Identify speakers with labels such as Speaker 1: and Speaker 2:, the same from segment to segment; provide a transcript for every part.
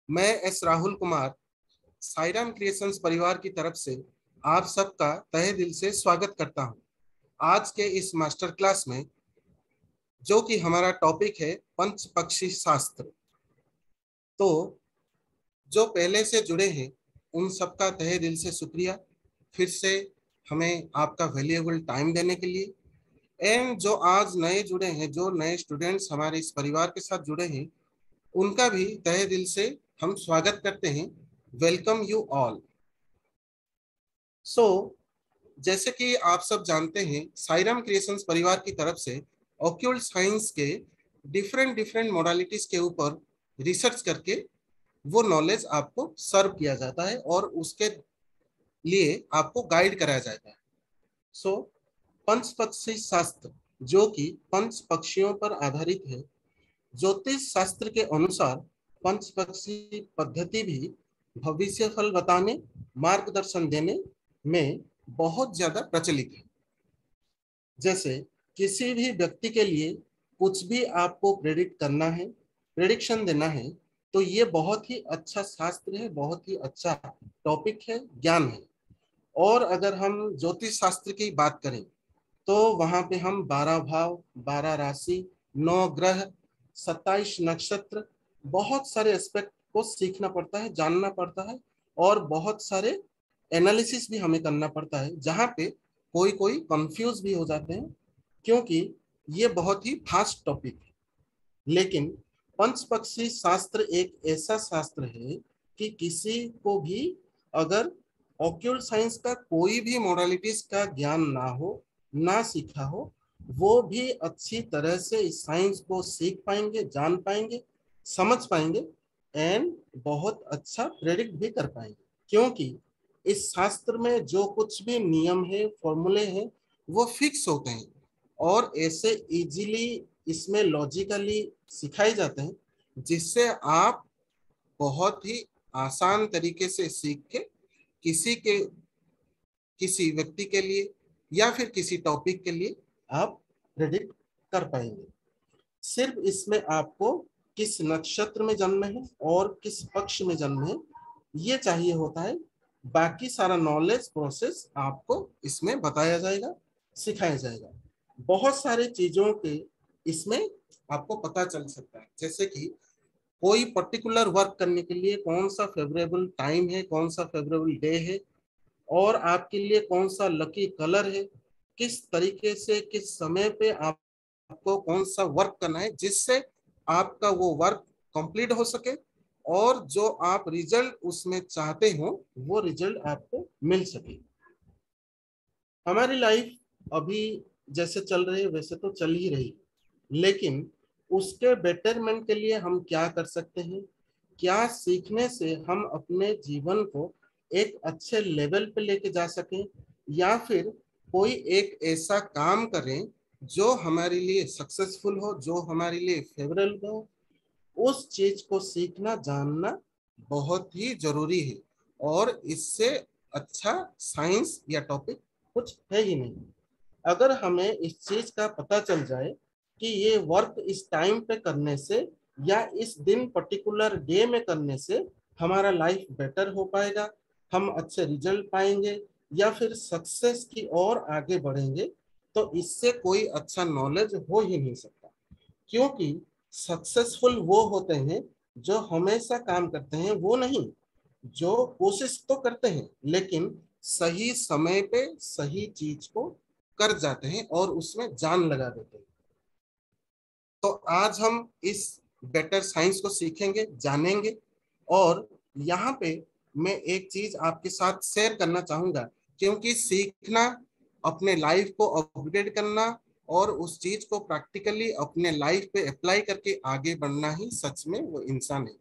Speaker 1: मैं S Rahul Kumar Sairam creations परिवार की तरफ से आप सबका तहे दिल से स्वागत करता हूं। आज के इस मास्टर क्लास में जो कि हमारा टॉपिक है पंच पक्षी शास्त्र। तो जो पहले से जुड़े हैं उन सबका तहे दिल से शुक्रिया फिर से हमें आपका वैल्यूएबल टाइम देने के लिए। एंड जो आज नए जुड़े हैं, जो नए स्टूडेंट्स हमारे इस परिवार के साथ जुड़े हैं, उनका भी तहे दिल से हम स्वागत करते हैं। Welcome you all. सो जैसे कि आप सब जानते हैं, साईराम क्रिएशंस परिवार की तरफ से ऑक्यूल्ट साइंस के डिफरेंट डिफरेंट मोडालिटीज के ऊपर रिसर्च करके वो नॉलेज आपको सर्व किया जाता है और उसके लिए आपको गाइड कराया जाता है। सो पंच पक्षी शास्त्र जो कि पंच पक्षियों पर आधारित है, ज्योतिष शास्त्र के अनुसार पंच पक्षी पद्धति भी भविष्य फल बताने, मार्गदर्शन देने में बहुत ज्यादा प्रचलित है। जैसे किसी भी व्यक्ति के लिए कुछ भी आपको प्रेडिक्ट करना है, प्रेडिक्शन देना है, तो ये बहुत ही अच्छा शास्त्र है, बहुत ही अच्छा टॉपिक है, ज्ञान है। और अगर हम ज्योतिष शास्त्र की बात करें तो वहां पे हम 12 भाव, 12 राशि, 9 ग्रह, 27 नक्षत्र, बहुत सारे एस्पेक्ट को सीखना पड़ता है, जानना पड़ता है और बहुत सारे एनालिसिस भी हमें करना पड़ता है, जहां पे कोई कोई कंफ्यूज भी हो जाते हैं क्योंकि ये बहुत ही फास्ट टॉपिक है। लेकिन पंचपक्षी शास्त्र एक ऐसा शास्त्र है कि किसी को भी अगर ऑक्यूल्ट साइंस का कोई भी मोडालिटीज का ज्ञान ना हो, ना सीखा हो, वो भी अच्छी तरह से इस साइंस को सीख पाएंगे, जान पाएंगे, समझ पाएंगे एंड बहुत अच्छा प्रेडिक्ट भी कर पाएंगे। क्योंकि इस शास्त्र में जो कुछ भी नियम है, फॉर्मूले हैं, वो फिक्स होते हैं और ऐसे इजीली इसमें लॉजिकली सिखाए जाते हैं जिससे आप बहुत ही आसान तरीके से सीख के किसी व्यक्ति के लिए या फिर किसी टॉपिक के लिए आप प्रेडिक्ट कर पाएंगे। सिर्फ इसमें आपको किस नक्षत्र में जन्म है और किस पक्ष में जन्म है ये चाहिए होता है। बाकी सारा नॉलेज प्रोसेस आपको इसमें बताया जाएगा, सिखाया जाएगा। बहुत सारे चीजों के इसमें आपको पता चल सकता है, जैसे कि कोई पर्टिकुलर वर्क करने के लिए कौन सा फेवरेबल टाइम है, कौन सा फेवरेबल डे है और आपके लिए कौन सा लकी कलर है, किस तरीके से किस समय पे आपको कौन सा वर्क करना है जिससे आपका वो वर्क कंप्लीट हो सके और जो आप रिजल्ट उसमें चाहते हो वो रिजल्ट आपको मिल सके। हमारी लाइफ अभी जैसे चल रही है वैसे तो चल ही रही, लेकिन उसके बेटरमेंट के लिए हम क्या कर सकते हैं, क्या सीखने से हम अपने जीवन को एक अच्छे लेवल पे लेके जा सकें या फिर कोई एक ऐसा काम करें जो हमारे लिए सक्सेसफुल हो, जो हमारे लिए फेवरेबल हो। उस चीज को सीखना, जानना बहुत ही जरूरी है और इससे अच्छा साइंस या टॉपिक कुछ है ही नहीं। अगर हमें इस चीज का पता चल जाए कि ये वर्क इस टाइम पे करने से या इस दिन पर्टिकुलर डे में करने से हमारा लाइफ बेटर हो पाएगा, हम अच्छे रिजल्ट पाएंगे या फिर सक्सेस की ओर आगे बढ़ेंगे, तो इससे कोई अच्छा नॉलेज हो ही नहीं सकता। क्योंकि सक्सेसफुल वो होते हैं जो हमेशा काम करते हैं, वो नहीं जो कोशिश तो करते हैं लेकिन सही समय पे सही चीज को कर जाते हैं और उसमें जान लगा देते हैं। तो आज हम इस बेटर साइंस को सीखेंगे, जानेंगे और यहाँ पे मैं एक चीज आपके साथ शेयर करना चाहूंगा, क्योंकि सीखना, अपने लाइफ को अपग्रेड करना और उस चीज को प्रैक्टिकली अपने लाइफ पे अप्लाई करके आगे बढ़ना ही सच में वो इंसान है।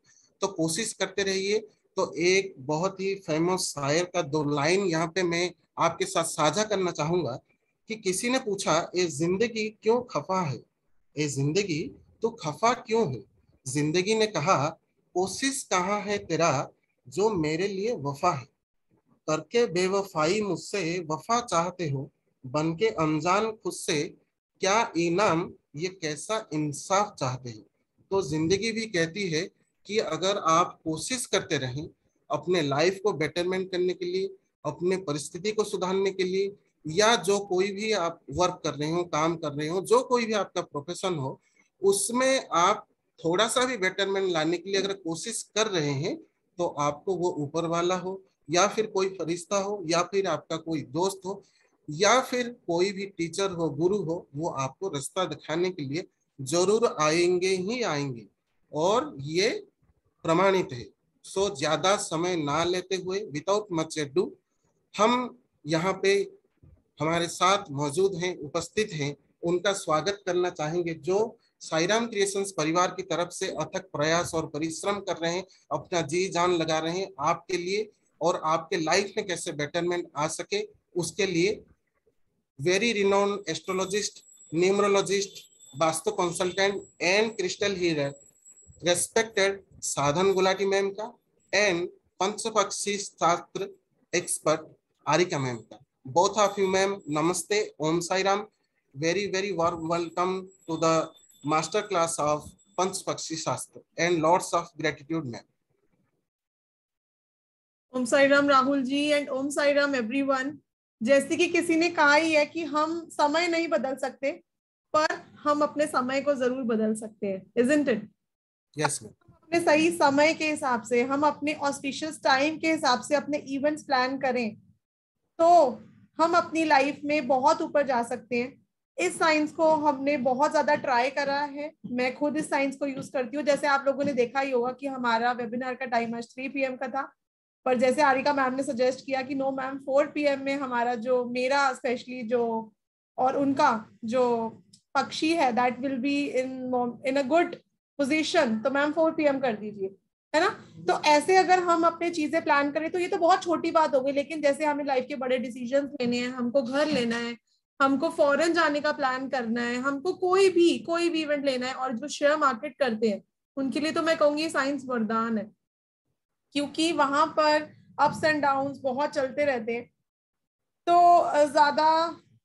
Speaker 1: तो कोशिश करते रहिए। तो एक बहुत ही फेमस शायर का 2 लाइन यहाँ पे मैं आपके साथ साझा करना चाहूंगा कि किसी ने पूछा, ये जिंदगी क्यों खफा है, ए जिंदगी तू खफा क्यों है। जिंदगी ने कहा, कोशिश कहाँ है तेरा जो मेरे लिए वफा है। करके बेवफाई मुझसे वफा चाहते हो, बन के अनजान खुद से क्या इनाम, ये कैसा इंसाफ चाहते हो। तो जिंदगी भी कहती है कि अगर आप कोशिश करते रहें अपने लाइफ को बेटरमेंट करने के लिए, अपने परिस्थिति को सुधारने के लिए, या जो कोई भी आप वर्क कर रहे हो, काम कर रहे हो, जो कोई भी आपका प्रोफेशन हो, उसमें आप थोड़ा सा भी बेटरमेंट लाने के लिए अगर कोशिश कर रहे हैं, तो आपको वो ऊपर वाला हो, या फिर कोई फरिश्ता हो, या फिर आपका कोई दोस्त हो, या फिर कोई भी टीचर हो, गुरु हो, वो आपको रास्ता दिखाने के लिए जरूर आएंगे ही आएंगे, और ये प्रमाणित है। सो ज्यादा समय ना लेते हुए, विदाउट मच एडू, हम यहाँ पे हमारे साथ मौजूद हैं, उपस्थित हैं, उनका स्वागत करना चाहेंगे, जो साईराम क्रिएशंस परिवार की तरफ से अथक प्रयास और परिश्रम कर रहे हैं, अपना जी जान लगा रहे हैं आपके लिए, और आपके लाइफ में कैसे बेटरमेंट आ सके उसके लिए। Very renowned astrologist, numerologist, vastu consultant and crystal healer, respected Sadhan Gulati ma'am का, and Panchapakshi shastra expert Arika ma'am का। बोथ ऑफ यू मैम, नमस्ते, Om Sai Ram, very very warm welcome to the master class of Panchapakshi shastra and lots of gratitude ma'am.
Speaker 2: Om Sai Ram Rahul ji, and Om Sai Ram everyone. जैसे कि किसी ने कहा ही है कि हम समय नहीं बदल सकते, पर हम अपने समय को जरूर बदल सकते हैं, isn't it?
Speaker 1: Yes ma'am.
Speaker 2: अपने सही समय के हिसाब से, हम अपने ऑस्पिशियस टाइम के हिसाब से अपने इवेंट्स प्लान करें, तो हम अपनी लाइफ में बहुत ऊपर जा सकते हैं। इस साइंस को हमने बहुत ज्यादा ट्राई करा है, मैं खुद इस साइंस को यूज करती हूँ। जैसे आप लोगों ने देखा ही होगा कि हमारा वेबिनार का टाइम आज 3 PM का था, पर जैसे आरिका मैम ने सजेस्ट किया कि नो मैम 4 PM में हमारा जो, मेरा स्पेशली जो और उनका जो पक्षी है, that will be in a good position, तो मैम 4 PM कर दीजिए, है ना। तो ऐसे अगर हम अपने चीजें प्लान करें तो ये तो बहुत छोटी बात हो गई, लेकिन जैसे हमें लाइफ के बड़े डिसीजन लेने हैं, हमको घर लेना है, हमको फॉरेन जाने का प्लान करना है, हमको कोई भी इवेंट लेना है, और जो शेयर मार्केट करते हैं उनके लिए तो मैं कहूंगी साइंस वरदान है, क्योंकि वहां पर अप्स एंड डाउन्स बहुत चलते रहते हैं। तो ज्यादा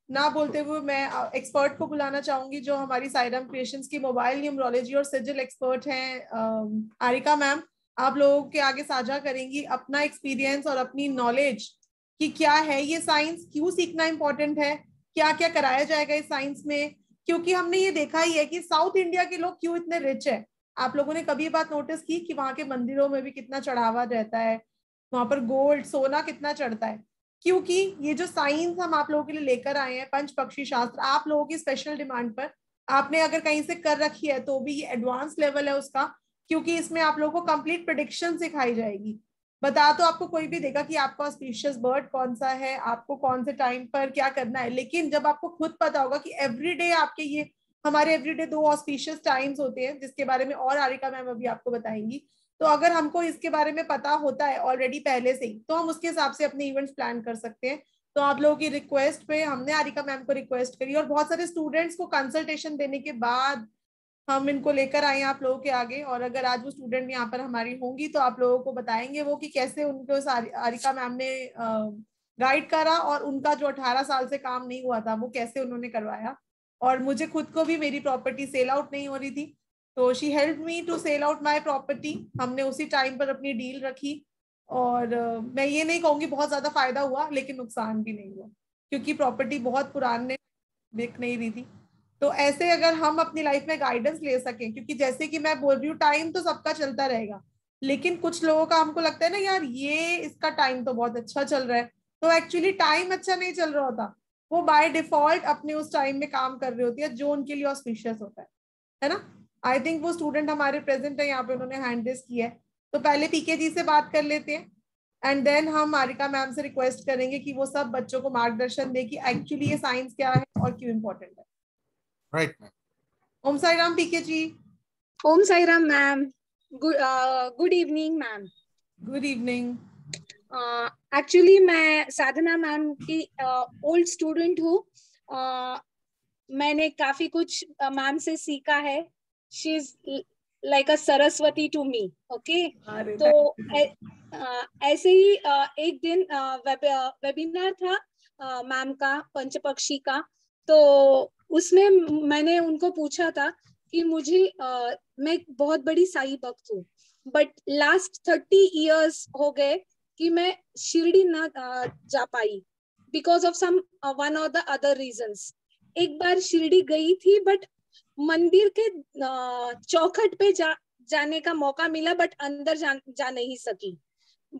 Speaker 2: ना बोलते हुए मैं एक्सपर्ट को बुलाना चाहूंगी, जो हमारी साईराम क्रिएशंस की मोबाइल न्यूमरोलॉजी और सिजिल एक्सपर्ट हैं, आरिका मैम। आप लोगों के आगे साझा करेंगी अपना एक्सपीरियंस और अपनी नॉलेज कि क्या है ये साइंस, क्यों सीखना इंपॉर्टेंट है, क्या क्या कराया जाएगा इस साइंस में। क्योंकि हमने ये देखा ही है कि साउथ इंडिया के लोग क्यों इतने रिच है। आप लोगों ने कभी ये बात नोटिस की कि वहां के मंदिरों में भी कितना चढ़ावा रहता है, वहां पर गोल्ड सोना कितना चढ़ता है? क्योंकि ये जो साइंस हम आप लोगों के लिए लेकर आए हैं, पंच पक्षी शास्त्र, आप लोगों की स्पेशल डिमांड पर, आपने अगर कहीं से कर रखी है तो भी ये एडवांस लेवल है उसका, क्योंकि इसमें आप लोगों को कंप्लीट प्रेडिक्शन सिखाई जाएगी। बता तो आपको कोई भी देगा कि आपका ऑस्पिशियस बर्ड कौन सा है, आपको कौन से टाइम पर क्या करना है, लेकिन जब आपको खुद पता होगा कि एवरीडे आपके ये, हमारे एवरीडे 2 ऑस्पिशियस टाइम्स होते हैं, जिसके बारे में और आरिका मैम अभी आपको बताएंगी। तो अगर हमको इसके बारे में पता होता है ऑलरेडी पहले से ही, तो हम उसके हिसाब से अपने इवेंट्स प्लान कर सकते हैं। तो आप लोगों की रिक्वेस्ट पे हमने आरिका मैम को रिक्वेस्ट करी, और बहुत सारे स्टूडेंट्स को कंसल्टेशन देने के बाद हम इनको लेकर आए आप लोगों के आगे। और अगर आज वो स्टूडेंट यहाँ पर हमारी होंगी तो आप लोगों को बताएंगे वो कि कैसे उनको आरिका मैम ने गाइड करा, और उनका जो 18 साल से काम नहीं हुआ था वो कैसे उन्होंने करवाया। और मुझे खुद को भी मेरी प्रॉपर्टी सेल आउट नहीं हो रही थी, तो she help me to sell out my property. हमने उसी टाइम पर अपनी डील रखी, और मैं ये नहीं कहूंगी बहुत ज्यादा फायदा हुआ, लेकिन नुकसान भी नहीं हुआ, क्योंकि प्रॉपर्टी बहुत पुराने बिक नहीं रही थी। तो ऐसे अगर हम अपनी लाइफ में गाइडेंस ले सकें, क्योंकि जैसे कि मैं बोल रही हूँ टाइम तो सबका चलता रहेगा, लेकिन कुछ लोगों का हमको लगता है ना यार ये इसका टाइम तो बहुत अच्छा चल रहा है, तो एक्चुअली टाइम अच्छा नहीं चल रहा होता, वो बाय डिफॉल्ट अपने उस टाइम में काम कर रही होती है जो उनके लिए ऑस्पिशियस होता है ना। आई थिंक वो स्टूडेंट हमारे प्रेजेंट है यहाँ पे, उन्होंने हैंड रेस किया है। तो पहले पीके जी से बात कर लेते हैं, एंड देन हम आरिका मैम से रिक्वेस्ट करेंगे कि वो सब बच्चों को मार्गदर्शन दे कि एक्चुअली ये साइंस क्या है और क्यों इम्पोर्टेंट है।
Speaker 1: Right ma'am.
Speaker 2: Om Sai Ram PK ji.
Speaker 3: Om Sai Ram ma'am. Good evening ma'am.
Speaker 2: Good evening.
Speaker 3: Actually मैं साधना मैम की ओल्ड स्टूडेंट हूँ। मैंने काफी कुछ मैम से सीखा है। She is like a Saraswati to me. Okay, तो ऐसे ही एक दिन वेबिनार था मैम का पंचपक्षी का, तो उसमें मैंने उनको पूछा था कि मुझे मैं बहुत बड़ी साई भक्त हूँ, बट लास्ट 30 years हो गए कि मैं शिरडी ना जा पाई बिकॉज ऑफ सम वन और द अदर रीजंस। एक बार शिरडी गई थी, बट मंदिर के चौखट पे जाने का मौका मिला, बट अंदर जा नहीं सकी।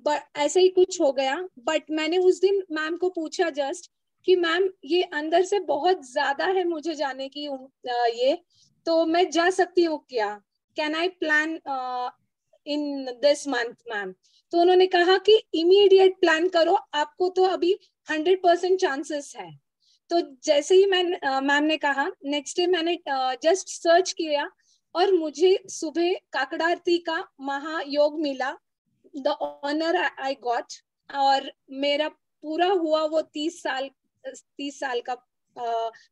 Speaker 3: बट ऐसे ही कुछ हो गया। बट मैंने उस दिन मैम को पूछा जस्ट कि मैम ये अंदर से बहुत ज्यादा है मुझे जाने की ये, तो मैं जा सकती हूँ क्या? Can I plan in this month ma'am? तो उन्होंने कहा कि इमीडिएट प्लान करो, आपको तो अभी 100% चांसेस है। तो जैसे ही मैम ने कहा, नेक्स्ट डे मैंने जस्ट सर्च किया और मुझे सुबह काकड़ा आरती का महायोग मिला, द ऑनर आई गॉट, और मेरा पूरा हुआ वो 30 साल का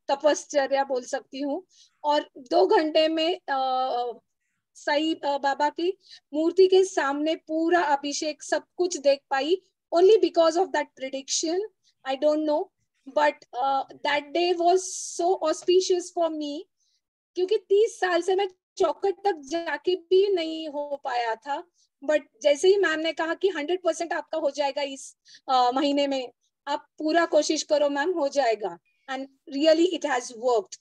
Speaker 3: तपश्चर्या बोल सकती हूँ। और 2 घंटे में साईं बाबा की मूर्ति के सामने पूरा अभिषेक सब कुछ देख पाई, only because of that prediction. I don't know, but that day was so auspicious for me, क्योंकि 30 साल से मैं चौखट तक जाके भी नहीं हो पाया था। बट जैसे ही मैम ने कहा कि 100% आपका हो जाएगा इस महीने में, आप पूरा कोशिश करो मैम, हो जाएगा। And really it has worked.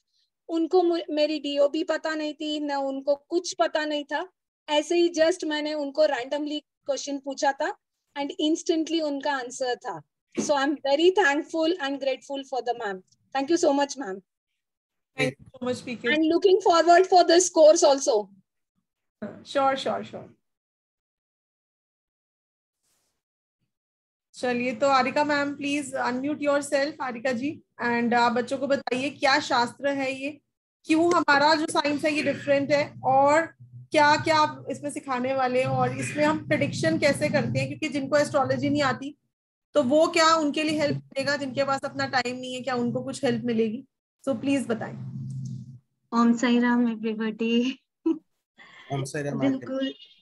Speaker 3: उनको मेरी डीओ भी पता नहीं थी, ना उनको कुछ पता नहीं था। ऐसे ही जस्ट मैंने उनको रैंडमली क्वेश्चन पूछा था एंड इंस्टेंटली उनका आंसर था। So I am very thankful and grateful for the ma'am. Thank you so much ma'am,
Speaker 2: Thank you so much, PK.
Speaker 3: and looking forward for this course also.
Speaker 2: Sure. चलिए, तो Arika ma'am please unmute yourself, Arika ji, and आप बच्चों को बताइए क्या शास्त्र है ये, क्यों हमारा जो साइंस है ये डिफरेंट है, और क्या क्या आप इसमें सिखाने वाले हो, और इसमें हम प्रेडिक्शन कैसे करते हैं, क्योंकि जिनको एस्ट्रोलॉजी नहीं आती तो वो क्या उनके लिए हेल्प मिलेगा, जिनके पास अपना टाइम नहीं है क्या उनको कुछ हेल्प मिलेगी? सो प्लीज बताएं।
Speaker 4: ओम साई राम एवरीबॉडी।
Speaker 1: ओम साई राम।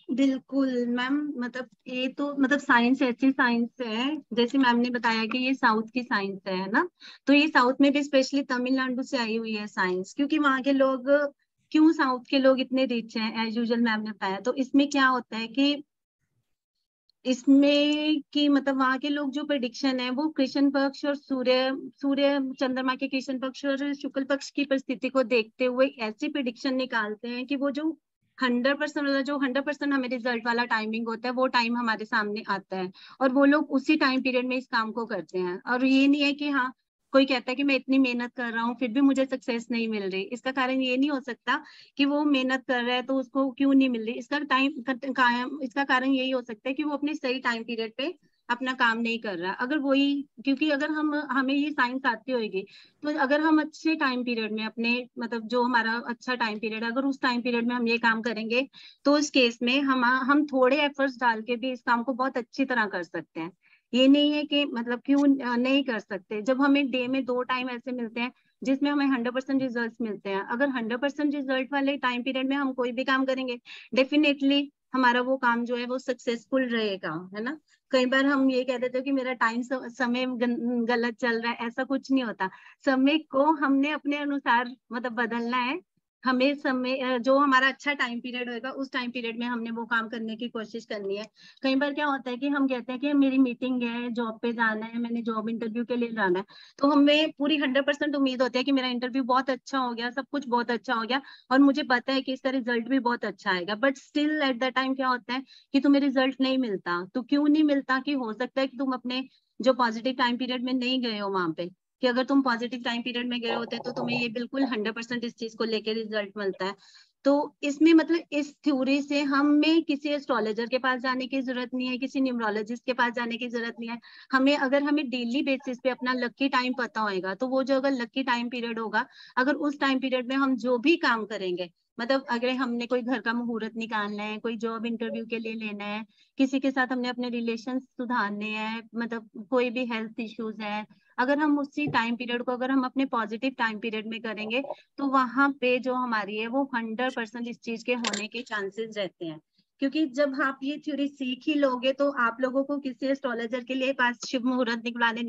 Speaker 4: बिल्कुल मैम, मतलब ये तो मतलब साइंस ऐसी साइंस है, जैसे मैम ने बताया कि ये साउथ की साइंस है ना, तो ये साउथ में भी स्पेशली तमिलनाडु से आई हुई है साइंस, क्योंकि वहाँ के लोग, क्यों साउथ के लोग इतने रिच हैं एज यूजुअल मैम ने बताया। तो इसमें क्या होता है कि इसमें कि मतलब वहाँ के लोग जो प्रेडिक्शन है वो कृष्ण पक्ष और सूर्य चंद्रमा के कृष्ण पक्ष और शुक्ल पक्ष की परिस्थिति को देखते हुए ऐसी प्रेडिक्शन निकालते हैं कि वो जो 100% हमें रिजल्ट वाला टाइमिंग होता है वो टाइम हमारे सामने आता है, और वो लोग उसी टाइम पीरियड में इस काम को करते हैं। और ये नहीं है कि हाँ कोई कहता है कि मैं इतनी मेहनत कर रहा हूँ फिर भी मुझे सक्सेस नहीं मिल रही, इसका कारण ये नहीं हो सकता कि वो मेहनत कर रहा है तो उसको क्यों नहीं मिल रही, इसका कारण यही हो सकता है कि वो अपने सही टाइम पीरियड पे अपना काम नहीं कर रहा। अगर वही, क्योंकि अगर हमें ये साइंस आती होगी तो अगर हम अच्छे टाइम पीरियड में अपने मतलब जो हमारा अच्छा टाइम पीरियड है अगर उस टाइम पीरियड में हम ये काम करेंगे तो उस केस में हम थोड़े एफर्ट्स डाल के भी इस काम को बहुत अच्छी तरह कर सकते हैं। ये नहीं है कि मतलब क्यों नहीं कर सकते। जब हमें डे में 2 टाइम ऐसे मिलते हैं जिसमें हमें 100% रिजल्ट मिलते हैं, अगर 100% रिजल्ट वाले टाइम पीरियड में हम कोई भी काम करेंगे डेफिनेटली हमारा वो काम जो है वो सक्सेसफुल रहेगा, है ना। कई बार हम ये कह देते हैं कि मेरा समय गलत चल रहा है, ऐसा कुछ नहीं होता। समय को हमने अपने अनुसार मतलब बदलना है। हमें समय जो हमारा अच्छा टाइम पीरियड होगा उस टाइम पीरियड में हमने वो काम करने की कोशिश करनी है। कई बार क्या होता है कि हम कहते हैं कि मेरी मीटिंग है, जॉब पे जाना है, मैंने जॉब इंटरव्यू के लिए जाना है, तो हमें पूरी 100% उम्मीद होती है कि मेरा इंटरव्यू बहुत अच्छा हो गया, सब कुछ बहुत अच्छा हो गया और मुझे पता है कि इसका रिजल्ट भी बहुत अच्छा आएगा। But still at the time क्या होता है कि तुम्हें रिजल्ट नहीं मिलता। तो क्यों नहीं मिलता? कि हो सकता है कि तुम अपने जो पॉजिटिव टाइम पीरियड में नहीं गए हो वहां पे, कि अगर तुम पॉजिटिव टाइम पीरियड में गए होते तो तुम्हें ये बिल्कुल 100% इस चीज को लेकर रिजल्ट मिलता है। तो इसमें मतलब इस थ्योरी से हमें किसी एस्ट्रोलॉजर के पास जाने की जरूरत नहीं है, किसी न्यूमरोलॉजिस्ट के पास जाने की जरूरत नहीं है। हमें डेली बेसिस पे अपना लकी टाइम पता होएगा तो वो जो अगर लकी टाइम पीरियड होगा, अगर उस टाइम पीरियड में हम जो भी काम करेंगे, मतलब अगर हमने कोई घर का मुहूर्त निकालना है, कोई जॉब इंटरव्यू के लिए लेना है, किसी के साथ हमने अपने रिलेशन सुधारने हैं, मतलब कोई भी हेल्थ इश्यूज है, अगर हम उसी टाइम पीरियड को अगर हम अपने पॉजिटिव टाइम पीरियड में करेंगे तो वहां पे जो हमारी है वो 100% इस चीज के होने के चांसेस रहते हैं। क्योंकि जब आप ये थ्योरी सीख ही लोगे तो आप लोगों को किसी एस्ट्रोलॉजर के लिए पास शुभ मुहूर्त निकलवाने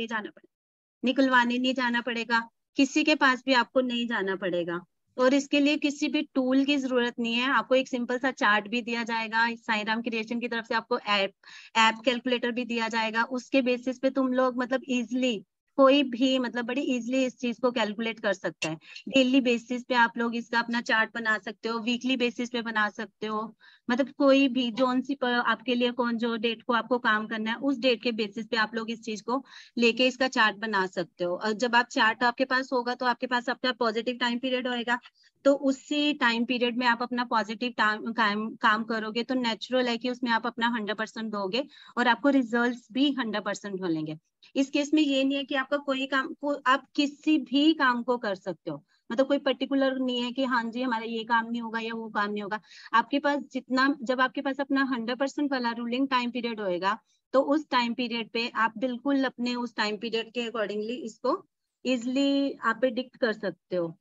Speaker 4: नहीं जाना पड़ेगा, किसी के पास भी आपको नहीं जाना पड़ेगा। और इसके लिए किसी भी टूल की जरूरत नहीं है, आपको एक सिंपल सा चार्ट भी दिया जाएगा, साईराम क्रिएशन की तरफ से आपको ऐप कैलकुलेटर भी दिया जाएगा। उसके बेसिस पे तुम लोग मतलब इजिली कोई भी मतलब बड़ी इजिली इस चीज को कैलकुलेट कर सकता है। डेली बेसिस पे आप लोग इसका अपना चार्ट बना सकते हो, वीकली बेसिस पे बना सकते हो, मतलब कोई भी जोन सी आपके लिए कौन जो डेट को आपको काम करना है उस डेट के बेसिस पे आप लोग इस चीज को लेके इसका चार्ट बना सकते हो। और जब आप चार्ट आपके पास होगा तो आपके पास अपना पॉजिटिव टाइम पीरियड होएगा, तो उसी टाइम पीरियड में आप अपना पॉजिटिव काम करोगे तो नेचुरल है कि उसमें आप अपना 100% दोगे और आपको रिजल्ट्स भी 100% मिलेंगे। इस केस में ये नहीं है कि आपका कोई काम को आप किसी भी काम को कर सकते हो, मतलब कोई पर्टिकुलर नहीं है कि हाँ जी हमारा ये काम नहीं होगा या वो काम नहीं होगा। आपके पास जितना, जब आपके पास अपना 100% वाला रूलिंग टाइम पीरियड होएगा तो उस टाइम पीरियड पे आप बिल्कुल अपने उस टाइम पीरियड के अकॉर्डिंगली इसको इजिली आप प्रेडिक्ट कर सकते हो।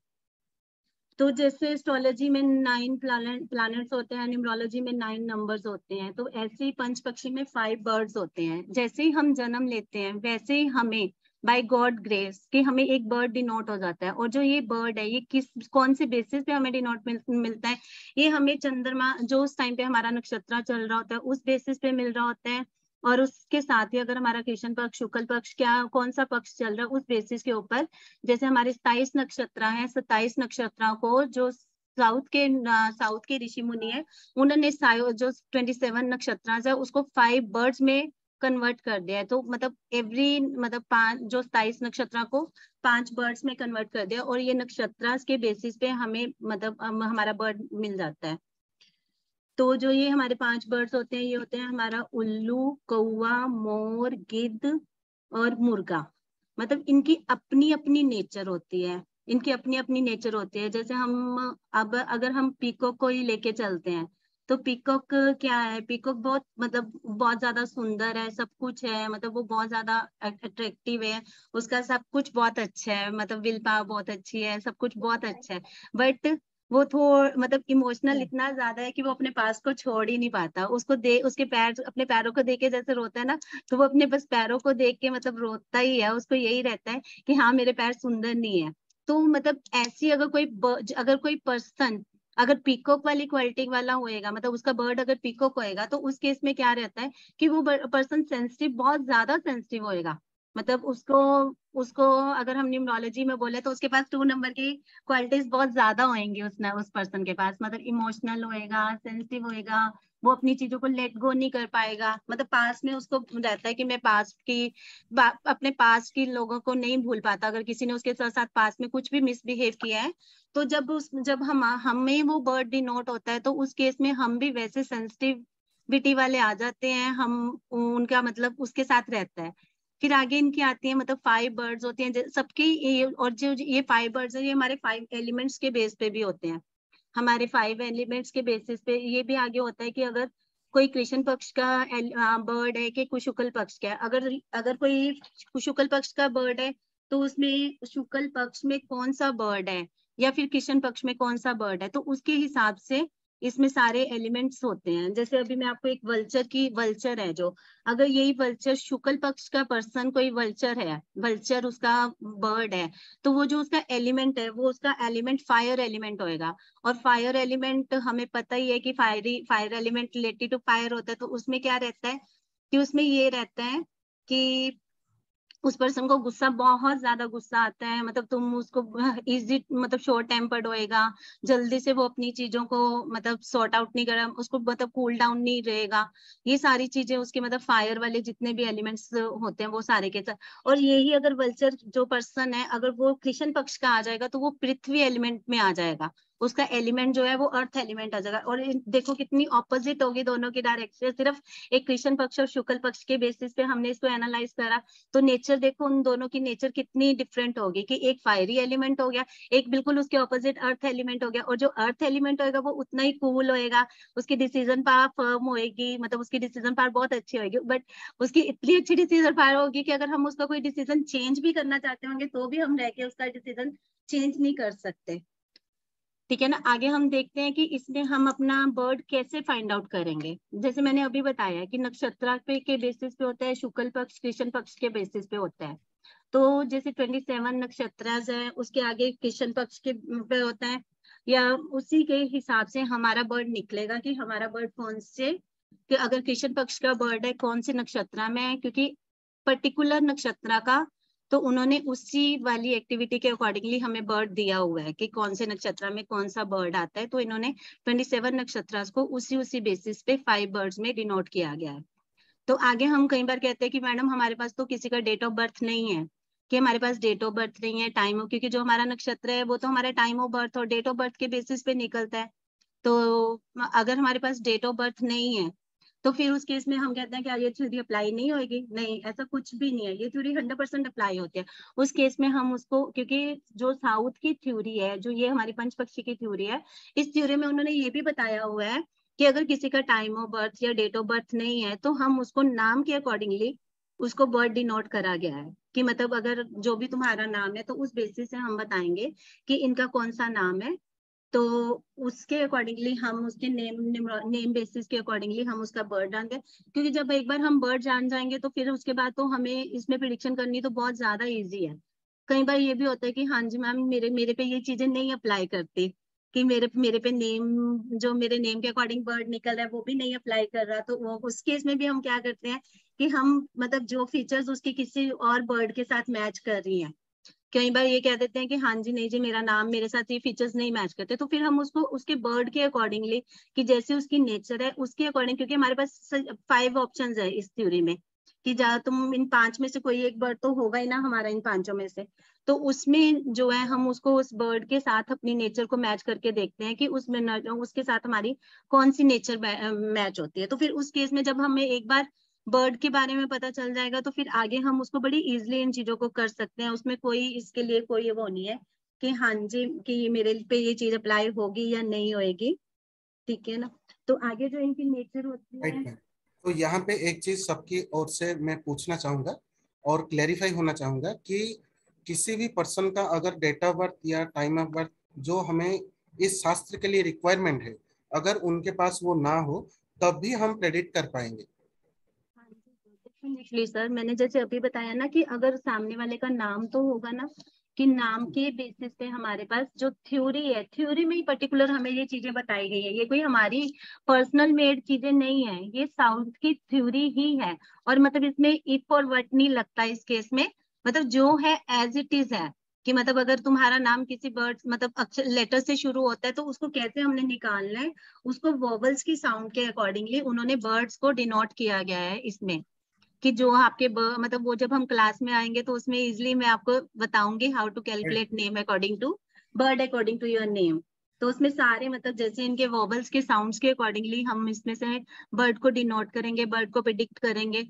Speaker 4: तो जैसे एस्ट्रोलॉजी में 9 प्लैनेट्स होते हैं, न्यूमरोलॉजी में 9 नंबर्स होते हैं, तो ऐसे ही पंच पक्षी में 5 बर्ड्स होते हैं। जैसे ही हम जन्म लेते हैं वैसे ही हमें बाय गॉड ग्रेस कि हमें एक बर्ड डिनोट हो जाता है। और जो ये बर्ड है ये कौन से बेसिस पे हमें डिनोट मिलता है, ये हमें चंद्रमा जो उस टाइम पे हमारा नक्षत्र चल रहा होता है उस बेसिस पे मिल रहा होता है। और उसके साथ ही अगर हमारा कृष्ण पक्ष शुक्ल पक्ष क्या कौन सा पक्ष चल रहा है उस बेसिस के ऊपर, जैसे हमारे 27 नक्षत्र हैं, 27 नक्षत्रों को जो साउथ के ऋषि मुनि है उन्होंने जो 27 नक्षत्र है उसको 5 बर्ड्स में कन्वर्ट कर दिया है। तो मतलब एवरी मतलब 5 जो 27 नक्षत्रों को 5 बर्ड्स में कन्वर्ट कर दिया और ये नक्षत्र के बेसिस पे हमें मतलब हमारा बर्ड मिल जाता है। तो जो ये हमारे 5 बर्ड्स होते हैं ये होते हैं हमारा उल्लू, कौवा, मोर, गिद्ध और मुर्गा। मतलब इनकी अपनी अपनी नेचर होती है, इनकी अपनी अपनी नेचर होती है। जैसे हम अब अगर हम पीकॉक को ही लेके चलते हैं तो पीकॉक क्या है, पीकॉक बहुत मतलब बहुत ज्यादा सुंदर है, सब कुछ है, मतलब वो बहुत ज्यादा अट्रैक्टिव है, उसका सब कुछ बहुत अच्छा है, मतलब विल पावर बहुत अच्छी है, सब कुछ बहुत अच्छा है। बट वो थोड़ा मतलब इमोशनल इतना ज्यादा है कि वो अपने पास को छोड़ ही नहीं पाता। उसको उसके पैर अपने पैरों को देख के जैसे रोता है ना, तो वो अपने बस पैरों को देख के मतलब रोता ही है। उसको यही रहता है कि हाँ मेरे पैर सुंदर नहीं है। तो मतलब ऐसी अगर कोई पर्सन अगर पीकॉक वाली क्वालिटी वाला होएगा, मतलब उसका बर्ड अगर पीकॉक होएगा तो उस केस में क्या रहता है कि वो पर्सन सेंसिटिव बहुत ज्यादा सेंसिटिव होएगा। मतलब उसको उसको अगर हम न्यूमरोलॉजी में बोले तो उसके पास 2 नंबर की क्वालिटीज बहुत ज्यादा होंगी उस पर्सन के पास। मतलब इमोशनल होएगा, सेंसिटिव होएगा, वो अपनी चीजों को लेट गो नहीं कर पाएगा। मतलब पास में उसको रहता है कि मैं अपने पास की लोगों को नहीं भूल पाता। अगर किसी ने उसके साथ पास में कुछ भी मिसबिहेव किया है तो जब हमें वो बर्ड डिनोट होता है तो उस केस में हम भी वैसे सेंसिटिविटी वाले आ जाते हैं, हम उनका मतलब उसके साथ रहता है। फिर आगे इनकी आती है मतलब 5 बर्ड्स होती हैं सबकी और जो ये 5 बर्ड्स है ये हमारे 5 एलिमेंट्स के बेस पे भी होते हैं। हमारे 5 एलिमेंट्स के बेसिस पे ये भी आगे होता है कि अगर कोई कृष्ण पक्ष का बर्ड है कि शुक्ल पक्ष का है। अगर अगर कोई शुक्ल पक्ष का बर्ड है तो उसमें शुक्ल पक्ष में कौन सा बर्ड है या फिर कृष्ण पक्ष में कौन सा बर्ड है, तो उसके हिसाब से इसमें सारे एलिमेंट्स होते हैं। जैसे अभी मैं आपको एक वल्चर है जो, अगर यही वल्चर शुक्ल पक्ष का पर्सन कोई वल्चर है, वल्चर उसका बर्ड है, तो वो जो उसका एलिमेंट है वो उसका एलिमेंट फायर एलिमेंट होएगा। और फायर एलिमेंट हमें पता ही है कि fire element related to fire होता है। तो उसमें क्या रहता है कि उसमें ये रहता है कि उस पर्सन को गुस्सा बहुत ज्यादा गुस्सा आता है, मतलब तुम उसको इजी मतलब शॉर्ट टेम्पर्ड होएगा, जल्दी से वो अपनी चीजों को मतलब सॉर्ट आउट नहीं करेगा, उसको मतलब कूल डाउन नहीं रहेगा। ये सारी चीजें उसके मतलब फायर वाले जितने भी एलिमेंट्स होते हैं वो सारे के साथ। और यही अगर वल्चर जो पर्सन है अगर वो कृष्ण पक्ष का आ जाएगा तो वो पृथ्वी एलिमेंट में आ जाएगा, उसका एलिमेंट जो है वो अर्थ एलिमेंट आ जाएगा। और देखो कितनी ऑपोजिट होगी दोनों की डायरेक्शन। सिर्फ एक कृष्ण पक्ष और शुक्ल पक्ष के बेसिस पे हमने इसको एनालाइज करा तो नेचर देखो उन दोनों की नेचर कितनी डिफरेंट होगी कि एक फायरी एलिमेंट हो गया, एक बिल्कुल उसके ऑपोजिट अर्थ एलिमेंट हो गया। और जो अर्थ एलिमेंट होगा वो उतना ही कूल होएगा, उसकी डिसीजन पावर फर्म होएगी, मतलब उसकी डिसीजन पावर बहुत अच्छी होगी। बट उसकी इतनी अच्छी डिसीजन पावर होगी कि अगर हम उसका कोई डिसीजन चेंज भी करना चाहते होंगे तो भी हम रह के उसका डिसीजन चेंज नहीं कर सकते। ठीक है ना। आगे हम देखते हैं कि इसमें हम अपना बर्ड कैसे फाइंड आउट करेंगे। जैसे मैंने अभी बताया कि नक्षत्र पे के बेसिस पे होता है, शुक्ल पक्ष कृष्ण पक्ष के बेसिस पे होता है। तो जैसे 27 नक्षत्र है उसके आगे कृष्ण पक्ष के पे होता है। या उसी के हिसाब से हमारा बर्ड निकलेगा कि हमारा बर्ड कौन से, कि अगर कृष्ण पक्ष का बर्ड है कौन से नक्षत्र में है, क्योंकि पर्टिकुलर नक्षत्र का तो उन्होंने उसी वाली एक्टिविटी के अकॉर्डिंगली हमें बर्ड दिया हुआ है कि कौन से नक्षत्र में कौन सा बर्ड आता है। तो इन्होंने 27 नक्षत्र को उसी बेसिस पे 5 बर्ड्स में डिनोट किया गया है। तो आगे हम कई बार कहते हैं कि मैडम हमारे पास तो किसी का डेट ऑफ बर्थ नहीं है, कि हमारे पास डेट ऑफ बर्थ नहीं है, टाइम ऑफ, क्योंकि जो हमारा नक्षत्र है वो तो हमारे टाइम ऑफ बर्थ और डेट ऑफ बर्थ के बेसिस पे निकलता है। तो अगर हमारे पास डेट ऑफ बर्थ नहीं है तो फिर उस केस में हम कहते हैं कि ये थ्योरी अप्लाई नहीं होगी। नहीं, ऐसा कुछ भी नहीं है, ये थ्योरी 100% अप्लाई होती है। उस केस में हम उसको, क्योंकि जो साउथ की थ्योरी है, जो ये हमारी पंचपक्षी की थ्योरी है, इस थ्योरी में उन्होंने ये भी बताया हुआ है कि अगर किसी का टाइम ऑफ बर्थ या डेट ऑफ बर्थ नहीं है तो हम उसको नाम के अकॉर्डिंगली उसको बर्थ डिनोट करा गया है कि मतलब अगर जो भी तुम्हारा नाम है तो उस बेसिस से हम बताएंगे कि इनका कौन सा नाम है। तो उसके अकॉर्डिंगली हम उसके नेम बेसिस के अकॉर्डिंगली हम उसका बर्ड डाल दें, क्योंकि जब एक बार हम बर्ड जान जाएंगे तो फिर उसके बाद तो हमें इसमें प्रिडिक्शन करनी तो बहुत ज्यादा इजी है। कई बार ये भी होता है कि हाँ जी मैम मेरे पे ये चीजें नहीं अप्लाई करती, कि मेरे पे नेम, जो मेरे नेम के अकॉर्डिंग बर्ड निकल रहा है वो भी नहीं अप्लाई कर रहा। तो वो उस केस में भी हम क्या करते हैं कि हम मतलब जो फीचर्स उसकी किसी और बर्ड के साथ मैच कर रही हैं, कई बार ये कह देते हैं कि हाँ जी नहीं जी मेरा नाम मेरे साथ ये फीचर्स नहीं मैच करते, तो फिर हम उसको उसके बर्ड के अकॉर्डिंगली, कि जैसे उसकी नेचर है उसके अकॉर्डिंग, क्योंकि हमारे पास 5 ऑप्शंस है इस थ्योरी में कि जा तुम इन 5 में से कोई एक बर्ड तो होगा ही ना हमारा इन 5 में से। तो उसमें जो है हम उसको उस बर्ड के साथ अपनी नेचर को मैच करके देखते हैं कि उसमें उसके साथ हमारी कौन सी नेचर मैच होती है। तो फिर उस केस में जब हमें एक बार बर्ड के बारे में पता चल जाएगा तो फिर आगे हम उसको बड़ी इजीली इन चीजों को कर सकते हैं। उसमें कोई इसके लिए कोई वो नहीं है कि हाँ जी कि मेरे पे ये चीज अप्लाई होगी या नहीं होगी, ठीक है ना। तो आगे जो इनकी नेचर होती है,
Speaker 1: राइट मैम। तो यहाँ पे एक चीज सबकी ओर से मैं पूछना चाहूंगा और क्लैरिफाई होना चाहूंगा कि किसी भी पर्सन का अगर डेट ऑफ बर्थ या टाइम ऑफ बर्थ जो हमें इस शास्त्र के लिए रिक्वायरमेंट है, अगर उनके पास वो ना हो तब भी हम प्रेडिक्ट कर पाएंगे।
Speaker 4: डेफिनेटली सर, मैंने जैसे अभी बताया ना कि अगर सामने वाले का नाम तो होगा ना, कि नाम के बेसिस पे हमारे पास जो थ्योरी है, थ्योरी में ही पर्टिकुलर हमें ये चीजें बताई गई है, ये कोई हमारी पर्सनल मेड चीजें नहीं है, ये साउथ की थ्योरी ही है। और मतलब इसमें इफ और बट नहीं लगता इस केस में, मतलब जो है एज इट इज है। कि मतलब अगर तुम्हारा नाम किसी वर्ड मतलब अक्षर लेटर से शुरू होता है तो उसको कैसे हमने निकालना है, उसको वोवल्स की साउंड के अकॉर्डिंगली उन्होंने वर्ड्स को डिनोट किया गया है इसमें। कि जो आपके मतलब वो जब हम क्लास में आएंगे तो उसमें इजिली मैं आपको बताऊंगी how to calculate name according to bird according to your name. तो उसमें सारे मतलब जैसे इनके वॉबल्स के साउंड्स के अकॉर्डिंगली हम इसमें से बर्ड को डिनोट करेंगे, बर्ड को प्रिडिक्ट करेंगे।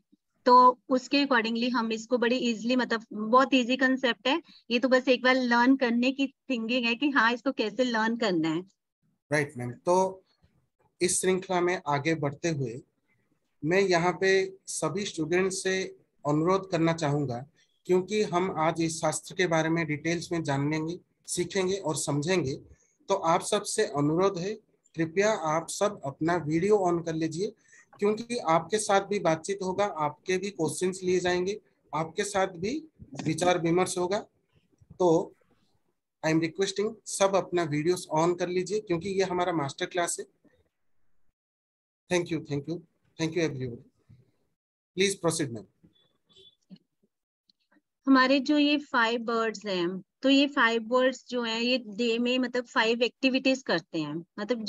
Speaker 4: तो उसके अकॉर्डिंगली हम इसको बड़ी इजिली, मतलब बहुत इजी कंसेप्ट है ये, तो बस एक बार लर्न करने की थिंकिंग है कि हाँ इसको कैसे लर्न करना है।
Speaker 1: Right ma'am. तो इस श्रृंखला में आगे बढ़ते हुए मैं यहाँ पे सभी स्टूडेंट से अनुरोध करना चाहूँगा, क्योंकि हम आज इस शास्त्र के बारे में डिटेल्स में जानेंगे, सीखेंगे और समझेंगे। तो आप सब से अनुरोध है, कृपया आप सब अपना वीडियो ऑन कर लीजिए, क्योंकि आपके साथ भी बातचीत होगा, आपके भी क्वेश्चंस लिए जाएंगे, आपके साथ भी विचार विमर्श होगा। तो आई एम रिक्वेस्टिंग सब अपना वीडियोस ऑन कर लीजिए, क्योंकि ये हमारा मास्टर क्लास है। Thank you, thank you, thank you everyone. Please proceed ma'am.
Speaker 4: हमारे जो ये 5 बर्ड्स हैं, तो ये 5 बर्ड्स जो हैं ये डे में मतलब 5 एक्टिविटीज करते हैं। मतलब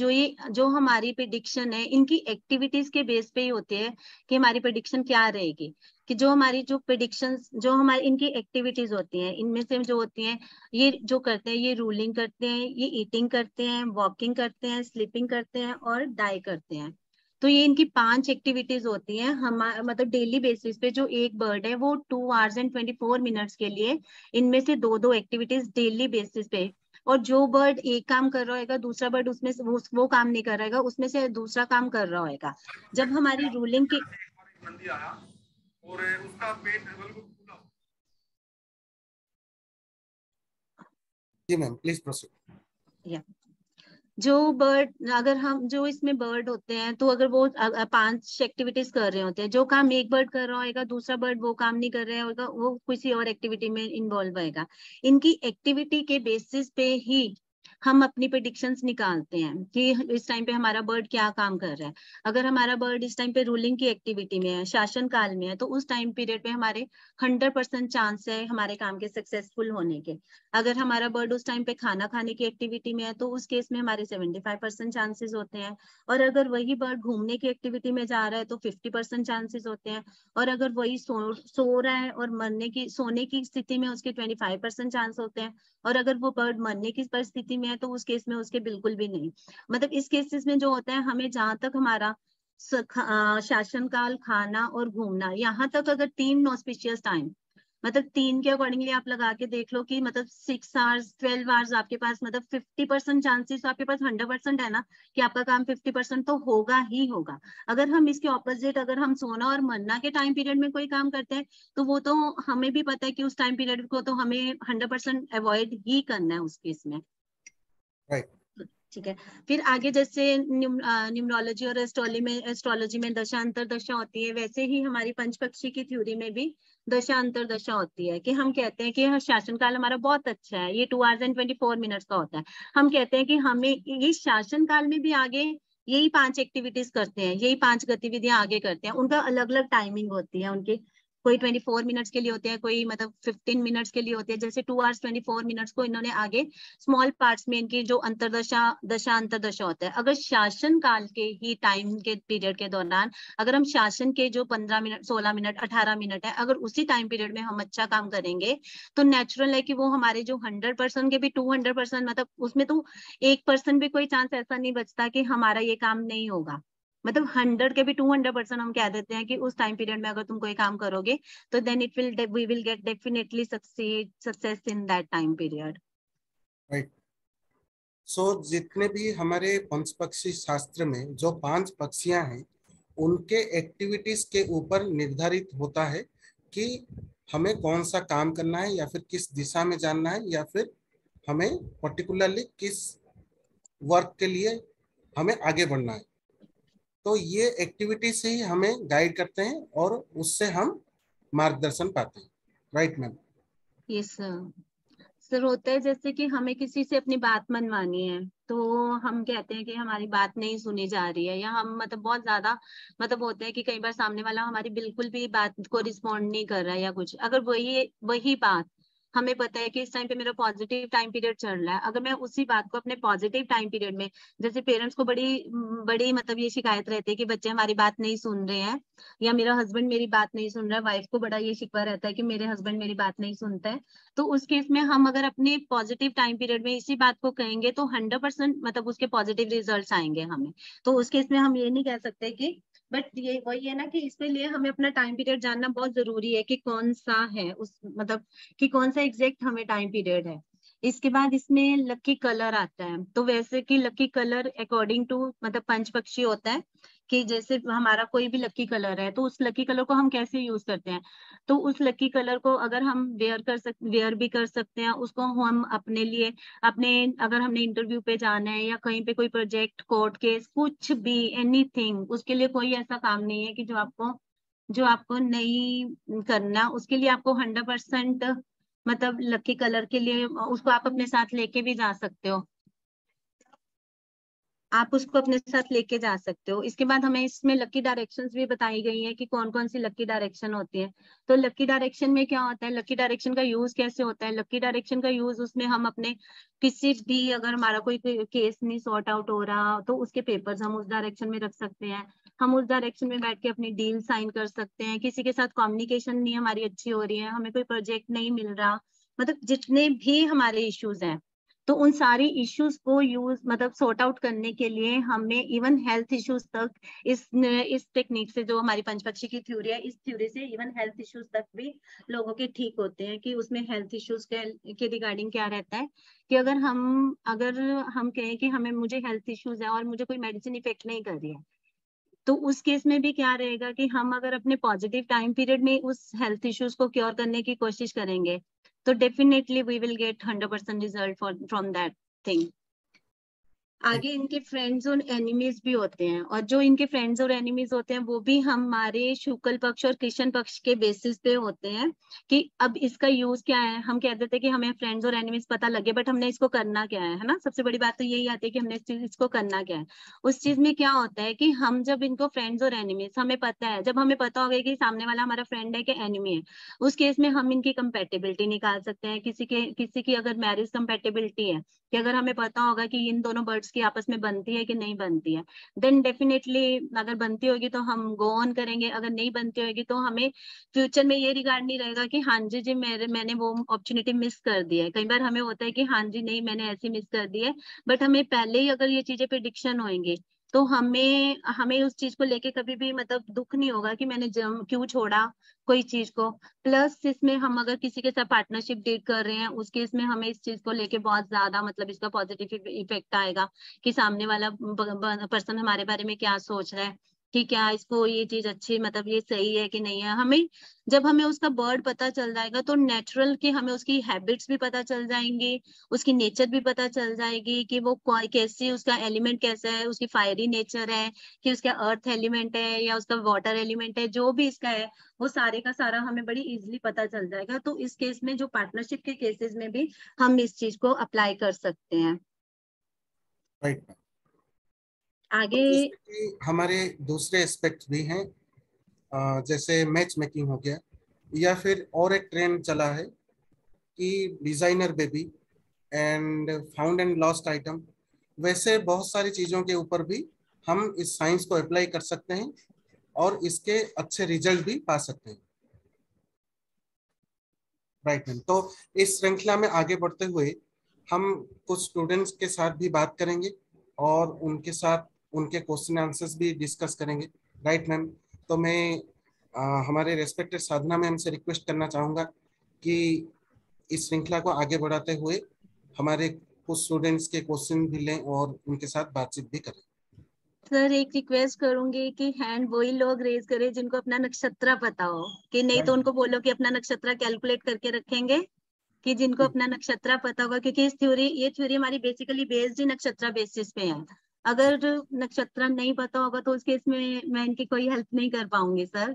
Speaker 4: जो हमारी प्रिडिक्शन है इनकी एक्टिविटीज के बेस पे ही होती है कि हमारी प्रिडिक्शन क्या रहेगी। कि जो हमारी जो प्रिडिक्शन जो हमारी इनकी एक्टिविटीज होती हैं, इनमें से जो होती हैं ये जो करते हैं, ये रूलिंग करते हैं, ये ईटिंग करते हैं, वॉकिंग करते हैं, स्लीपिंग करते हैं और डाई करते हैं। तो ये इनकी 5 एक्टिविटीज होती हैं। हमारा मतलब डेली बेसिस पे जो एक बर्ड है वो 2 hours and 24 minutes के लिए इनमें से 2 एक्टिविटीज डेली बेसिस पे, और जो बर्ड एक काम कर रहा होगा दूसरा बर्ड उसमें से वो काम नहीं कर रहेगा, उसमें से दूसरा काम कर रहा होगा। जब हमारी रूलिंग की
Speaker 1: और उसका पेट बिल्कुल फूला। जी मैम, प्लीज प्रोसीड।
Speaker 4: या जो बर्ड, अगर हम जो इसमें बर्ड होते हैं तो अगर वो 5 एक्टिविटीज कर रहे होते हैं, जो काम एक बर्ड कर रहा होगा दूसरा बर्ड वो काम नहीं कर रहा होगा, वो किसी और एक्टिविटी में इन्वॉल्व होगा। इनकी एक्टिविटी के बेसिस पे ही हम अपनी प्रेडिक्शंस निकालते हैं कि इस टाइम पे हमारा बर्ड क्या काम कर रहा है। अगर हमारा बर्ड इस टाइम पे रूलिंग की एक्टिविटी में है, शासन काल में है, तो उस टाइम पीरियड पे हमारे 100% चांस है हमारे काम के सक्सेसफुल होने के। अगर हमारा बर्ड उस टाइम पे खाना खाने की एक्टिविटी में है तो उस केस में हमारे 75% चांसेस होते हैं। और अगर वही बर्ड घूमने की एक्टिविटी में जा रहा है तो 50% चांसेस होते हैं। और अगर वही सो रहा है और सोने की स्थिति में उसके 25% चांस होते हैं। और अगर वो बर्ड मरने की परिस्थिति में है तो उस केस में उसके बिल्कुल भी नहीं। मतलब इस केसेस में जो होता है, हमें जहां तक हमारा शासन काल, खाना और घूमना, यहाँ तक अगर 3 ऑस्पिशियस टाइम, मतलब 3 के अकॉर्डिंगली आप लगा के देख लो कि मतलब 6 आवर्स 12 आवर्स आपके पास, मतलब 50% चांसेस, तो आपके पास 100% है ना कि आपका काम 50% तो होगा ही होगा। अगर हम इसके ऑपोजिट, अगर हम सोना और मरना के टाइम पीरियड में कोई काम करते हैं तो वो तो हमें भी पता है कि उस टाइम पीरियड को तो हमें 100% अवॉइड ही करना है उस केस में।
Speaker 1: राइट।
Speaker 4: ठीक है। फिर आगे जैसे न्यूमरोलॉजी और एस्ट्रोलॉजी में दशा अंतरदशा होती है, वैसे ही हमारी पंचपक्षी की थ्योरी में भी दशा अंतरदशा होती है कि हम कहते हैं कि शासन काल हमारा बहुत अच्छा है, ये 2 hours and 24 minutes का होता है। हम कहते हैं कि हमें इस शासन काल में भी आगे यही 5 एक्टिविटीज करते हैं, यही 5 गतिविधियां आगे करते हैं। उनका अलग अलग टाइमिंग होती है उनकी, कोई 24 मिनट्स के लिए होते हैं, कोई मतलब 15 मिनट्स के लिए होते हैं। जैसे 2 hours 24 मिनट्स को इन्होंने आगे स्मॉल पार्ट्स में इनकी जो अंतरदशा, दशा अंतरदशा होता है। अगर शासन काल के ही टाइम के पीरियड के दौरान, अगर हम शासन के जो 15 मिनट, 16 मिनट, 18 मिनट है, अगर उसी टाइम पीरियड में हम अच्छा काम करेंगे तो नेचुरल है कि वो हमारे जो 100% के भी 200%, मतलब उसमें तो 1% भी कोई चांस ऐसा नहीं बचता कि हमारा ये काम नहीं होगा। मतलब 100 के भी 200% हम कह देते हैं कि उस टाइम पीरियड में अगर तुम कोई काम करोगे तो then we will get definitely success in that time period.
Speaker 1: Right. So जितने भी हमारे पंच पक्षी शास्त्र में जो 5 पक्षियां हैं, उनके एक्टिविटीज के ऊपर निर्धारित होता है कि हमें कौन सा काम करना है, या फिर किस दिशा में जाना है, या फिर हमें पर्टिकुलरली किस वर्क के लिए हमें आगे बढ़ना है। तो ये एक्टिविटी से ही हमें गाइड करते हैं और उससे हम मार्गदर्शन पाते हैं। Right ma'am?
Speaker 4: यस सर, होता है जैसे कि हमें किसी से अपनी बात मनवानी है तो हम कहते हैं कि हमारी बात नहीं सुनी जा रही है, या हम मतलब बहुत ज्यादा मतलब होते हैं कि कई बार सामने वाला हमारी बिल्कुल भी बात को रिस्पॉन्ड नहीं कर रहा है या कुछ। अगर वही वही बात हमें पता है कि इस टाइम पे मेरा पॉजिटिव टाइम पीरियड चल रहा है, अगर मैं उसी बात को अपने पॉजिटिव टाइम पीरियड में, जैसे पेरेंट्स को बड़ी बड़ी मतलब ये शिकायत रहती है कि बच्चे हमारी बात नहीं सुन रहे हैं, या मेरा हस्बैंड मेरी बात नहीं सुन रहा है, वाइफ को बड़ा ये शिकवा रहता है कि मेरे हस्बैंड मेरी बात नहीं सुनता है। तो उस केस में हम अगर अपने पॉजिटिव टाइम पीरियड में इसी बात को कहेंगे तो 100% मतलब उसके पॉजिटिव रिजल्ट्स आएंगे हमें। तो उस केस में हम ये नहीं कह सकते कि, बट ये वही है ना कि इसके लिए हमें अपना टाइम पीरियड जानना बहुत जरूरी है कि कौन सा है उस मतलब कि कौन सा एग्जैक्ट हमें टाइम पीरियड है। इसके बाद इसमें लकी कलर आता है। तो वैसे कि लकी कलर अकॉर्डिंग टू मतलब पंच पक्षी होता है कि जैसे हमारा कोई भी लकी कलर है तो उस लकी कलर को हम कैसे यूज करते हैं। तो उस लकी कलर को अगर हम वेयर भी कर सकते हैं, उसको हम अपने लिए, अपने अगर हमने इंटरव्यू पे जाना है या कहीं पे कोई प्रोजेक्ट, कोर्ट केस, कुछ भी एनीथिंग, उसके लिए कोई ऐसा काम नहीं है कि जो आपको नहीं करना। उसके लिए आपको 100% मतलब लकी कलर के लिए उसको आप अपने साथ लेके भी जा सकते हो, आप उसको अपने साथ लेके जा सकते हो। इसके बाद हमें इसमें लकी डायरेक्शंस भी बताई गई हैं कि कौन कौन सी लकी डायरेक्शन होती है। तो लकी डायरेक्शन में क्या होता है, लकी डायरेक्शन का यूज कैसे होता है। लकी डायरेक्शन का यूज उसमें हम अपने किसी भी, अगर हमारा कोई केस नहीं सॉर्ट आउट हो रहा तो उसके पेपर्स हम उस डायरेक्शन में रख सकते हैं। हम उस डायरेक्शन में बैठ के अपनी डील साइन कर सकते हैं। किसी के साथ कम्युनिकेशन नहीं हमारी अच्छी हो रही है, हमें कोई प्रोजेक्ट नहीं मिल रहा, मतलब जितने भी हमारे इश्यूज हैं, तो उन सारी इश्यूज को यूज मतलब सॉर्ट आउट करने के लिए हमें इवन हेल्थ इश्यूज तक इस टेक्निक से, जो हमारी पंचपक्षी की थ्योरी है, इस थ्योरी से इवन हेल्थ इश्यूज तक भी लोगों के ठीक होते हैं। कि उसमें हेल्थ इश्यूज के रिगार्डिंग क्या रहता है कि अगर हम कहें कि मुझे हेल्थ इश्यूज है और मुझे कोई मेडिसिन इफेक्ट नहीं कर रही है, तो उस केस में भी क्या रहेगा कि हम अगर अपने पॉजिटिव टाइम पीरियड में उस हेल्थ इश्यूज को क्योर करने की कोशिश करेंगे तो definitely we will get 100% result from that thing. आगे इनके फ्रेंड्स और एनिमीज भी होते हैं, और जो इनके फ्रेंड्स और एनिमीज होते हैं वो भी हमारे शुक्ल पक्ष और कृष्ण पक्ष के बेसिस पे होते हैं कि अब इसका यूज क्या है। हम कहते थे कि हमें फ्रेंड्स और एनिमीज पता लगे, बट हमने इसको करना क्या है ना। सबसे बड़ी बात तो यही आती है कि हमने इसको करना क्या है। उस चीज में क्या होता है कि हम जब इनको फ्रेंड्स और एनिमीज हमें पता है, जब हमें पता हो गया कि सामने वाला हमारा फ्रेंड है कि एनिमी है, उस केस में हम इनकी कंपेटेबिलिटी निकाल सकते हैं। किसी की अगर मैरिज कंपेटेबिलिटी है कि अगर हमें पता होगा कि इन दोनों बर्ड्स की आपस में बनती है कि नहीं बनती है, देन डेफिनेटली अगर बनती होगी तो हम गो ऑन करेंगे, अगर नहीं बनती होगी तो हमें फ्यूचर में ये रिगार्ड नहीं रहेगा कि हाँ जी जी मैंने वो अपॉर्चुनिटी मिस कर दी है। कई बार हमें होता है कि हाँ जी नहीं मैंने ऐसी मिस कर दी है, बट हमें पहले ही अगर ये चीजें प्रिडिक्शन होंगी तो हमें हमें उस चीज को लेके कभी भी मतलब दुख नहीं होगा कि मैंने क्यों छोड़ा कोई चीज को। प्लस इसमें हम अगर किसी के साथ पार्टनरशिप डेट कर रहे हैं उस केस में हमें इस चीज को लेके बहुत ज्यादा मतलब इसका पॉजिटिव इफेक्ट आएगा कि सामने वाला पर्सन हमारे बारे में क्या सोच रहा है, कि क्या इसको ये चीज अच्छी मतलब ये सही है कि नहीं है। हमें जब हमें उसका बर्ड पता चल जाएगा तो नेचुरल कि हमें उसकी हैबिट्स भी पता चल जाएंगी, उसकी नेचर भी पता चल जाएगी कि वो कैसी, उसका एलिमेंट कैसा है, उसकी फायरी नेचर है कि उसका अर्थ एलिमेंट है या उसका वाटर एलिमेंट है, जो भी इसका है वो सारे का सारा हमें बड़ी इजीली पता चल जाएगा। तो इस केस में जो पार्टनरशिप के केसेस में भी हम इस चीज को अप्लाई कर सकते हैं।
Speaker 1: राइट।
Speaker 4: आगे
Speaker 1: तो इसके हमारे दूसरे एस्पेक्ट भी हैं, जैसे मैच मेकिंग हो गया, या फिर और एक ट्रेंड चला है कि designer baby and found and lost item. वैसे बहुत सारी चीजों के ऊपर भी हम इस साइंस को अप्लाई कर सकते हैं और इसके अच्छे रिजल्ट भी पा सकते हैं। Right ma'am. तो इस श्रृंखला में आगे बढ़ते हुए हम कुछ स्टूडेंट्स के साथ भी बात करेंगे और उनके साथ उनके क्वेश्चन आंसर्स भी डिस्कस करेंगे। Right ma'am. तो मैं हमारे रेस्पेक्टेड साधना मैम से रिक्वेस्ट करना चाहूँगा कि इस श्रृंखला को आगे बढ़ाते हुए हमारे कुछ स्टूडेंट्स के क्वेश्चन भी लें और उनके साथ बातचीत भी करें।
Speaker 4: सर एक रिक्वेस्ट करूंगी कि हैंड वही लोग रेज करें जिनको अपना नक्षत्र पता हो, कि नहीं तो उनको बोलो कि अपना नक्षत्र कैलकुलेट करके रखेंगे, कि जिनको अपना नक्षत्र पता होगा, क्योंकि ये थ्योरी हमारी बेसिकली बेस्ड ही नक्षत्र बेसिस पे है। अगर नक्षत्र नहीं पता होगा तो उस केस में मैं इनकी कोई हेल्प नहीं कर पाऊंगी सर।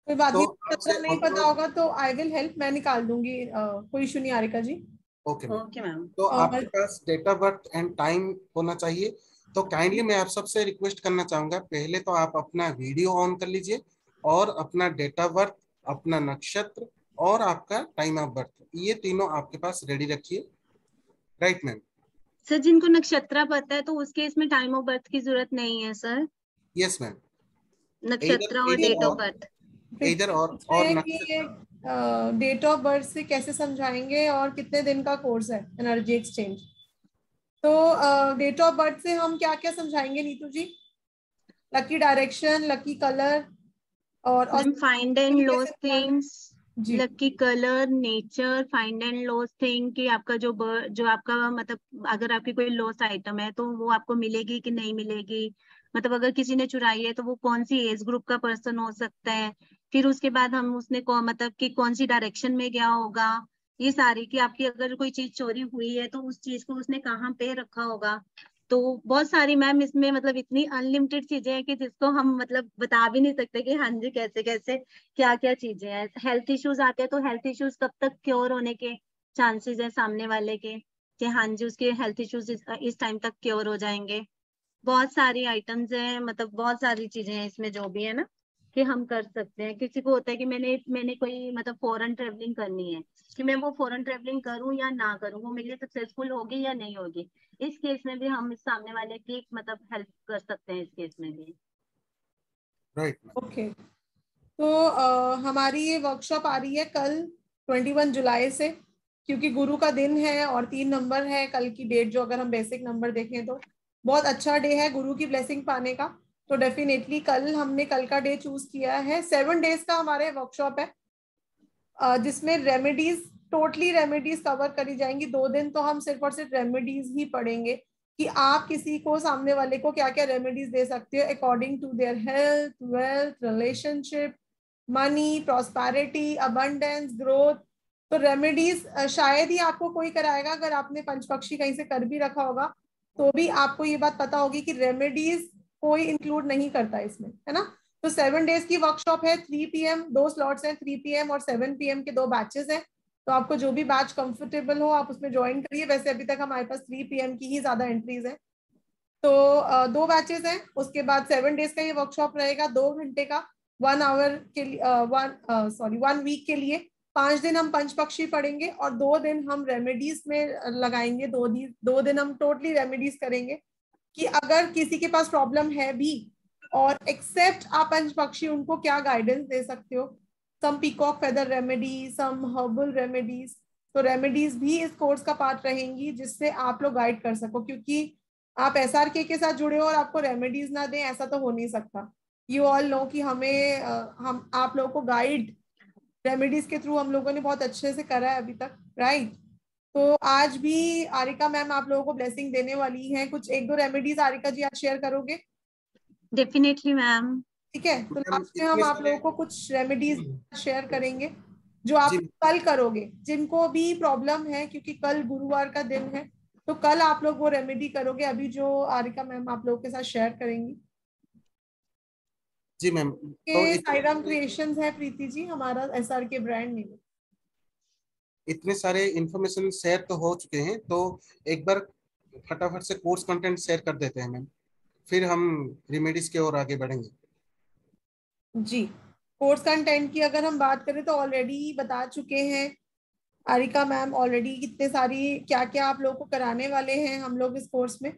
Speaker 2: कोई बात
Speaker 1: तो
Speaker 2: नहीं,
Speaker 1: आपसे
Speaker 2: नक्षत्र नहीं पता होगा तो आई विल हेल्प, मैं निकाल दूंगी, कोई इशू नहीं Harika ji.
Speaker 1: Okay ma'am.
Speaker 4: Okay ma'am.
Speaker 1: तो आपके
Speaker 2: और
Speaker 1: पास date of birth and time होना चाहिए। तो काइंडली मैं आप सबसे रिक्वेस्ट करना चाहूंगा, पहले तो आप अपना वीडियो ऑन कर लीजिए और अपना डेट ऑफ बर्थ, अपना नक्षत्र और आपका टाइम ऑफ बर्थ, ये तीनों आपके पास रेडी रखिए। Right ma'am.
Speaker 4: सर जिनको नक्षत्र पता है तो उस केस में टाइम ऑफ बर्थ की जरूरत नहीं है सर,
Speaker 1: यस मैम।
Speaker 4: नक्षत्र और डेट ऑफ बर्थ।
Speaker 1: इधर और
Speaker 2: इसमें कि
Speaker 1: नक्षत्र।
Speaker 2: डेट ऑफ बर्थ से कैसे समझाएंगे और कितने दिन का कोर्स है एनर्जी एक्सचेंज, तो डेट ऑफ बर्थ से हम क्या क्या समझाएंगे Neetu ji? Lucky direction, lucky colour और
Speaker 4: फाइंड एंड
Speaker 2: कैसे
Speaker 4: लॉस
Speaker 2: निकालना है?
Speaker 4: थिंग्स,
Speaker 2: जी।
Speaker 4: Lucky colour, nature, find and loss thing, कि आपका जो आपका मतलब अगर आपकी कोई लॉस आइटम है तो वो आपको मिलेगी कि नहीं मिलेगी, मतलब अगर किसी ने चुराई है तो वो कौन सी एज ग्रुप का पर्सन हो सकता है। फिर उसके बाद हम उसने मतलब कि कौन सी डायरेक्शन में गया होगा, ये सारी, कि आपकी अगर कोई चीज चोरी हुई है तो उस चीज को उसने कहाँ पे रखा होगा। तो बहुत सारी मैम इसमें मतलब इतनी अनलिमिटेड चीजें हैं कि जिसको हम मतलब बता भी नहीं सकते कि हाँ जी कैसे कैसे क्या क्या चीजें हैं। हेल्थ इश्यूज आते हैं तो हेल्थ इश्यूज कब तक क्योर होने के चांसेस है सामने वाले के, कि हाँ जी उसके हेल्थ इश्यूज इस टाइम तक क्योर हो जाएंगे। बहुत सारी आइटम्स हैं, मतलब बहुत सारी चीजें हैं इसमें जो भी है ना कि हम कर सकते हैं। किसी को होता है कि मैंने कोई मतलब फॉरेन ट्रेवलिंग करनी है, कि मैं वो फॉरेन ट्रेवलिंग करूं या ना करूं, वो मेरे लिए सक्सेसफुल होगी या नहीं होगी। इस केस में भी हम इस सामने वाले की मतलब हेल्प कर सकते हैं इस केस में भी।
Speaker 1: Right ma'am.
Speaker 2: ओके। तो हमारी ये वर्कशॉप आ रही है कल 21 जुलाई से, क्योंकि गुरु का दिन है और 3 नंबर है कल की डेट, जो अगर हम बेसिक नंबर देखें तो बहुत अच्छा डे है गुरु की ब्लेसिंग पाने का। तो डेफिनेटली हमने कल का डे चूज किया है। 7 डेज का हमारे वर्कशॉप है, जिसमें रेमेडीज, टोटली रेमेडीज कवर करी जाएंगी। 2 दिन तो हम सिर्फ और सिर्फ रेमेडीज ही पढ़ेंगे कि आप किसी को, सामने वाले को क्या क्या रेमेडीज दे सकते हो according to their health, wealth, relationship, money, prosperity, abundance, growth. तो रेमेडीज शायद ही आपको कोई कराएगा, अगर आपने पंचपक्षी कहीं से कर भी रखा होगा तो भी आपको ये बात पता होगी कि रेमेडीज कोई इंक्लूड नहीं करता इसमें, है ना। तो 7 डेज की वर्कशॉप है, 3 PM 2 स्लॉट्स हैं, 3 PM और 7 PM के 2 बैचेस हैं। तो आपको जो भी बैच कंफर्टेबल हो आप उसमें ज्वाइन करिए। वैसे अभी तक हमारे पास 3 PM की ही ज्यादा एंट्रीज है। तो 2 बैचेस हैं, उसके बाद 7 डेज का ये वर्कशॉप रहेगा, 2 घंटे का, 1 आवर के लिए 1 वीक के लिए। 5 दिन हम पंचपक्षी पढ़ेंगे और 2 दिन हम रेमेडीज में लगाएंगे। 2 दिन हम टोटली रेमेडीज करेंगे कि अगर किसी के पास प्रॉब्लम है भी और एक्सेप्ट आप पंचपक्षी, उनको क्या गाइडेंस दे सकते हो। सम पीकॉक फेदर रेमेडी, सम हर्बल रेमेडीज। तो रेमेडीज भी इस कोर्स का पार्ट रहेंगी जिससे आप लोग गाइड कर सको, क्योंकि आप SRK के साथ जुड़े हो और आपको रेमेडीज ना दें, ऐसा तो हो नहीं सकता। यू ऑल नो कि हमें हम आप लोगों को गाइड रेमेडीज के थ्रू हम लोगों ने बहुत अच्छे से करा है अभी तक, राइट। तो आज भी आरिका मैम आप लोगों को ब्लेसिंग देने वाली हैं। कुछ 1-2 रेमेडीज आरिका जी आज शेयर करोगे?
Speaker 4: Definitely ma'am.
Speaker 2: ठीक है, तो
Speaker 1: मैम,
Speaker 2: लास्ट में हम आप लोगों को कुछ रेमेडीज शेयर करेंगे जो आप
Speaker 1: जी
Speaker 2: कल करोगे, जिनको भी प्रॉब्लम है, क्योंकि कल गुरुवार का दिन है। तो कल आप लोग वो रेमेडी करोगे अभी जो आरिका मैम आप लोगों के साथ शेयर करेंगी।
Speaker 1: जी मैम। तो
Speaker 2: ये साईराम क्रिएशंस है प्रीति जी, हमारा SRK ब्रांड नेम है।
Speaker 1: इतने सारे इंफॉर्मेशन शेयर तो हो चुके हैं, तो एक बार फटाफट से कोर्स कंटेंट शेयर कर देते हैं मैम, फिर हम रेमेडीज की ओर आगे बढ़ेंगे।
Speaker 2: जी, कोर्स कंटेंट की अगर हम बात करें तो ऑलरेडी बता चुके हैं आरिका मैम ऑलरेडी कितने सारी क्या क्या आप लोगों को कराने वाले हैं हम लोग इस कोर्स में।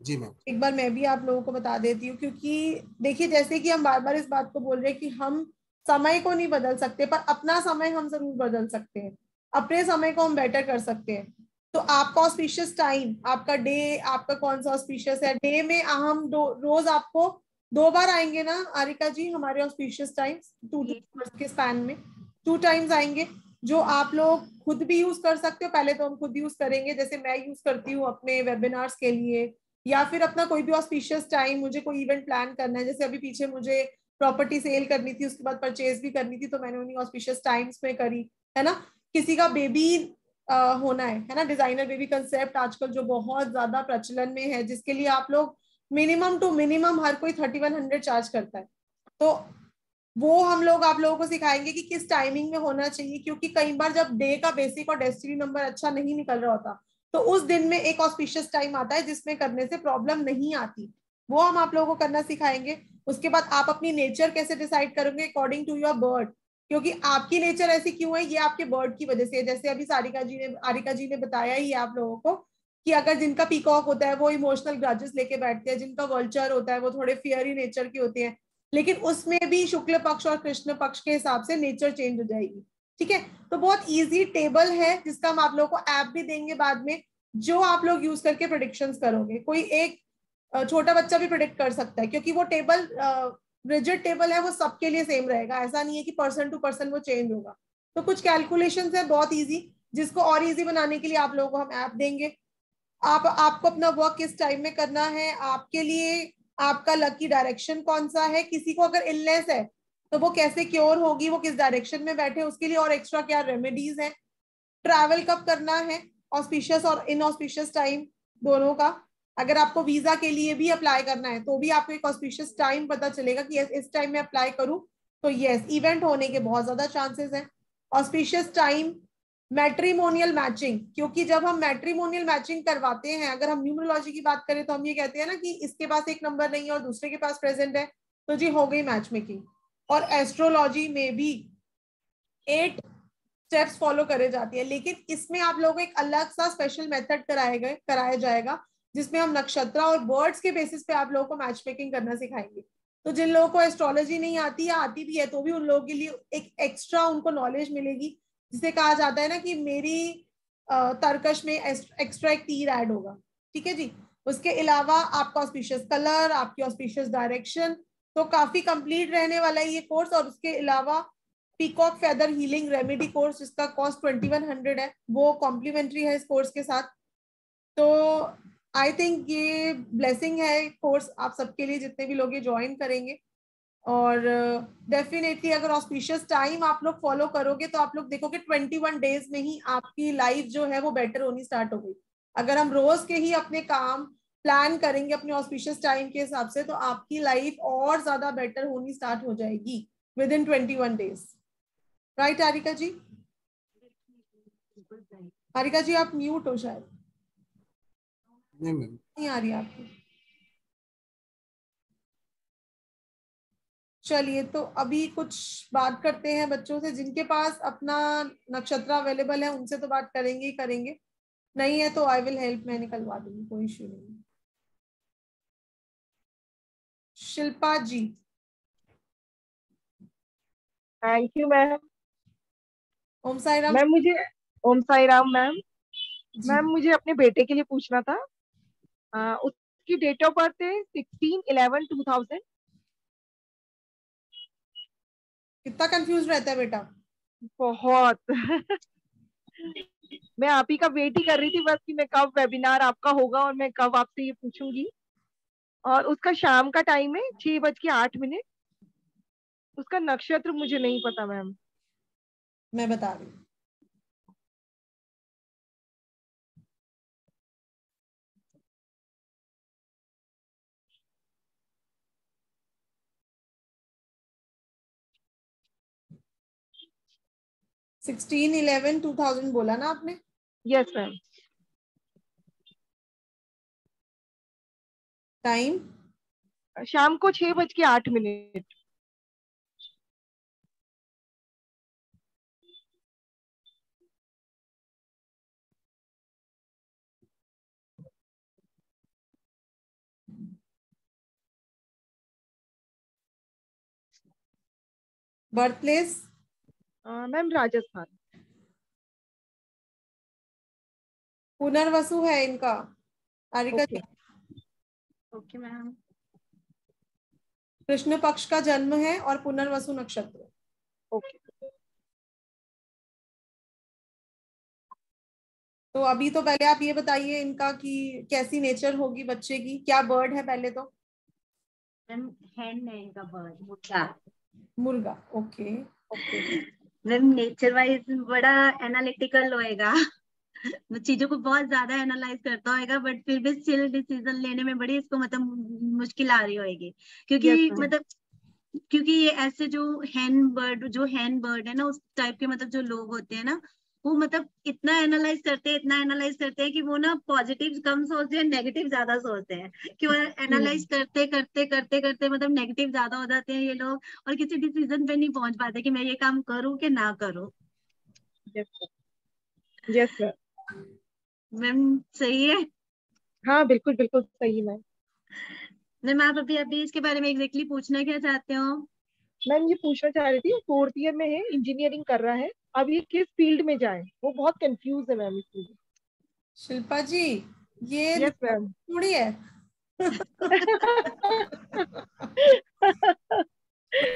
Speaker 1: जी मैम।
Speaker 2: एक बार मैं भी आप लोगों को बता देती हूँ, क्योंकि देखिए जैसे कि हम बार बार इस बात को बोल रहे हैं कि हम समय को नहीं बदल सकते, पर अपना समय हम जरूर बदल सकते हैं, अपने समय को हम बेटर कर सकते हैं। तो आपका ऑस्पिशियस टाइम, आपका डे, आपका कौन सा ऑस्पिशियस है, डे में हम रोज आपको 2 बार आएंगे ना आरिका जी हमारे ऑस्पिशियस टाइम्स, 2 के स्पैन में 2 टाइम्स आएंगे, जो आप लोग खुद भी यूज कर सकते हो। पहले तो हम खुद यूज करेंगे, जैसे मैं यूज करती हूँ अपने वेबिनार्स के लिए, या फिर अपना कोई भी ऑस्पिशियस टाइम, मुझे कोई इवेंट प्लान करना है, जैसे अभी पीछे मुझे प्रॉपर्टी सेल करनी थी, उसके बाद परचेज भी करनी थी, तो मैंने उन्हीं ऑस्पिशियस टाइम्स में करी, है ना। किसी का बेबी होना है ना, डिजाइनर बेबी कंसेप्ट आजकल जो बहुत ज्यादा प्रचलन में है, जिसके लिए आप लोग मिनिमम टू मिनिमम हर कोई 3100 चार्ज करता है। तो वो हम लोग आप लोगों को सिखाएंगे कि किस टाइमिंग में होना चाहिए, क्योंकि कई बार जब डे का बेसिक और डेस्टिनी नंबर अच्छा नहीं निकल रहा होता, तो उस दिन में एक ऑस्पिशियस टाइम आता है जिसमें करने से प्रॉब्लम नहीं आती, वो हम आप लोगों को करना सिखाएंगे। उसके बाद आप अपनी नेचर कैसे डिसाइड करोगे अकॉर्डिंग टू योर बर्ड, क्योंकि आपकी नेचर ऐसी क्यों है, ये आपके बर्ड की वजह से है। जैसे अभी आरिका जी ने बताया ही आप लोगों को कि अगर जिनका पीकॉक होता है वो इमोशनल ग्रजेस लेके बैठते हैं, जिनका वल्चर होता है वो थोड़े फियरी नेचर के होते हैं, लेकिन उसमें भी शुक्ल पक्ष और कृष्ण पक्ष के हिसाब से नेचर चेंज हो जाएगी। ठीक है, तो बहुत इजी टेबल है जिसका हम आप लोगों को ऐप भी देंगे बाद में, जो आप लोग यूज करके प्रेडिक्शंस करोगे। कोई एक छोटा बच्चा भी प्रेडिक्ट कर सकता है, क्योंकि वो टेबल रिजिड टेबल है, वो सबके लिए सेम रहेगा, ऐसा नहीं है कि पर्सन टू पर्सन वो चेंज होगा। तो कुछ कैलकुलेशंस है बहुत इजी, जिसको और इजी बनाने के लिए आप लोगों को हम ऐप देंगे। आपको अपना वर्क किस टाइम में करना है, आपके लिए आपका लकी डायरेक्शन कौन सा है, किसी को अगर इलनेस है तो वो कैसे क्योर होगी, वो किस डायरेक्शन में बैठे, उसके लिए और एक्स्ट्रा क्या रेमेडीज है, ट्रैवल कब करना है, ऑस्पिशियस और इनऑस्पिशियस टाइम दोनों का। अगर आपको वीजा के लिए भी अप्लाई करना है तो भी आपको एक ऑस्पिशियस टाइम पता चलेगा कि इस टाइम में अप्लाई करूं तो यस इवेंट होने के बहुत ज्यादा चांसेस हैं। ऑस्पिशियस टाइम, मैट्रिमोनियल मैचिंग, क्योंकि जब हम मैट्रिमोनियल मैचिंग करवाते हैं, अगर हम न्यूमरोलॉजी की बात करें तो हम ये कहते हैं ना कि इसके पास एक नंबर नहीं है और दूसरे के पास प्रेजेंट है, तो जी हो गई मैच मेकिंग। और एस्ट्रोलॉजी में भी 8 स्टेप्स फॉलो करे जाती है, लेकिन इसमें आप लोगों को एक अलग सा स्पेशल मेथड कराया जाएगा, जिसमें हम नक्षत्र और बर्ड्स के बेसिस पे आप लोगों को मैच मेकिंग करना सिखाएंगे। तो जिन लोगों को एस्ट्रोलॉजी नहीं आती या आती भी है तो भी उन लोगों के लिए एक एक्स्ट्रा उनको नॉलेज मिलेगी, जिसे कहा जाता है ना कि मेरी तर्कश में एक्स्ट्रा एक तीर ऐड होगा। ठीक है जी। उसके अलावा आपका ऑस्पिशियस कलर, आपकी ऑस्पिशियस डायरेक्शन, तो काफी कंप्लीट रहने वाला है ये कोर्स। और उसके अलावा peacock feather healing remedy course जिसका कॉस्ट 2100 है, वो कॉम्प्लीमेंट्री है इस कोर्स के साथ। तो आई थिंक ये ब्लेसिंग है कोर्स आप सबके लिए, जितने भी लोग ये ज्वाइन करेंगे। और डेफिनेटली अगर ऑस्पिशियस टाइम आप लोग फॉलो करोगे तो आप लोग देखोगे 21 डेज में ही आपकी लाइफ जो है वो बेटर होनी स्टार्ट हो गई। अगर हम रोज के ही अपने काम प्लान करेंगे अपने ऑस्पिशियस टाइम के हिसाब से, तो आपकी लाइफ और ज्यादा बेटर होनी स्टार्ट हो जाएगी within 21 days. Right Harika ji? Harika ji आप म्यूट हो शायद, नहीं आ रही आपकी। चलिए, तो अभी कुछ बात करते हैं बच्चों से जिनके पास अपना नक्षत्र अवेलेबल है, उनसे तो बात करेंगे ही करेंगे, नहीं है तो आई विल हेल्प, मैं निकलवा दूंगी, कोई इश्यू नहीं। Shilpa ji.
Speaker 5: Thank you ma'am.
Speaker 2: Om Sai Ram.
Speaker 5: Ma'am मुझे, ओम साई राम मैम।
Speaker 2: जी।
Speaker 5: मैम मुझे अपने बेटे के लिए पूछना था। उसकी डेट ऑफ बर्थ है 16/11/2000।
Speaker 2: कितना कंफ्यूज रहता है बेटा?
Speaker 5: बहुत मैं आप ही का वेट ही कर रही थी बस कि मैं कब वेबिनार आपका होगा और मैं कब आपसे ये पूछूंगी। और उसका शाम का टाइम है 6:08। उसका नक्षत्र मुझे नहीं पता मैम।
Speaker 2: मैं बता रही हूँ। सिक्सटीन 11/2000 बोला ना आपने?
Speaker 5: Yes ma'am.
Speaker 2: टाइम?
Speaker 5: शाम को 6:08।
Speaker 2: Birth place?
Speaker 5: Ma'am Rajasthan.
Speaker 2: Punarvasu है इनका। Harika ji.
Speaker 5: Okay
Speaker 4: okay ma'am.
Speaker 2: कृष्ण पक्ष का जन्म है और पुनर्वसु नक्षत्र।
Speaker 5: ओके।
Speaker 2: तो अभी तो पहले आप ये बताइए इनका कि कैसी नेचर होगी बच्चे की, क्या बर्ड है पहले तो?
Speaker 4: मैम हैंड है इनका बर्ड, मुर्गा।
Speaker 2: मुर्गा। Okay.
Speaker 5: Okay.
Speaker 4: Ma'am nature wise बड़ा एनालिटिकल होएगा वो चीजों को बहुत ज्यादा एनालाइज करता होएगा, बट फिर भी स्टिल डिसीजन लेने में बड़ी इसको मतलब मुश्किल आ रही होएगी,
Speaker 5: यस
Speaker 4: क्योंकि
Speaker 5: मैम।
Speaker 4: मतलब क्योंकि ये ऐसे जो हैन बर्ड है ना, उस टाइप के मतलब जो लोग होते हैं ना, वो मतलब इतना एनालाइज करते हैं कि वो ना पॉजिटिव कम सोचते हैं, नेगेटिव ज्यादा सोचते हैं, कि वो एनालाइज करते करते करते करते मतलब नेगेटिव ज्यादा हो जाते हैं ये लोग, और किसी डिसीजन पे नहीं पहुंच पाते कि मैं ये काम करूँ कि ना करूँ।
Speaker 5: Yes sir. Yes sir.
Speaker 4: Ma'am सही है।
Speaker 5: हाँ बिल्कुल बिल्कुल सही मैम।
Speaker 4: मैम आप अभी अभी इसके बारे में एग्जैक्टली पूछना क्या चाहते हो?
Speaker 5: मैम ये पूछना चाह रही थी, 4th ईयर में है, इंजीनियरिंग कर रहा है, अब ये किस फील्ड में जाए, वो बहुत कंफ्यूज है मैम इसलिए।
Speaker 2: शिल्पा जी, ये
Speaker 5: यस मैम।
Speaker 2: थोड़ी है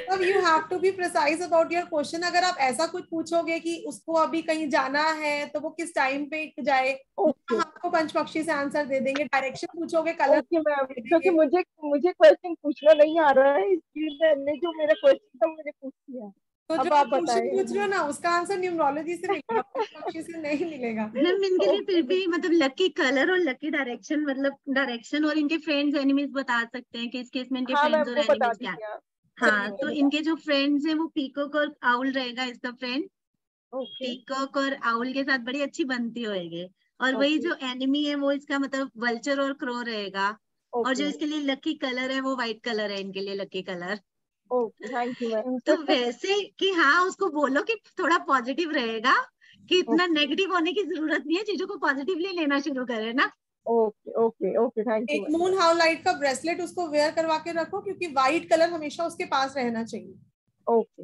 Speaker 2: मतलब you have to be precise about your question. अगर आप ऐसा कुछ पूछोगे कि उसको अभी कहीं जाना है तो वो किस टाइम पे जाए,
Speaker 5: ओके।
Speaker 2: हम आपको पंचपक्षी से आंसर दे देंगे। डायरेक्शन पूछोगे, कलर
Speaker 5: ओके मैम,
Speaker 2: दे
Speaker 5: क्योंकि
Speaker 2: देंगे।
Speaker 5: मुझे मुझे क्वेश्चन पूछना नहीं आ रहा है, इसलिए मैंने जो मेरा क्वेश्चन था मैंने पूछ लिया।
Speaker 2: तो जो
Speaker 5: अब
Speaker 2: आप
Speaker 5: आप
Speaker 2: क्वेश्चन
Speaker 5: बताएं
Speaker 2: पूछ रहे हो
Speaker 5: हमें।
Speaker 2: ना, उसका आंसर न्यूमरोलॉजी से मिलेगा, पंचपक्षी से नहीं मिलेगा।
Speaker 4: मैम इनके लिए
Speaker 5: ओके
Speaker 4: फिर भी मतलब लकी कलर और लकी डायरेक्शन, मतलब डायरेक्शन और इनके फ्रेंड्स एनिमीज बता सकते हैं कि इस केस में इनके
Speaker 5: हाँ
Speaker 4: फ्रेंड्स
Speaker 5: मैम,
Speaker 4: और
Speaker 5: वो बता
Speaker 4: एनिमीज क्या है।
Speaker 5: दीजिए आप।
Speaker 4: हाँ,
Speaker 5: चलिए
Speaker 2: चलिए,
Speaker 4: तो
Speaker 5: मैम।
Speaker 4: इनके जो फ्रेंड्स हैं वो पीकॉक और आउल रहेगा इसका फ्रेंड।
Speaker 5: ओके।
Speaker 4: पीकॉक और आउल के साथ बड़ी अच्छी बनती होएगी। और वही
Speaker 5: ओके।
Speaker 4: जो एनिमी है वो इसका मतलब वल्चर और क्रो रहेगा। और
Speaker 5: ओके
Speaker 4: जो
Speaker 5: मैम।
Speaker 4: इसके लिए लकी कलर है वो व्हाइट कलर है इनके लिए lucky colour.
Speaker 5: Okay, thank you ma'am.
Speaker 4: तो वैसे कि हाँ उसको बोलो कि थोड़ा पॉजिटिव रहेगा, कि इतना
Speaker 5: ओके
Speaker 4: नेगेटिव होने की जरूरत नहीं है, चीजों को पॉजिटिवली लेना शुरू करे ना।
Speaker 5: Okay okay okay, thank you
Speaker 2: एक
Speaker 5: मैम।
Speaker 2: मून हाउलाइट का ब्रेसलेट उसको वेयर करवा के रखो, क्योंकि व्हाइट कलर हमेशा उसके पास रहना चाहिए।
Speaker 5: Okay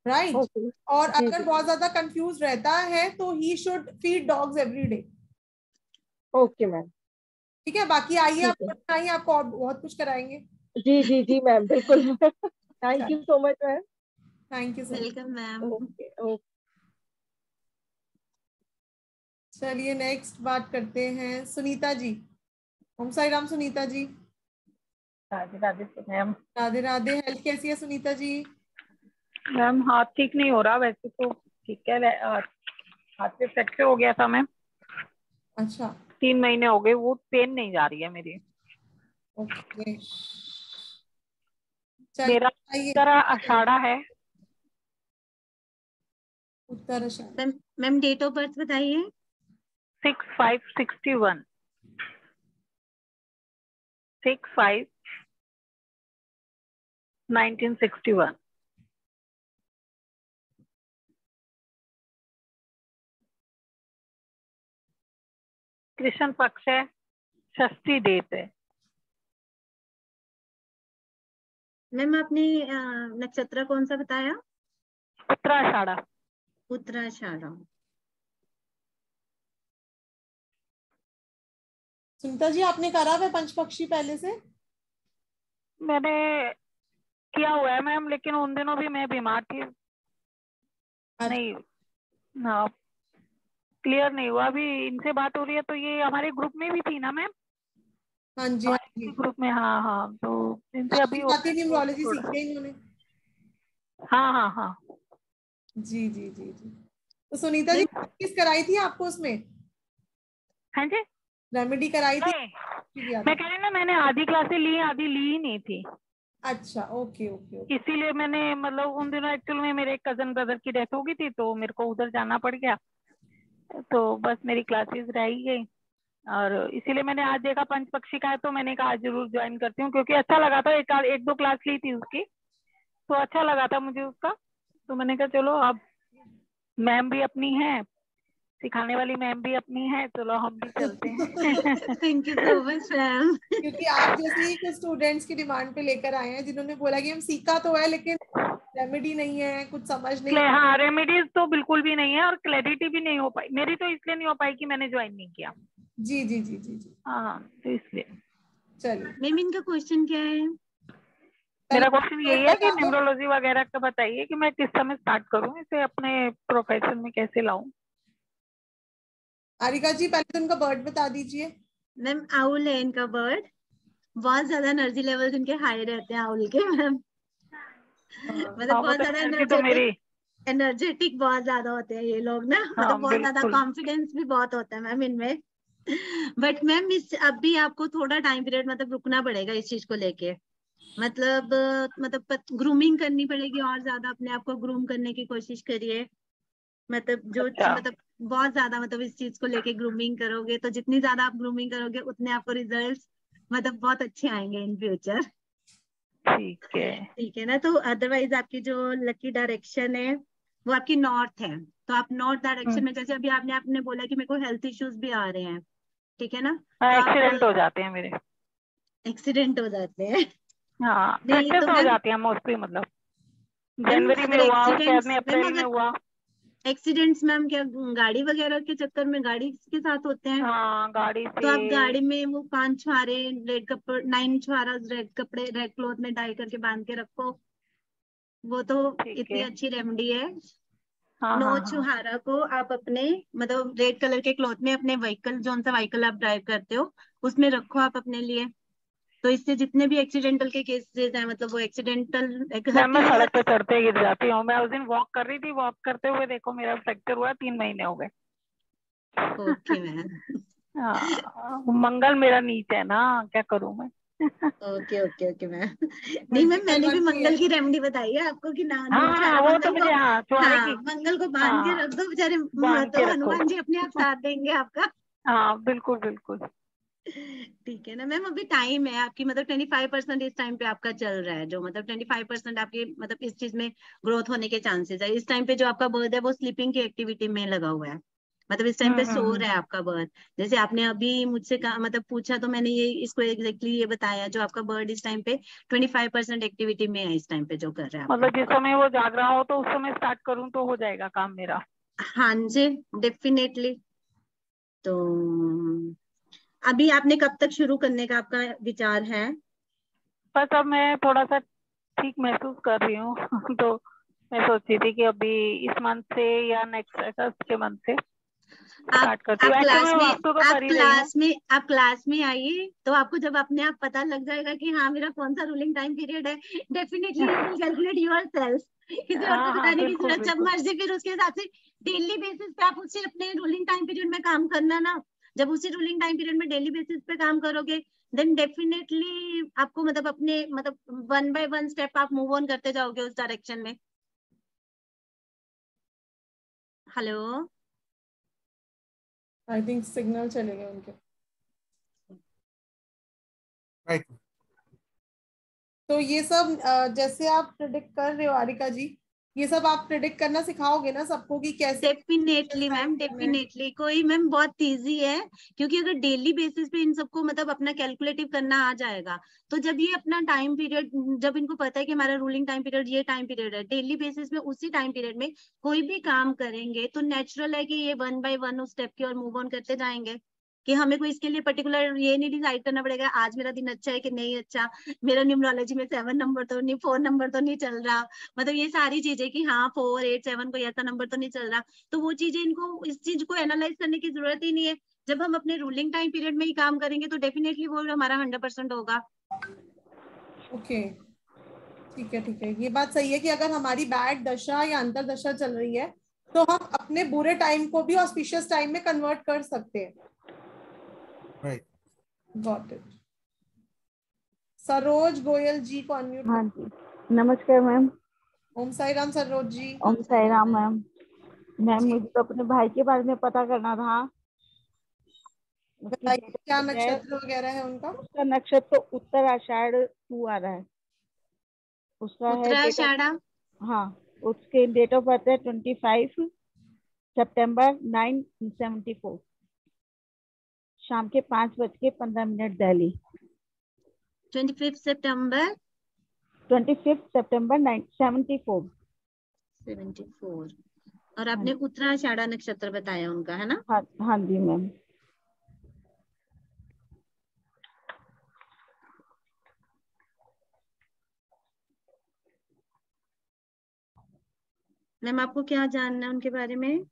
Speaker 2: right.
Speaker 5: ओके।
Speaker 2: और
Speaker 5: जी
Speaker 2: अगर
Speaker 5: जी।
Speaker 2: बहुत ज्यादा कंफ्यूज रहता है तो he should feed dogs every day.
Speaker 5: Okay ma'am.
Speaker 2: ठीक है, बाकी आइए
Speaker 5: ठीक है।
Speaker 2: आप, आइए आपको और बहुत कुछ कराएंगे।
Speaker 5: जी जी जी मैम, बिल्कुल thank you so much ma'am.
Speaker 2: Thank you so much.
Speaker 4: Welcome ma'am.
Speaker 5: Okay okay.
Speaker 2: चलिए नेक्स्ट बात करते हैं सुनीता जी। ओम साई राम सुनीता जी।
Speaker 6: राधे राधे मैम।
Speaker 2: राधे राधे। हेल्थ कैसी है सुनीता जी?
Speaker 6: मैम हाथ ठीक नहीं हो रहा, वैसे तो ठीक है, हाथ पे फ्रैक्चर हो गया था मैम।
Speaker 2: अच्छा,
Speaker 6: 3 महीने हो गए, वो पेन नहीं जा रही है मेरी।
Speaker 2: ओके,
Speaker 6: मेरा उत्तर आषाढ़ा है।
Speaker 2: उत्तर आषाढ़।
Speaker 4: मैम डेट ऑफ बर्थ बताइए।
Speaker 6: 6/5/61। 6/5/1961। कृष्ण पक्ष है, षष्ठी डेट है।
Speaker 4: मैम आपने नक्षत्र कौन सा बताया?
Speaker 6: उत्तराषाढ़ा।
Speaker 4: उत्तराषाढ़ा।
Speaker 2: सुनीता जी, आपने करा हुआ पंचपक्षी पहले से?
Speaker 6: मैंने किया हुआ है मैम, लेकिन उन दिनों भी मैं बीमार थी। नहीं, हाँ, क्लियर नहीं हुआ। अभी इनसे बात हो रही है तो ये हमारे ग्रुप में भी थी ना मैम?
Speaker 2: हाँ जी, हाँ जी,
Speaker 6: ग्रुप में। हाँ हाँ, तो इनसे अभी
Speaker 2: न्यूमरोलॉजी सीखते हैं इन्होंने।
Speaker 6: हाँ हाँ हाँ
Speaker 2: जी जी जी जी। तो सुनीता जी, किस कराई थी आपको उसमें?
Speaker 6: हाँ जी,
Speaker 2: रेमेडी कराई थी?
Speaker 6: मैं कह रही ना, मैंने आधी क्लासें ली, आधी ली ही नहीं थी।
Speaker 2: अच्छा, ओके ओके ओके।
Speaker 6: इसीलिए मैंने, मतलब उन दिनों एक्चुअल में मेरे कजन ब्रदर की डेथ हो गई थी, तो मेरे को उधर जाना पड़ गया, तो बस मेरी क्लासेस रह ही गई। और इसीलिए मैंने आज देखा पंचपक्षी का है, तो मैंने कहा आज जरूर ज्वाइन करती हूँ, क्योंकि अच्छा लगा था। एक दो क्लास ली थी उसकी, तो अच्छा लगा था मुझे उसका, तो मैंने कहा चलो, अब मैम भी अपनी है, सिखाने वाली मैम भी अपनी है, चलो हम भी चलते हैं।
Speaker 4: Thank you so much ma'am.
Speaker 2: क्योंकि आप जैसे ही कुछ स्टूडेंट्स की डिमांड पे लेकर आए हैं जिन्होंने बोला कि हम सीखा तो है लेकिन रेमेडी नहीं है, कुछ समझ नहीं।
Speaker 6: हाँ, रेमेडीज तो बिल्कुल भी नहीं है, और क्लैरिटी भी नहीं हो पाई मेरी, तो इसलिए नहीं हो पाई कि मैंने ज्वाइन नहीं किया।
Speaker 2: जी जी जी जी जी।
Speaker 6: हाँ, तो इसलिए।
Speaker 2: चलिए,
Speaker 4: मैम इनका क्वेश्चन क्या है?
Speaker 6: मेरा क्वेश्चन यही है कि न्यूमरोलॉजी वगैरह का बताइए कि मैं किस समय स्टार्ट करूँ, इसे अपने प्रोफेशन में कैसे लाऊं।
Speaker 2: आरिका जी, पहले तो उनका बर्थ बता दीजिए।
Speaker 4: मैम आउल है इनका बर्ड, बहुत ज्यादा एनर्जी लेवल्स इनके हाई रहते हैं आउल के मैम। मतलब
Speaker 6: हाँ, वो
Speaker 4: बहुत
Speaker 6: तो
Speaker 4: ज्यादा
Speaker 6: एनर्जी तो मेरी।
Speaker 4: एनर्जेटिक बहुत ज्यादा होते हैं ये लोग ना,
Speaker 6: हाँ,
Speaker 4: मतलब बहुत ज्यादा
Speaker 6: बिल्कुल।
Speaker 4: कॉन्फिडेंस भी बहुत होता है मैम इनमें। बट मैम इस अभी आपको थोड़ा टाइम पीरियड मतलब रुकना पड़ेगा इस चीज को लेके। मतलब ग्रूमिंग करनी पड़ेगी, और ज्यादा अपने आप को ग्रूम करने की कोशिश करिए। मतलब
Speaker 6: अच्छा।
Speaker 4: मतलब बहुत ज्यादा मतलब इस चीज को लेके ग्रूमिंग करोगे तो जितनी ज्यादा आप ग्रूमिंग करोगे उतने आपको रिजल्ट्स मतलब बहुत अच्छे आएंगे इन फ्यूचर।
Speaker 6: ठीक है।
Speaker 4: ठीक है ना? तो अदरवाइज आपकी जो लकी डायरेक्शन है वो आपकी नॉर्थ है, तो आप नॉर्थ डायरेक्शन में, जैसे अभी आपने बोला कि मेरे को हेल्थ इश्यूज भी आ रहे हैं, ठीक है ना?
Speaker 6: हाँ,
Speaker 4: तो
Speaker 6: एक्सीडेंट
Speaker 4: आप
Speaker 6: हो जाते हैं मेरे।
Speaker 4: एक्सीडेंट हो जाते हैं।
Speaker 6: हाँ,
Speaker 4: नहीं
Speaker 6: फ्रैक्चर
Speaker 4: तो
Speaker 6: तो हो
Speaker 4: मैम,
Speaker 6: जाती है मोस्टली, मतलब
Speaker 4: मैम
Speaker 6: जनवरी में
Speaker 4: अगर
Speaker 6: हुआ, उसके बाद
Speaker 4: एक्सीडेंट्स
Speaker 6: में
Speaker 4: मैम
Speaker 6: अप्रैल में
Speaker 4: अगर
Speaker 6: हुआ।
Speaker 4: एक्सीडेंट्स मैम क्या गाड़ी वगैरह के चक्कर में गाड़ी के साथ होते हैं?
Speaker 6: हाँ, गाड़ी
Speaker 4: तो आप
Speaker 6: से।
Speaker 4: गाड़ी में वो 5 छुहारे रेड कपड़े, 9 छुहारा रेड कपड़े रेड क्लॉथ में डाई करके बांध के रखो, वो तो
Speaker 6: ठीक
Speaker 4: इतनी
Speaker 6: है।
Speaker 4: अच्छी रेमेडी है।
Speaker 6: हाँ
Speaker 4: 9
Speaker 6: हाँ हाँ।
Speaker 4: छुहारा को आप अपने मतलब रेड कलर के क्लॉथ में अपने व्हीकल, जो सा व्हीकल आप ड्राइव करते हो उसमें रखो आप अपने लिए। तो इससे जितने भी एक्सीडेंटल के केसेस हैं, मतलब वो एक्सीडेंटल हर
Speaker 6: मैम, मैं
Speaker 4: किसी
Speaker 6: सड़क पे
Speaker 4: का।
Speaker 6: चढ़ते गिर जाती हूँ। मैं उस दिन वॉक कर रही थी, वॉक करते हुए देखो मेरा फ्रैक्चर हुआ, 3 महीने हो गए।
Speaker 4: Okay ma'am.
Speaker 6: हाँ, मंगल मेरा नीच है ना, क्या करूँ मैं।
Speaker 4: Okay okay okay ma'am. नहीं मैम, मैंने भी
Speaker 2: मल्टीपल
Speaker 4: मंगल की रेमेडी बताई है आपको कि ना
Speaker 6: हाँ
Speaker 4: नो
Speaker 6: हाँ,
Speaker 4: छारा
Speaker 6: वो तो
Speaker 4: मंगल को।
Speaker 6: मुझे, हाँ, छुहारे
Speaker 4: हाँ,
Speaker 6: की।
Speaker 4: मंगल को बांध के
Speaker 6: हाँ,
Speaker 4: रख दो बेचारे,
Speaker 6: बांध
Speaker 4: तो
Speaker 6: के रखो।
Speaker 4: हनुमान जी अपने आप साथ देंगे आपका।
Speaker 6: हाँ, बिल्कुल बिल्कुल।
Speaker 4: ठीक है ना मैम? अभी टाइम है आपकी, मतलब 25% इस टाइम पे आपका चल रहा है, जो मतलब 25% आपके मतलब इस चीज में ग्रोथ होने के चांसेस है। इस टाइम पे जो आपका बर्थ है वो स्लीपिंग की एक्टिविटी में लगा हुआ है, मतलब इस टाइम पे सो रहा है आपका बर्थ। जैसे आपने अभी मुझसे मतलब पूछा, तो मैंने ये इसको एग्जैक्टली ये बताया, जो आपका बर्थ इस टाइम पे 25% एक्टिविटी में है इस टाइम पे जो कर रहा है
Speaker 6: मतलब
Speaker 4: आपका।
Speaker 6: जिस समय वो जाग रहा हो तो उस समय स्टार्ट करूँ तो हो जाएगा काम मेरा।
Speaker 4: हाँ जी, डेफिनेटली। तो अभी आपने कब तक शुरू करने का आपका विचार है?
Speaker 6: बस अब मैं थोड़ा सा ठीक महसूस कर रही हूँ। तो मैं सोच रही थी कि अभी इस मंथ से या नेक्स्ट अगस्त के मंथ से स्टार्ट करती हूँ। ऐसे मैं वास्तु तो कर ही रही हूँ।
Speaker 4: आप क्लास में आइए, तो आपको जब अपने आप पता लग जाएगा कि हाँ मेरा कौन सा रूलिंग टाइम पीरियड है, definitely you will calculate yourself. किसी और को
Speaker 6: हाँ हाँ,
Speaker 4: बताने की
Speaker 6: बिल्कुल
Speaker 4: जरूरत, जब
Speaker 6: बिल्कुल।
Speaker 4: मर्जी फिर उसके हिसाब से डेली बेसिस पे आप उससे अपने रूलिंग टाइम पीरियड में काम करना ना, जब उसी रूलिंग टाइम पीरियड में डेली बेसिस पे काम करोगे देन डेफिनेटली आपको मतलब अपने मतलब 1 by 1 स्टेप आप मूव ऑन करते जाओगे उस डायरेक्शन में। हेलो,
Speaker 2: आई थिंक सिग्नल चले गए उनके।
Speaker 1: राइट।
Speaker 2: तो ये सब जैसे आप प्रिडिक्ट कर रहे हो आरिका जी, ये सब आप प्रिडिक्ट करना सिखाओगे ना सबको कि कैसे?
Speaker 4: Definitely ma'am, definitely. कोई मैम बहुत इजी है, क्योंकि अगर डेली बेसिस पे इन सबको मतलब अपना कैलकुलेटिव करना आ जाएगा तो जब ये अपना टाइम पीरियड, जब इनको पता है कि हमारा रूलिंग टाइम पीरियड ये टाइम पीरियड है, डेली बेसिस में उसी टाइम पीरियड में कोई भी काम करेंगे तो नेचुरल है कि ये 1 by 1 उस स्टेप की ओर मूव ऑन करते जाएंगे। कि हमें कोई इसके लिए पर्टिकुलर ये नहीं डिसाइड करना पड़ेगा आज मेरा दिन अच्छा है कि नहीं अच्छा, मेरा न्यूमरोलॉजी में 7 नंबर तो नहीं, 4 नंबर तो नहीं चल रहा, मतलब ये सारी चीजें कि हाँ 4 8 7 कोई ऐसा नंबर तो नहीं चल रहा। तो वो चीजें इनको इस चीज को एनालाइज करने की जरूरत ही नहीं है। जब हम अपने रूलिंग टाइम पीरियड में ही काम करेंगे तो डेफिनेटली वो हमारा 100% होगा।
Speaker 2: ओके, ठीक है ठीक है, ये बात सही है कि अगर हमारी बैड दशा या अंतरदशा चल रही है तो हम अपने बुरे टाइम को भी ऑस्पिशियस टाइम में कन्वर्ट कर सकते हैं।
Speaker 1: Right.
Speaker 2: Got it. Saroj Goyal ji को अनम्यूट।
Speaker 7: हाँ जी, नमस्कार ma'am.
Speaker 2: Om Sai Ram Saroj ji.
Speaker 7: Om Sai Ram ma'am. Ma'am
Speaker 2: जी।
Speaker 7: मुझे तो अपने भाई के बारे में पता करना था। उसकी
Speaker 2: बताइए
Speaker 7: डेट
Speaker 2: क्या
Speaker 7: ऑफ बर्थ है,
Speaker 2: नक्षत्र वगैरह है उनका?
Speaker 7: उसका नक्षत्र तो उत्तर आषाढ़ 2 आ रहा है। उसका है डेट ऑफ,
Speaker 4: उत्तराषाढ़ा।
Speaker 7: हाँ, उसके डेट ऑफ बर्थ है 25 सितंबर 1974, शाम के 5:15 दिल्ली।
Speaker 4: 25 सितंबर
Speaker 7: 25 सितंबर 1974।
Speaker 4: 74। और आपने उत्तराषाढ़ा नक्षत्र बताया उनका, है ना?
Speaker 7: हाँ हाँ जी मैम।
Speaker 4: मैम आपको क्या जानना है उनके बारे में?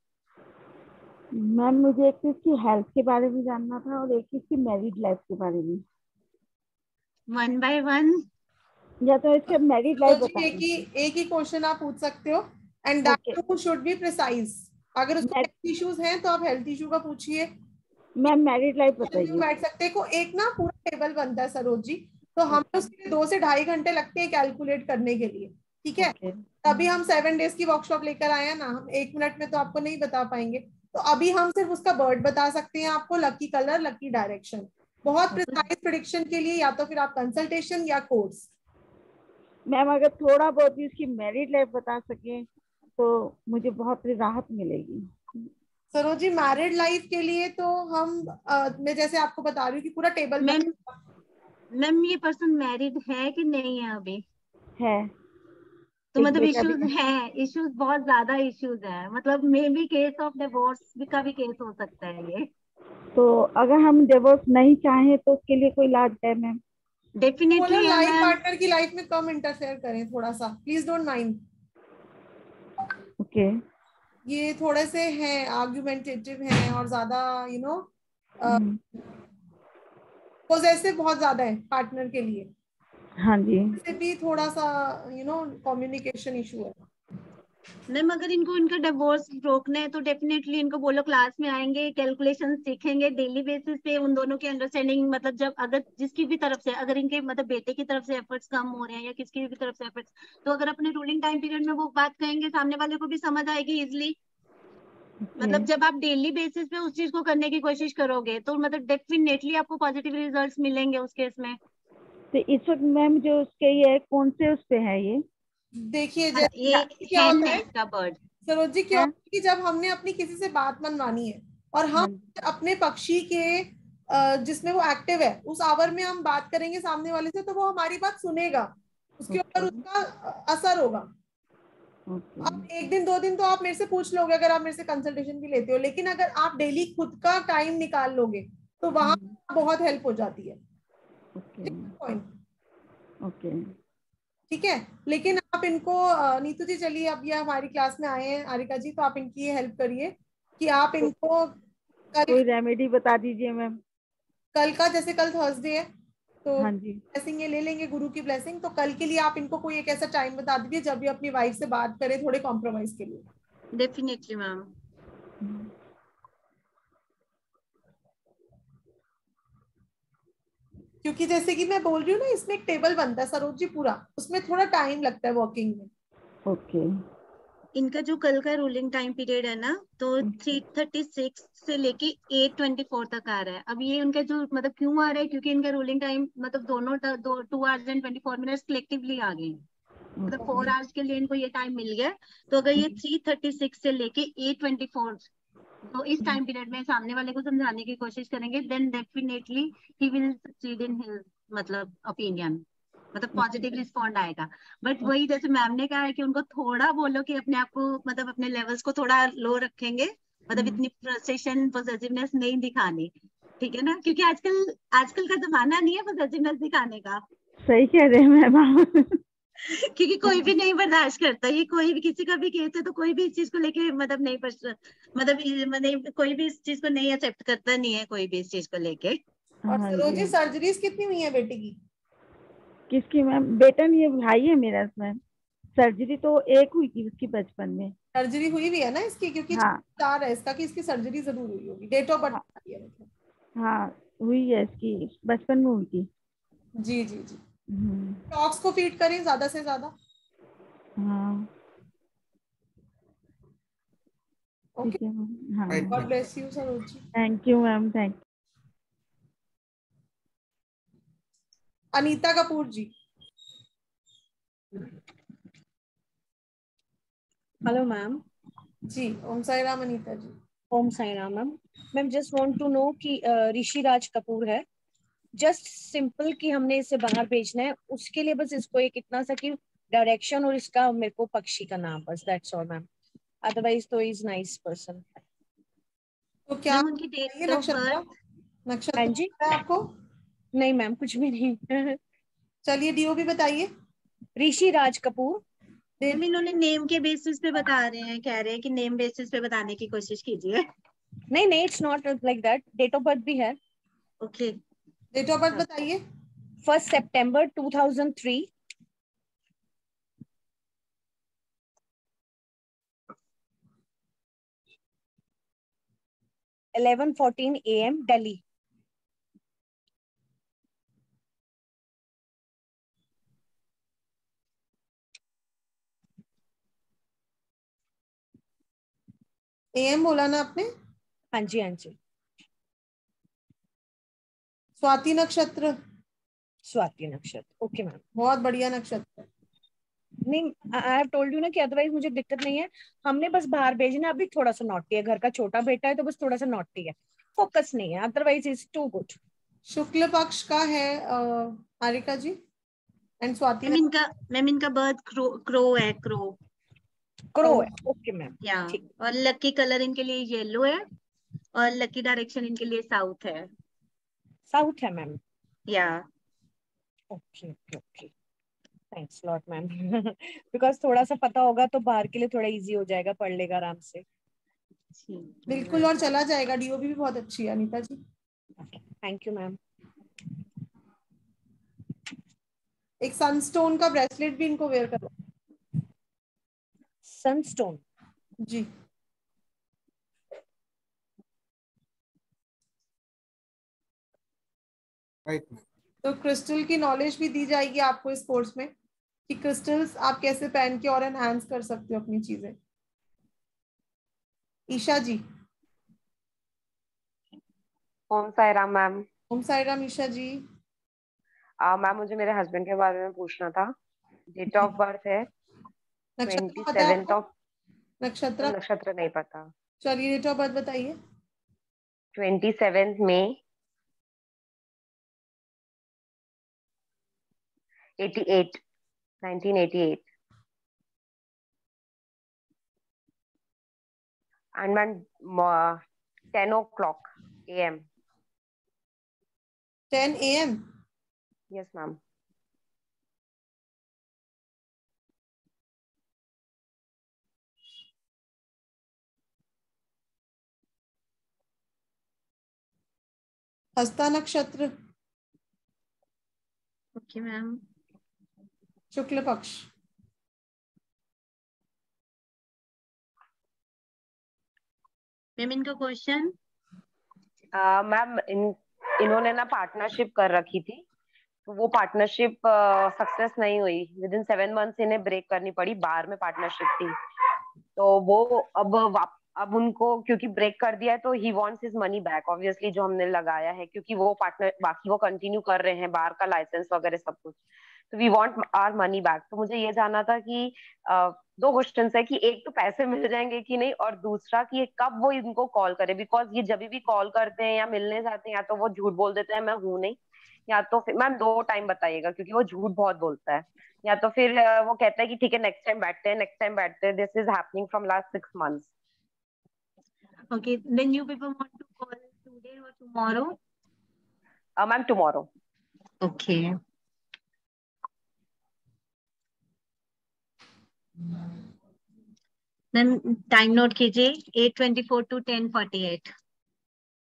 Speaker 7: मैम मुझे एक चीज की हेल्थ के बारे में जानना था और एक चीज की मैरिड लाइफ के बारे में।
Speaker 4: 1 by 1।
Speaker 7: या तो इसके मैरिड लाइफ
Speaker 2: तो
Speaker 7: बता
Speaker 2: जी
Speaker 7: दीजिए।
Speaker 2: एक ही क्वेश्चन आप पूछ सकते हो and that
Speaker 7: okay
Speaker 2: to should be precise. अगर उसको
Speaker 7: मैं
Speaker 2: हेल्थ इश्यूज हैं तो आप हेल्थ इशू का पूछिए।
Speaker 7: मैम मैरिड लाइफ
Speaker 2: क्वेश्चन
Speaker 7: बताइए।
Speaker 2: बैठ सकते हैं। को एक ना पूरा टेबल बनता है सरोज जी, तो हमें
Speaker 7: ओके
Speaker 2: उसके लिए 2 से 2.5 घंटे लगते हैं कैलकुलेट करने के लिए, ठीक है?
Speaker 7: ओके
Speaker 2: तभी हम 7 डेज की वर्कशॉप लेकर आए हैं ना, हम 1 मिनट में तो आपको नहीं बता पाएंगे। तो अभी हम सिर्फ उसका बर्ड बता सकते हैं आपको, लकी कलर, लकी डायरेक्शन। बहुत प्रिसाइज प्रेडिक्शन के लिए या तो फिर आप कंसल्टेशन या कोर्स।
Speaker 7: मैम अगर थोड़ा बहुत भी उसकी मैरिड लाइफ बता सके तो मुझे बहुत राहत मिलेगी।
Speaker 2: सरोज जी मैरिड लाइफ के लिए तो हम मैं जैसे आपको बता रही हूँ कि पूरा टेबल
Speaker 4: मैम मैम ये पर्सन मैरिड है कि नहीं है अभी?
Speaker 7: है,
Speaker 4: तो
Speaker 7: एक
Speaker 4: मतलब
Speaker 7: बेटा भी
Speaker 4: इश्यूज
Speaker 7: है।
Speaker 4: है, इश्यूज बहुत ज्यादा इश्यूज है, मतलब may be case of divorce का भी केस हो सकता है ये।
Speaker 7: तो अगर हम डिवोर्स नहीं चाहें तो उसके लिए कोई इलाज है मैम?
Speaker 2: बोलो
Speaker 4: डेफिनेटली है
Speaker 2: लाइफ
Speaker 4: मैम।
Speaker 2: पार्टनर की लाइफ में कम इंटरफेयर करें थोड़ा सा, प्लीज डोंट माइंड।
Speaker 7: ओके
Speaker 2: ये थोड़े से हैं, आर्ग्यूमेंटेटिव हैं और ज्यादा यू नो पॉजेसिव बहुत ज्यादा है पार्टनर के लिए।
Speaker 7: हाँ जी
Speaker 2: से भी थोड़ा सा कम्युनिकेशन इशू है।
Speaker 4: मैम अगर इनको इनका डिवोर्स रोकना है तो डेफिनेटली इनको बोलो क्लास में आएंगे, कैलकुलेशन सीखेंगे डेली बेसिस पे, उन दोनों की अंडरस्टैंडिंग, मतलब जब अगर जिसकी भी तरफ से, अगर इनके मतलब बेटे की तरफ से एफर्ट्स कम हो रहे हैं या किसकी भी तरफ से एफर्ट्स, तो अगर अपने रूलिंग टाइम पीरियड में वो बात कहेंगे सामने वाले को भी समझ आएगी इजिली। मतलब जब आप डेली बेसिस पे उस चीज को करने की कोशिश करोगे तो मतलब डेफिनेटली आपको पॉजिटिव रिजल्ट्स मिलेंगे उस केस में।
Speaker 7: तो इस वक्त मैम जो उसके ये कौन से उस पे है ये?
Speaker 2: देखिए
Speaker 4: ये
Speaker 2: जैसे क्या
Speaker 4: हैन
Speaker 2: होता
Speaker 4: है
Speaker 2: है
Speaker 4: इसका बर्ड।
Speaker 2: सरोज जी, क्या
Speaker 7: है
Speaker 2: होता है कि जब हमने अपनी किसी से बात मनवानी है और
Speaker 7: हाँ
Speaker 2: हम अपने पक्षी के जिसमें वो एक्टिव है उस आवर में हम बात करेंगे सामने वाले से, तो वो हमारी बात सुनेगा, उसके ऊपर
Speaker 7: ओके
Speaker 2: उसका असर होगा।
Speaker 7: ओके
Speaker 2: अब 1 दिन 2 दिन तो आप मेरे से पूछ लोगे अगर आप मेरे से कंसल्टेशन भी लेते हो, लेकिन अगर आप डेली खुद का टाइम निकाल लोगे तो वहां बहुत हेल्प हो जाती है।
Speaker 7: ओके
Speaker 2: पॉइंट
Speaker 7: ओके
Speaker 2: ठीक है। लेकिन आप इनको नीतू जी चलिए, अब ये हमारी क्लास में आए हैं आरिका जी, तो आप इनकी हेल्प करिए कि आप
Speaker 7: तो
Speaker 2: इनको कल
Speaker 7: कोई रेमेडी बता दीजिए मैम।
Speaker 2: कल का, जैसे कल थर्सडे है तो
Speaker 7: हाँ जी
Speaker 2: ब्लेसिंग ये ले लेंगे, गुरु की ब्लेसिंग, तो कल के लिए आप इनको कोई एक ऐसा टाइम बता दीजिए जब भी अपनी वाइफ से बात करें थोड़े कॉम्प्रोमाइज के लिए।
Speaker 4: Definitely ma'am.
Speaker 2: क्योंकि जैसे कि मैं बोल रही हूँ ना, इसमें एक टेबल बनता है सरोज जी पूरा, उसमें थोड़ा टाइम लगता है वॉकिंग में।
Speaker 7: ओके।
Speaker 4: इनका जो कल का रूलिंग टाइम पीरियड है ना, तो 3:36 से लेके 8:24 तक आ रहा है। अब ये उनका जो मतलब क्यों आ रहा है, क्योंकि इनका रूलिंग टाइम मतलब दोनों 2 hours and 24 minutes कलेक्टिवली आ गए हैं। मतलब 4 hours के लिए इनको ये टाइम मिल गया। तो अगर ये 3:36 से लेके 8:24 तो इस टाइम पीरियड में सामने वाले को समझाने की कोशिश करेंगे, then definitely he will succeed in his मतलब ओपिनियन, मतलब पॉजिटिव रिस्पॉन्ड आएगा। बट वही जैसे मैम ने कहा है कि उनको थोड़ा बोलो कि अपने आप को मतलब अपने लेवल्स को थोड़ा लो रखेंगे, मतलब इतनी फ्रस्ट्रेशन पॉजिटिवनेस नहीं दिखानी, ठीक है ना, क्योंकि आजकल आजकल का जमाना नहीं है पॉजिटिवनेस दिखाने का।
Speaker 7: सही कह रहे हैं मैम।
Speaker 4: क्योंकि कोई भी नहीं बर्दाश्त करता, ये कोई भी किसी का भी केस है तो कोई भी इस चीज को लेके मतलब नहीं मतलब कोई भी इस चीज को नहीं एक्सेप्ट करता नहीं है, कोई भी इस चीज को लेके।
Speaker 2: और
Speaker 7: हाँ
Speaker 2: सरोज
Speaker 7: जी।
Speaker 2: जी सर्जरीज कितनी हुई है बेटी की?
Speaker 7: किसकी मैम? बेटा नहीं है, भाई है मेरा मैम। सर्जरी तो एक हुई थी उसकी बचपन में।
Speaker 2: सर्जरी हुई भी है ना इसकी, क्योंकि
Speaker 7: हाँ
Speaker 2: चार है इसका कि इसकी सर्जरी जरूर हुई होगी। डेट ऑफ बर्थ
Speaker 7: हाँ
Speaker 2: बताइए मतलब।
Speaker 7: हाँ, हुई है इसकी, बचपन में हुई थी।
Speaker 2: जी जी जी।
Speaker 7: हम्म,
Speaker 2: डॉग्स को फीड करें ज्यादा से ज्यादा।
Speaker 7: हाँ
Speaker 2: ओके,
Speaker 7: ठीक है मैम। हाँ
Speaker 1: right
Speaker 2: God
Speaker 1: ma'am.
Speaker 2: Bless you Saroj ji.
Speaker 7: Thank you ma'am, thank.
Speaker 2: Anita Kapoor ji.
Speaker 8: Hello ma'am.
Speaker 2: जी Om Sai Ram Anita ji.
Speaker 8: Om Sai Ram ma'am. Ma'am just want to know कि ऋषि राज कपूर है, जस्ट सिंपल कि हमने इसे बाहर भेजना है, उसके लिए बस इसको एक इतना सा कि डायरेक्शन और इसका मेरे को पक्षी का नाम, बस दैट्स ऑल मैम। अदरवाइज तो इज नाइस पर्सन।
Speaker 2: तो क्या
Speaker 4: मैम उनकी
Speaker 2: ये
Speaker 4: डेट ऑफ
Speaker 2: नक्षत्र,
Speaker 4: बर्थ।
Speaker 8: हाँ
Speaker 2: नक्षत्र
Speaker 8: जी।
Speaker 2: पता है आपको?
Speaker 8: नहीं मैम कुछ भी नहीं।
Speaker 2: चलिए डीओ भी बताइए।
Speaker 8: ऋषि राज कपूर।
Speaker 4: मैम इन्होंने नेम के बेसिस पे बता रहे हैं, कह रहे हैं कि नेम बेसिस पे बताने की कोशिश कीजिए।
Speaker 8: नहीं नहीं, it's not like that, date of birth भी है।
Speaker 4: ओके।
Speaker 2: डेट ऑफ बर्थ बताइए।
Speaker 8: 1 सितंबर 2003। 11:14 AM दिल्ली।
Speaker 2: एएम बोला ना आपने?
Speaker 8: हाँ जी हाँ जी।
Speaker 2: स्वाति नक्षत्र।
Speaker 8: स्वाति नक्षत्र। Okay ma'am.
Speaker 2: बहुत बढ़िया नक्षत्र।
Speaker 8: नहीं, आई हैव टोल्ड यू ना कि अदरवाइज मुझे दिक्कत नहीं है। हमने बस बाहर भेजना, अभी थोड़ा सा नॉटी है, घर का छोटा बेटा है तो बस थोड़ा सा नॉटी है, फोकस नहीं है, अदरवाइज इज टू गुड।
Speaker 2: शुक्ल पक्ष का है हारिका जी। एंड स्वाति
Speaker 4: मैम इनका बर्थ क्रो है, क्रो।
Speaker 8: क्रो
Speaker 2: नक्षत्र।
Speaker 8: है। Okay ma'am.
Speaker 4: या
Speaker 8: ठीक।
Speaker 4: और लकी कलर इनके लिए येलो है, और लकी डायरेक्शन इनके लिए साउथ है।
Speaker 8: साउथ है मैम।
Speaker 4: या
Speaker 8: okay okay okay. Thanks lot ma'am. Because थोड़ा सा पता होगा तो बाहर के लिए थोड़ा इजी हो जाएगा, पढ़ लेगा आराम से।
Speaker 2: बिल्कुल, और चला जाएगा। डीओबी भी बहुत अच्छी है Anita ji.
Speaker 8: Thank you ma'am.
Speaker 2: एक सनस्टोन का ब्रेसलेट भी इनको वेयर करो।
Speaker 8: सनस्टोन।
Speaker 2: जी।
Speaker 1: Right ma'am.
Speaker 2: तो क्रिस्टल की नॉलेज भी दी जाएगी आपको इस कोर्स में, कि क्रिस्टल्स आप कैसे पहन के और एनहांस कर सकते हो अपनी चीजें। ईशा जी।
Speaker 9: ओम साई राम मैम।
Speaker 2: ओम साई राम ईशा जी।
Speaker 9: मैम मुझे मेरे हस्बैंड के बारे में पूछना था। डेट ऑफ बर्थ है
Speaker 2: नक्षत्र पता है
Speaker 9: 27
Speaker 2: आपको?
Speaker 9: ऑफ।
Speaker 2: नक्षत्र?
Speaker 9: नक्षत्र नहीं पता।
Speaker 2: चलिए डेट ऑफ बर्थ बताइए।
Speaker 9: 27 मई 88 1988 and ma'am 10 o'clock AM।
Speaker 2: 10 AM।
Speaker 9: Yes ma'am.
Speaker 2: हस्ता नक्षत्र।
Speaker 4: Okay ma'am.
Speaker 2: शुक्ल पक्ष।
Speaker 4: मैम इनका क्वेश्चन।
Speaker 9: मैम इन्होंने ना पार्टनरशिप कर रखी थी तो वो पार्टनरशिप सक्सेस नहीं हुई। विद इन 7 मंथ्स इन्हें ब्रेक करनी पड़ी, बाहर में पार्टनरशिप थी। तो वो अब उनको क्योंकि ब्रेक कर दिया है तो he wants his money back obviously, जो हमने लगाया है, क्योंकि वो पार्टनर बाकी वो कंटिन्यू कर रहे हैं, बाहर का लाइसेंस वगैरह सब कुछ। तो we want our money back. तो मुझे ये जानना था कि दो क्वेश्चन है कि एक तो पैसे मिल जाएंगे कि नहीं, और दूसरा कि कब वो इनको कॉल करे, बिकॉज ये जब भी कॉल करते हैं या मिलने जाते हैं या तो वो झूठ बोल देते हैं मैं हूँ नहीं, या तो फिर मैम 2 टाइम बताइएगा क्योंकि वो झूठ बहुत बोलता है, या तो फिर वो कहता है कि ठीक है नेक्स्ट टाइम बैठते हैं, नेक्स्ट टाइम बैठते हैं। This is happening from last 6 months।
Speaker 4: Okay, then you people want to call today or tomorrow?
Speaker 9: Ma'am tomorrow.
Speaker 4: Okay. Ma'am time note कीजिए, 8:24 to 10:48।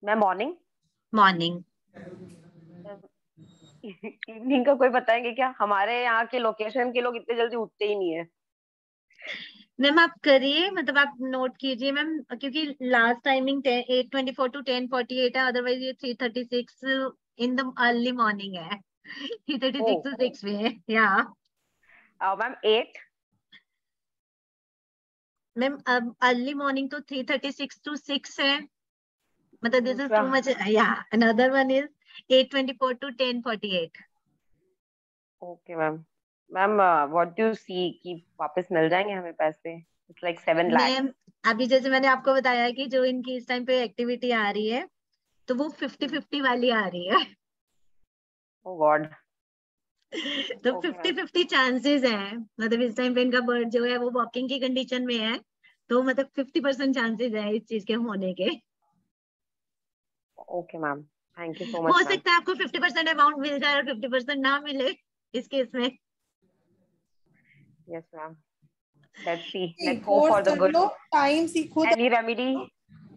Speaker 9: Ma'am morning?
Speaker 4: Morning.
Speaker 9: Evening का कोई बताएंगे क्या? हमारे यहाँ के लोकेशन के लोग इतने जल्दी उठते ही नहीं है।
Speaker 4: मैम आप करिए, मतलब आप नोट कीजिए मैम, क्योंकि लास्ट टाइमिंग 8:24 to 10:48 है, अदरवाइज ये 3:36 इन द अर्ली मॉर्निंग है। 3:36 to 6 में या
Speaker 9: मैम 8।
Speaker 4: मैम अब अर्ली मॉर्निंग तो 3:36 to 6 है, मतलब दिस इज टू मच। या another one is 8:24 to 10:48।
Speaker 9: Okay ma'am. Ma'am what do you see कि वापस मिल जाएंगे हमें पैसे? It's like 7 lakh.
Speaker 4: मैम अभी जैसे मैंने आपको बताया कि जो इनकी इस टाइम पे एक्टिविटी आ रही है तो वो 50-50 वाली आ रही है।
Speaker 9: ओह गॉड।
Speaker 4: तो 50-50 चांसेस हैं, मतलब इस टाइम पे इनका बर्ड जो है वो वॉकिंग की कंडीशन में है, तो मतलब 50% चांसेस है इस चीज के होने के।
Speaker 9: Okay ma'am, thank you so much.
Speaker 4: हो सकता है आपको 50% अमाउंट मिल जाए और 50% ना मिले इस केस में।
Speaker 9: Yes ma'am, let's see, let's hope for the good.
Speaker 2: Time सीखो,
Speaker 9: एनी रेमेडी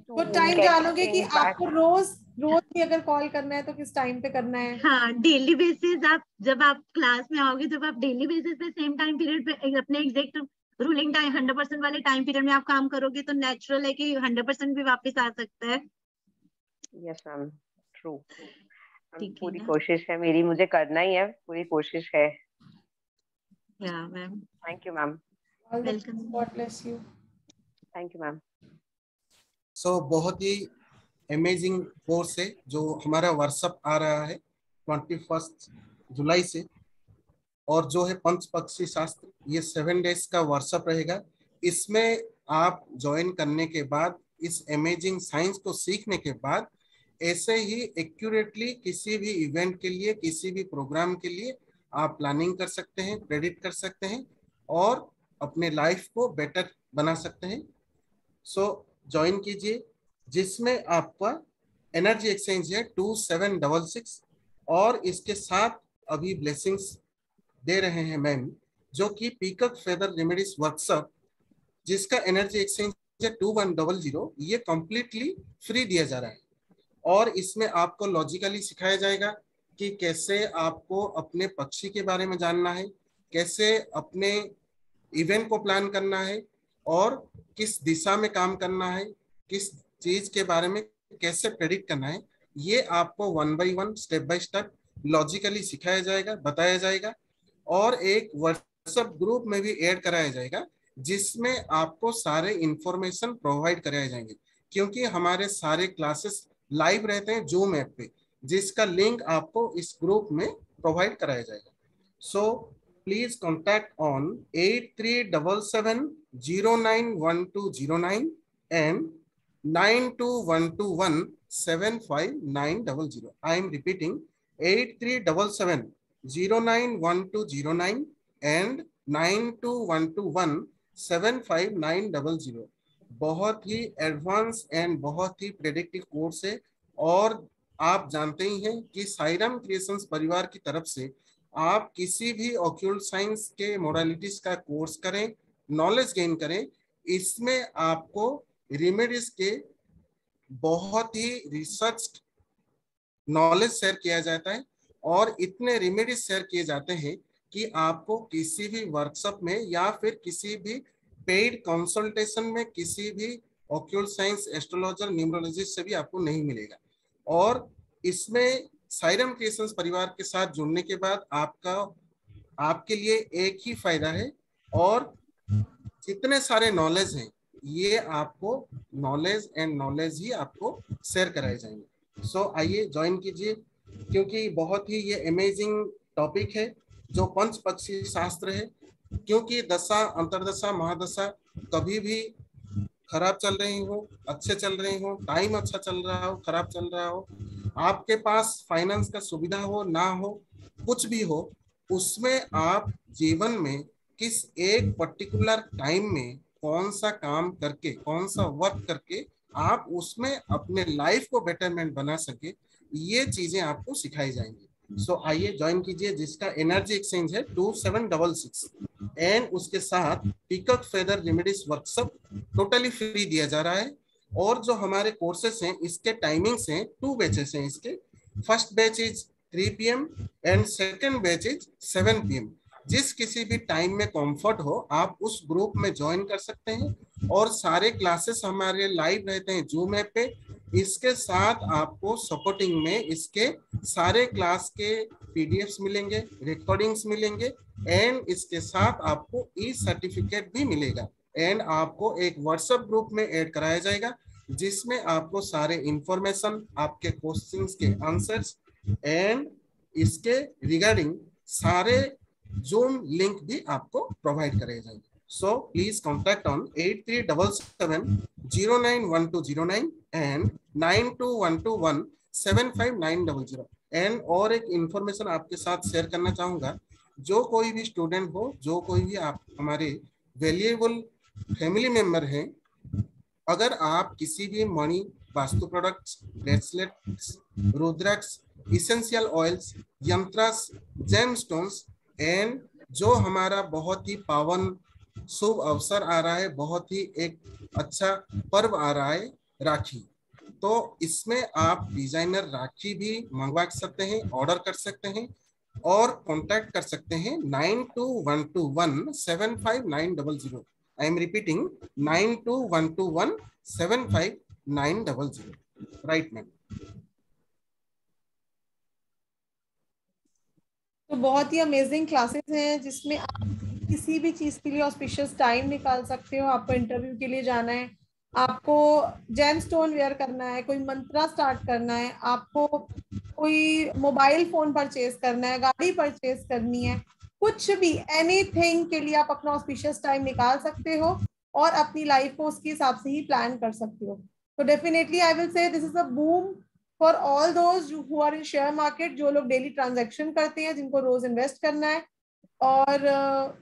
Speaker 2: वो टाइम जानोगे कि आपको रोज भी अगर कॉल करना है तो किस टाइम पे करना है।
Speaker 4: हाँ, डेली बेसिस आप जब आप क्लास में आओगे, जब आप डेली बेसिस पे सेम टाइम पीरियड पे अपने एग्जैक्ट रूलिंग टाइम 100% वाले टाइम पीरियड में आप काम करोगे तो नेचुरल है कि 100% भी वापस आ सकता है।
Speaker 9: Yes ma'am, true. पूरी
Speaker 4: ना?
Speaker 9: कोशिश है मेरी, मुझे करना ही है, पूरी कोशिश है।
Speaker 4: या ma'am,
Speaker 9: thank you ma'am.
Speaker 4: Welcome,
Speaker 2: god bless you.
Speaker 9: Thank you ma'am.
Speaker 1: So बहुत ही अमेजिंग कोर्स है जो हमारा व्हाट्सएप आ रहा है 21 जुलाई से, और जो है पंच पक्षी शास्त्र, ये 7 डेज का व्हाट्सएप रहेगा। इसमें आप ज्वाइन करने के बाद, इस अमेजिंग साइंस को सीखने के बाद, ऐसे ही एक्यूरेटली किसी भी इवेंट के लिए, किसी भी प्रोग्राम के लिए आप प्लानिंग कर सकते हैं, प्रेडिक्ट कर सकते हैं और अपने लाइफ को बेटर बना सकते हैं। सो ज्वाइन कीजिए, जिसमें आपका एनर्जी एक्सचेंज है 2766, और इसके साथ अभी ब्लेसिंग्स दे रहे हैं मैम, जो कि पीकॉक फेदर रेमेडीज वर्कशॉप, जिसका एनर्जी एक्सचेंज है 2100, ये कंप्लीटली फ्री दिया जा रहा है। और इसमें आपको लॉजिकली सिखाया जाएगा कि कैसे आपको अपने पक्षी के बारे में जानना है, कैसे अपने इवेंट को प्लान करना है, और किस दिशा में काम करना है, किस चीज के बारे में कैसे प्रेडिक्ट करना है। ये आपको 1 by 1 step by step logically सिखाया जाएगा, बताया जाएगा, और एक व्हाट्सएप ग्रुप में भी ऐड कराया जाएगा, जिसमें आपको सारे इंफॉर्मेशन प्रोवाइड कराए जाएंगे, क्योंकि हमारे सारे क्लासेस लाइव रहते हैं जूम ऐप पे, जिसका लिंक आपको इस ग्रुप में प्रोवाइड कराया जाएगा। So please contact on 8377091209 and 9212175900। I am repeating 8377091209 and 9212175900। बहुत ही एडवांस एंड बहुत ही प्रेडिक्टिव कोर्स है, और आप जानते ही हैं कि साईराम क्रिएशंस परिवार की तरफ से आप किसी भी ऑक्यूल्ट साइंस के मोडालिटीज का कोर्स करें, नॉलेज गेन करें, इसमें आपको रेमेडीज के बहुत ही रिसर्च नॉलेज शेयर किया जाता है, और इतने रेमेडीज शेयर किए जाते हैं कि आपको किसी भी वर्कशॉप में या फिर किसी भी पेड कंसल्टेशन में किसी भी ऑक्यूल्ट साइंस एस्ट्रोलॉजर न्यूमरोलॉजिस्ट से भी आपको नहीं मिलेगा। और इसमें साईराम क्रिएशंस परिवार के साथ जुड़ने के बाद आपके लिए एक ही फायदा है, और जितने सारे नॉलेज हैं ये आपको नॉलेज ही आपको शेयर कराए जाएंगे। सो आइए ज्वाइन कीजिए, क्योंकि बहुत ही ये अमेजिंग टॉपिक है जो पंच पक्षी शास्त्र है। क्योंकि दशा, अंतरदशा, महादशा कभी भी खराब चल रही हो, अच्छे चल रही हो, टाइम अच्छा चल रहा हो, खराब चल रहा हो, आपके पास फाइनेंस का सुविधा हो ना हो, कुछ भी हो, उसमें आप जीवन में किस एक पर्टिकुलर टाइम में कौन सा काम करके, कौन सा वर्क करके आप उसमें अपने लाइफ को बेटरमेंट बना सके, ये चीजें आपको सिखाई जाएंगी। सो आइए ज्वाइन कीजिए, जिसका एनर्जी एक्सचेंज है 2766, एंड उसके साथ peacock feather remedies workshop totally free दिया जा रहा है। और जो हमारे कोर्सेस हैं इसके टाइमिंग्स हैं, 2 बैचेस हैं इसके। First batch is 3 PM and second batch is 7 PM। जिस किसी भी टाइम में कंफर्ट हो आप उस ग्रुप में ज्वाइन कर सकते हैं, और सारे क्लासेस हमारे लाइव रहते हैं जूम ऐप पे। इसके साथ आपको सपोर्टिंग में इसके सारे क्लास के PDFs मिलेंगे, रिकॉर्डिंग्स मिलेंगे, एंड इसके साथ आपको ई सर्टिफिकेट भी मिलेगा। एंड आपको एक व्हाट्सएप ग्रुप में ऐड कराया जाएगा, जिसमें आपको सारे इंफॉर्मेशन, आपके क्वेश्चंस के आंसर्स एंड इसके रिगार्डिंग सारे जूम लिंक भी आपको प्रोवाइड कराए जाएंगे। So please contact on 8377091209 and 9212175900। And और एक इंफॉर्मेशन आपके साथ शेयर करना चाहूंगा, जो कोई भी स्टूडेंट हो, जो कोई भी आप हमारे वैल्यूएबल फैमिली मेंबर हैं, अगर आप किसी भी मणि, vastu products, bracelets, rudraksha, essential oils, yantras, gemstones, and जो हमारा बहुत ही पावन शुभ अवसर आ रहा है, बहुत ही एक अच्छा पर्व आ रहा है राखी, तो इसमें आप डिजाइनर राखी भी मंगवा सकते हैं, ऑर्डर कर सकते हैं, और कांटेक्ट कर सकते हैं 9212175900। I am repeating 9212175900। Right ma'am.
Speaker 2: तो बहुत ही अमेजिंग क्लासेस हैं, जिसमें आप किसी भी चीज के लिए ऑस्पिशियस टाइम निकाल सकते हो। आपको इंटरव्यू के लिए जाना है, आपको जेम स्टोन वेयर करना है, कोई मंत्रा स्टार्ट करना है, आपको कोई मोबाइल फोन परचेज करना है, गाड़ी परचेज करनी है, कुछ भी एनीथिंग के लिए आप अपना ऑस्पिशियस टाइम निकाल सकते हो और अपनी लाइफ को उसके हिसाब से ही प्लान कर सकते हो। तो definitely I will say this is a boom for all those who are in share market, जो लोग डेली ट्रांजैक्शन करते हैं, जिनको रोज इन्वेस्ट करना है। और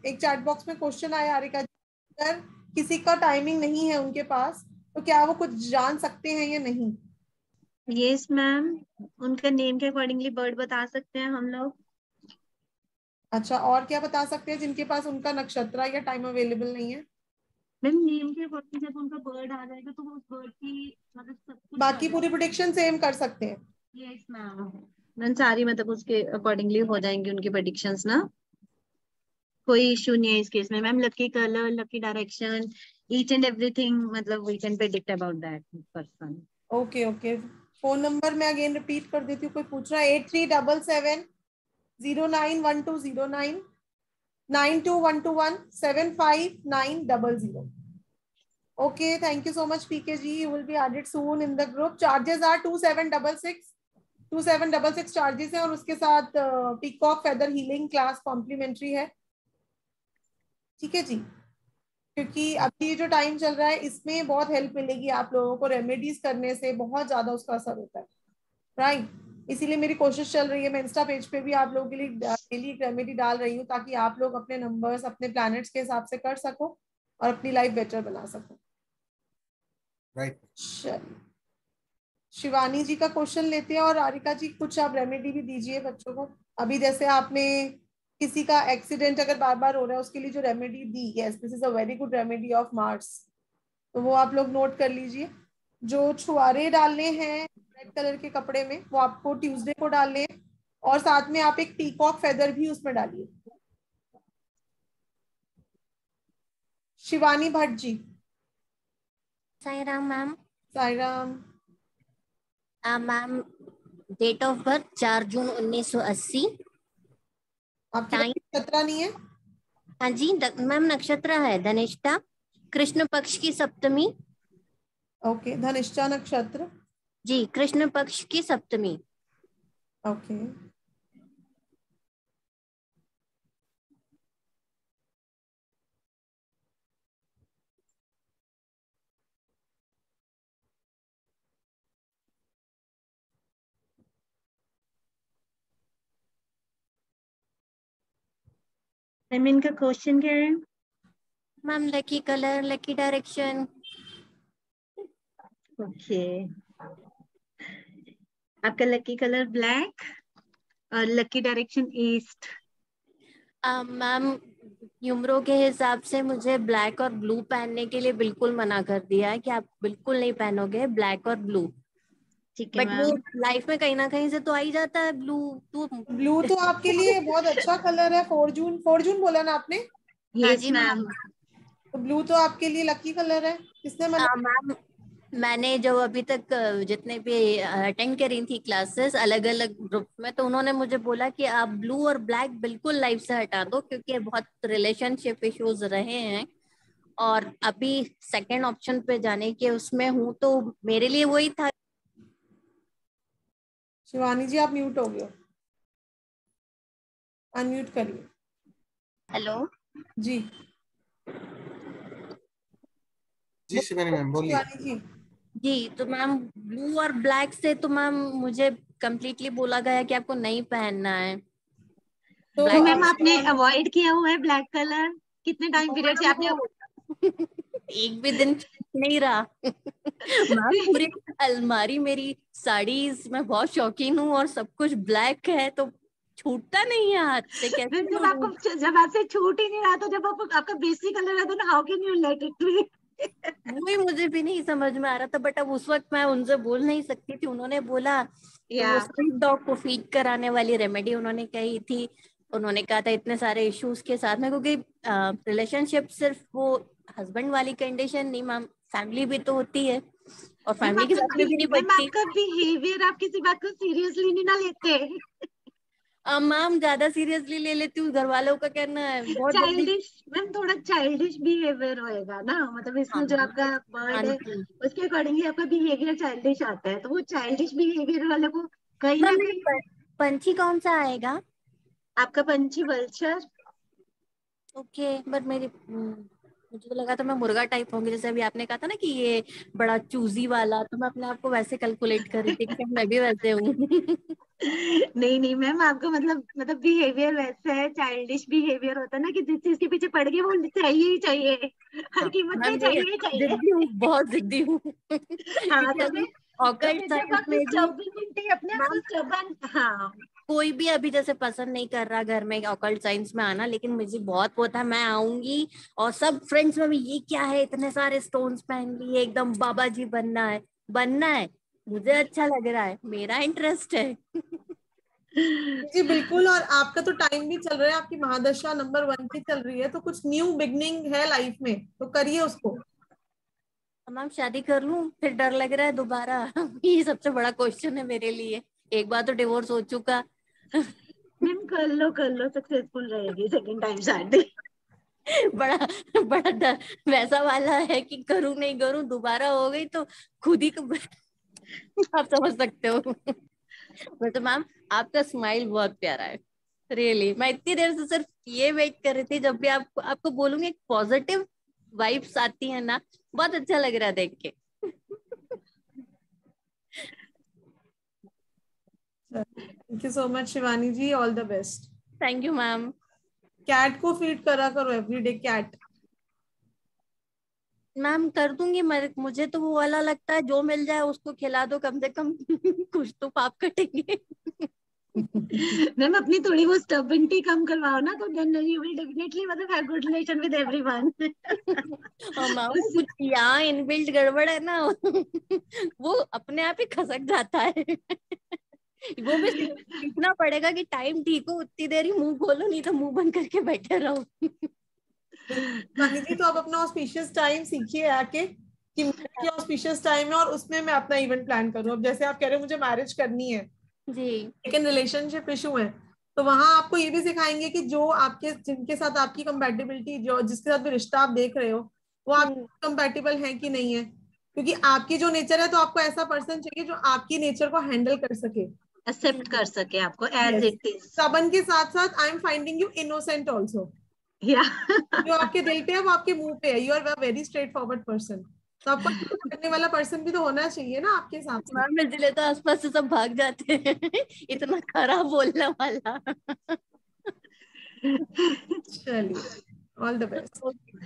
Speaker 2: एक चैट बॉक्स में क्वेश्चन आया हारिका जी, अगर किसी का टाइमिंग नहीं है उनके पास, तो क्या वो कुछ जान सकते हैं या नहीं?
Speaker 4: यस मैम, उनका नेम के अकॉर्डिंगली बर्ड बता सकते हैं हम लोग।
Speaker 2: अच्छा, और क्या बता सकते हैं जिनके पास उनका नक्षत्र या टाइम अवेलेबल नहीं है?
Speaker 4: मैम नेम के अकॉर्डिंग जब उनका बर्ड आ जाएगा तो वो उस बर्ड की मतलब सब कुछ
Speaker 2: बाकी पूरी प्रेडिक्शन सेम कर सकते हैं।
Speaker 4: यस मैम, सारी मतलब उसके अकॉर्डिंगली हो जाएंगी उनकी प्रेडिक्शंस ना, कोई इशू नहीं है इस केस में ma'am. Lucky colour, lucky direction, each and everything, मतलब we can predict about that person.
Speaker 2: Okay okay, phone number मैं अगेन रिपीट कर देती हूँ, कोई पूछ रहा है 8377091209 9212175900। Okay, thank you so much, PK ji. You will be added soon in the group. Charges are 2766 charges है, और उसके साथ peacock feather healing class complimentary है। ठीक है जी, क्योंकि अभी जो टाइम चल रहा है इसमें बहुत हेल्प मिलेगी आप लोगों को, रेमेडीज करने से बहुत ज्यादा उसका असर होता है, राइट। इसीलिए मेरी कोशिश चल रही है, मैं इंस्टा पेज पे भी आप लोगों के लिए डेली एक रेमेडी डाल रही हूँ, ताकि आप लोग अपने नंबर्स, अपने प्लैनेट्स के हिसाब से कर सको और अपनी लाइफ बेटर बना सको।
Speaker 1: राइट।
Speaker 2: चलिए, शिवानी जी का क्वेश्चन लेते हैं, और आरिका जी कुछ आप रेमेडी भी दीजिए बच्चों को। अभी जैसे आपने किसी का एक्सीडेंट अगर बार बार हो रहा है, उसके लिए जो remedy the, yes this is a very good remedy of Mars, तो वो आप लोग नोट कर लीजिए। जो छुआरे डालने हैं रेड कलर के कपड़े में, वो आपको ट्यूसडे को डालने हैं, और साथ में आप एक पीकॉक फेदर भी उसमें डालिए। Shivani Bhatt ji.
Speaker 10: Sai Ram ma'am.
Speaker 2: Sai Ram
Speaker 10: ma'am, date of birth 4 June 1980।
Speaker 2: आपके पास नक्षत्र नहीं है?
Speaker 10: हाँ जी मैम, नक्षत्र है धनिष्ठा, कृष्ण पक्ष की सप्तमी।
Speaker 2: ओके, धनिष्ठा नक्षत्र।
Speaker 10: जी, कृष्ण पक्ष की सप्तमी।
Speaker 2: ओके।
Speaker 4: मैम इनका क्वेश्चन क्या है?
Speaker 10: Ma'am lucky colour, lucky direction.
Speaker 4: Okay, आपका लकी कलर ब्लैक और लकी डायरेक्शन ईस्ट।
Speaker 10: मैम यूमरो के हिसाब से मुझे ब्लैक और ब्लू पहनने के लिए बिल्कुल मना कर दिया है कि आप बिल्कुल नहीं पहनोगे ब्लैक और ब्लू।
Speaker 4: ठीक है
Speaker 10: बट वो लाइफ में कहीं ना कहीं से तो आ ही जाता है ब्लू।
Speaker 2: ब्लू तो आपके लिए बहुत अच्छा कलर है। 4 जून बोला ना आपने?
Speaker 4: Yes ma'am.
Speaker 2: तो ब्लू तो आपके लिए लकी कलर है। किसने मना?
Speaker 10: मैम मैंने जो अभी तक जितने भी अटेंड करी थी क्लासेस अलग अलग ग्रुप में, तो उन्होंने मुझे बोला कि आप ब्लू और ब्लैक बिल्कुल लाइफ से हटा दो, क्योंकि बहुत रिलेशनशिप इश्यूज रहे हैं और अभी सेकंड ऑप्शन पे जाने के उसमें हूँ, तो मेरे लिए वही था।
Speaker 2: शिवानी जी आप म्यूट हो गए, अनम्यूट करिए।
Speaker 10: हेलो
Speaker 2: जी
Speaker 1: जी शिवानी मैम बोलिए।
Speaker 2: शिवानी जी।
Speaker 10: जी, तो मैम ब्लू और ब्लैक से तो मैम मुझे कम्प्लीटली बोला गया कि आपको नहीं पहनना है।
Speaker 4: तो मैम आपने अवॉइड किया हुआ है ब्लैक कलर? कितने टाइम पीरियड से आपने?
Speaker 10: एक भी दिन नहीं रहा। मैम पूरी अलमारी मेरी साड़ीज, मैं बहुत शौकीन हूँ और सब कुछ ब्लैक है, तो छूटता नहीं है हाथ से। कैसे
Speaker 4: जब आपसे छूट ही नहीं रहा, तो जब आपका बेसिक कलर है तो how can you let it be?
Speaker 10: वही मुझे भी नहीं समझ में आ रहा था, बट अब उस वक्त मैं उनसे बोल नहीं सकती थी। उन्होंने बोला तो वो स्ट्रीट डॉग को फीड कराने वाली रेमेडी उन्होंने कही थी। उन्होंने कहा था इतने सारे इश्यूज के साथ में, क्योंकि रिलेशनशिप सिर्फ वो हस्बैंड वाली कंडीशन नहीं मैम, फैमिली भी तो होती है और फैमिली के साथ में भी नहीं
Speaker 4: मैम
Speaker 10: बढ़ती।
Speaker 4: आपका बिहेवियर, आप किसी बात को सीरियसली नहीं ना लेते।
Speaker 10: मैम ज्यादा सीरियसली ले लेती हूँ, घर वालों का कहना है बहुत जल्दी।
Speaker 4: चाइल्डिश मैम, थोड़ा चाइल्डिश बिहेवियर होएगा ना, मतलब इसमें जो आपका वर्ड है उसके अकॉर्डिंगली आपका बिहेवियर चाइल्डिश आता है, तो वो चाइल्डिश बिहेवियर वाले को कहीं ना कहीं।
Speaker 10: पंछी कौन सा आएगा?
Speaker 4: आपका पंछी वल्चर।
Speaker 10: ओके, बट मुझे तो लगा था मैं मुर्गा टाइप होंगी, जैसे अभी आपने कहा था ना कि ये बड़ा चूजी वाला, तो मैं अपने आप को वैसे कैलकुलेट कर रही थी कि मैं भी वैसे हूँ।
Speaker 4: नहीं नहीं मैम, आपका मतलब बिहेवियर वैसा है, चाइल्डिश बिहेवियर होता है ना कि जिस चीज के पीछे पड़ गए वो चाहिए ही चाहिए, हर कीमत पे चाहिए ही चाहिए।
Speaker 10: जिद्दी हूँ, बहुत जिद्दी हूँ।
Speaker 4: हाँ तो
Speaker 10: ऑकल्ट साइंस में भी
Speaker 4: अपने आप को स्टबर्न। हाँ,
Speaker 10: कोई भी अभी जैसे पसंद नहीं कर रहा घर में ऑकल्ट साइंस में आना, लेकिन मुझे बहुत वो था, मैं आऊंगी और सब फ्रेंड्स में भी ये क्या है इतने सारे स्टोन्स पहन लिए, एकदम बाबा जी बनना है, मुझे अच्छा लग रहा है, मेरा इंटरेस्ट है।
Speaker 2: जी बिल्कुल। और आपका तो टाइम भी चल रहा है, आपकी महादशा नंबर 1 की चल रही है, तो कुछ न्यू बिगनिंग है लाइफ में, तो करिए उसको।
Speaker 10: मैम शादी कर लूं फिर डर लग रहा है दोबारा। ये सबसे बड़ा क्वेश्चन है मेरे लिए। एक बार तो डिवोर्स हो चुका।
Speaker 4: मैम कर लो सक्सेसफुल रहेगी सेकंड टाइम शादी।
Speaker 10: बड़ा बड़ा डर वैसा वाला है कि करूं नहीं करूं, दोबारा हो गई तो खुद ही आप समझ सकते हो। वैसे मैम आपका स्माइल बहुत प्यारा है, रियली। मैं इतनी देर से सिर्फ ये वेट कर रही थी जब भी आपको बोलूंगी, एक पॉजिटिव वाइब्स आती है ना, बहुत अच्छा लग रहा है देख के।
Speaker 2: Thank you so much Shivani ji, all the best.
Speaker 10: Thank you ma'am.
Speaker 2: Cat को फीड करा करो एवरीडे, कैट।
Speaker 10: मैम कर दूंगी, मुझे तो वो वाला लगता है जो मिल जाए उसको खिला दो कम से कम। कुछ तो पाप कटेंगे।
Speaker 4: मैम अपनी थोड़ी वो स्टबनिटी कम करवाओ ना, तो देन यू विल डेफिनेटली मतलब have good relation with everyone.
Speaker 10: कुछ यहाँ इनबिल्ट गड़बड़ है ना। वो अपने आप ही खसक जाता है। वो भी सीखना पड़ेगा कि टाइम ठीक हो उतनी देर ही मुंह खोलो, नहीं तो मुंह बंद करके बैठे रहो।
Speaker 2: वानी जी तो आप अपना ऑस्पिशियस टाइम सीखिए आके कि मेरा ऑस्पिशियस टाइम है और उसमें मैं अपना इवेंट प्लान करूं। अब जैसे आप कह रहे हो मुझे मैरिज करनी है,
Speaker 10: जी।
Speaker 2: लेकिन रिलेशनशिप इशू है, तो वहां आपको ये भी सिखाएंगे कि जो आपके जिनके साथ आपकी कंपैटिबिलिटी, जो जिसके साथ भी रिश्ता आप देख रहे हो वो आप कंपैटिबल है कि नहीं है, क्योंकि आपकी जो नेचर है तो आपको ऐसा पर्सन चाहिए जो आपकी नेचर को हैंडल कर सके,
Speaker 4: एक्सेप्ट कर सके आपको एज इट इज।
Speaker 2: सबन के साथ साथ I am finding you innocent also,
Speaker 4: या
Speaker 2: जो आपके दिल पे है वो आपके मुंह पे है, you are very straight forward person, तो आपको करने वाला पर्सन भी तो होना चाहिए ना आपके हिसाब से।
Speaker 10: मैम इसलिए तो आसपास से सब भाग जाते हैं इतना खराब बोलने वाला।
Speaker 2: चलिए, all the best.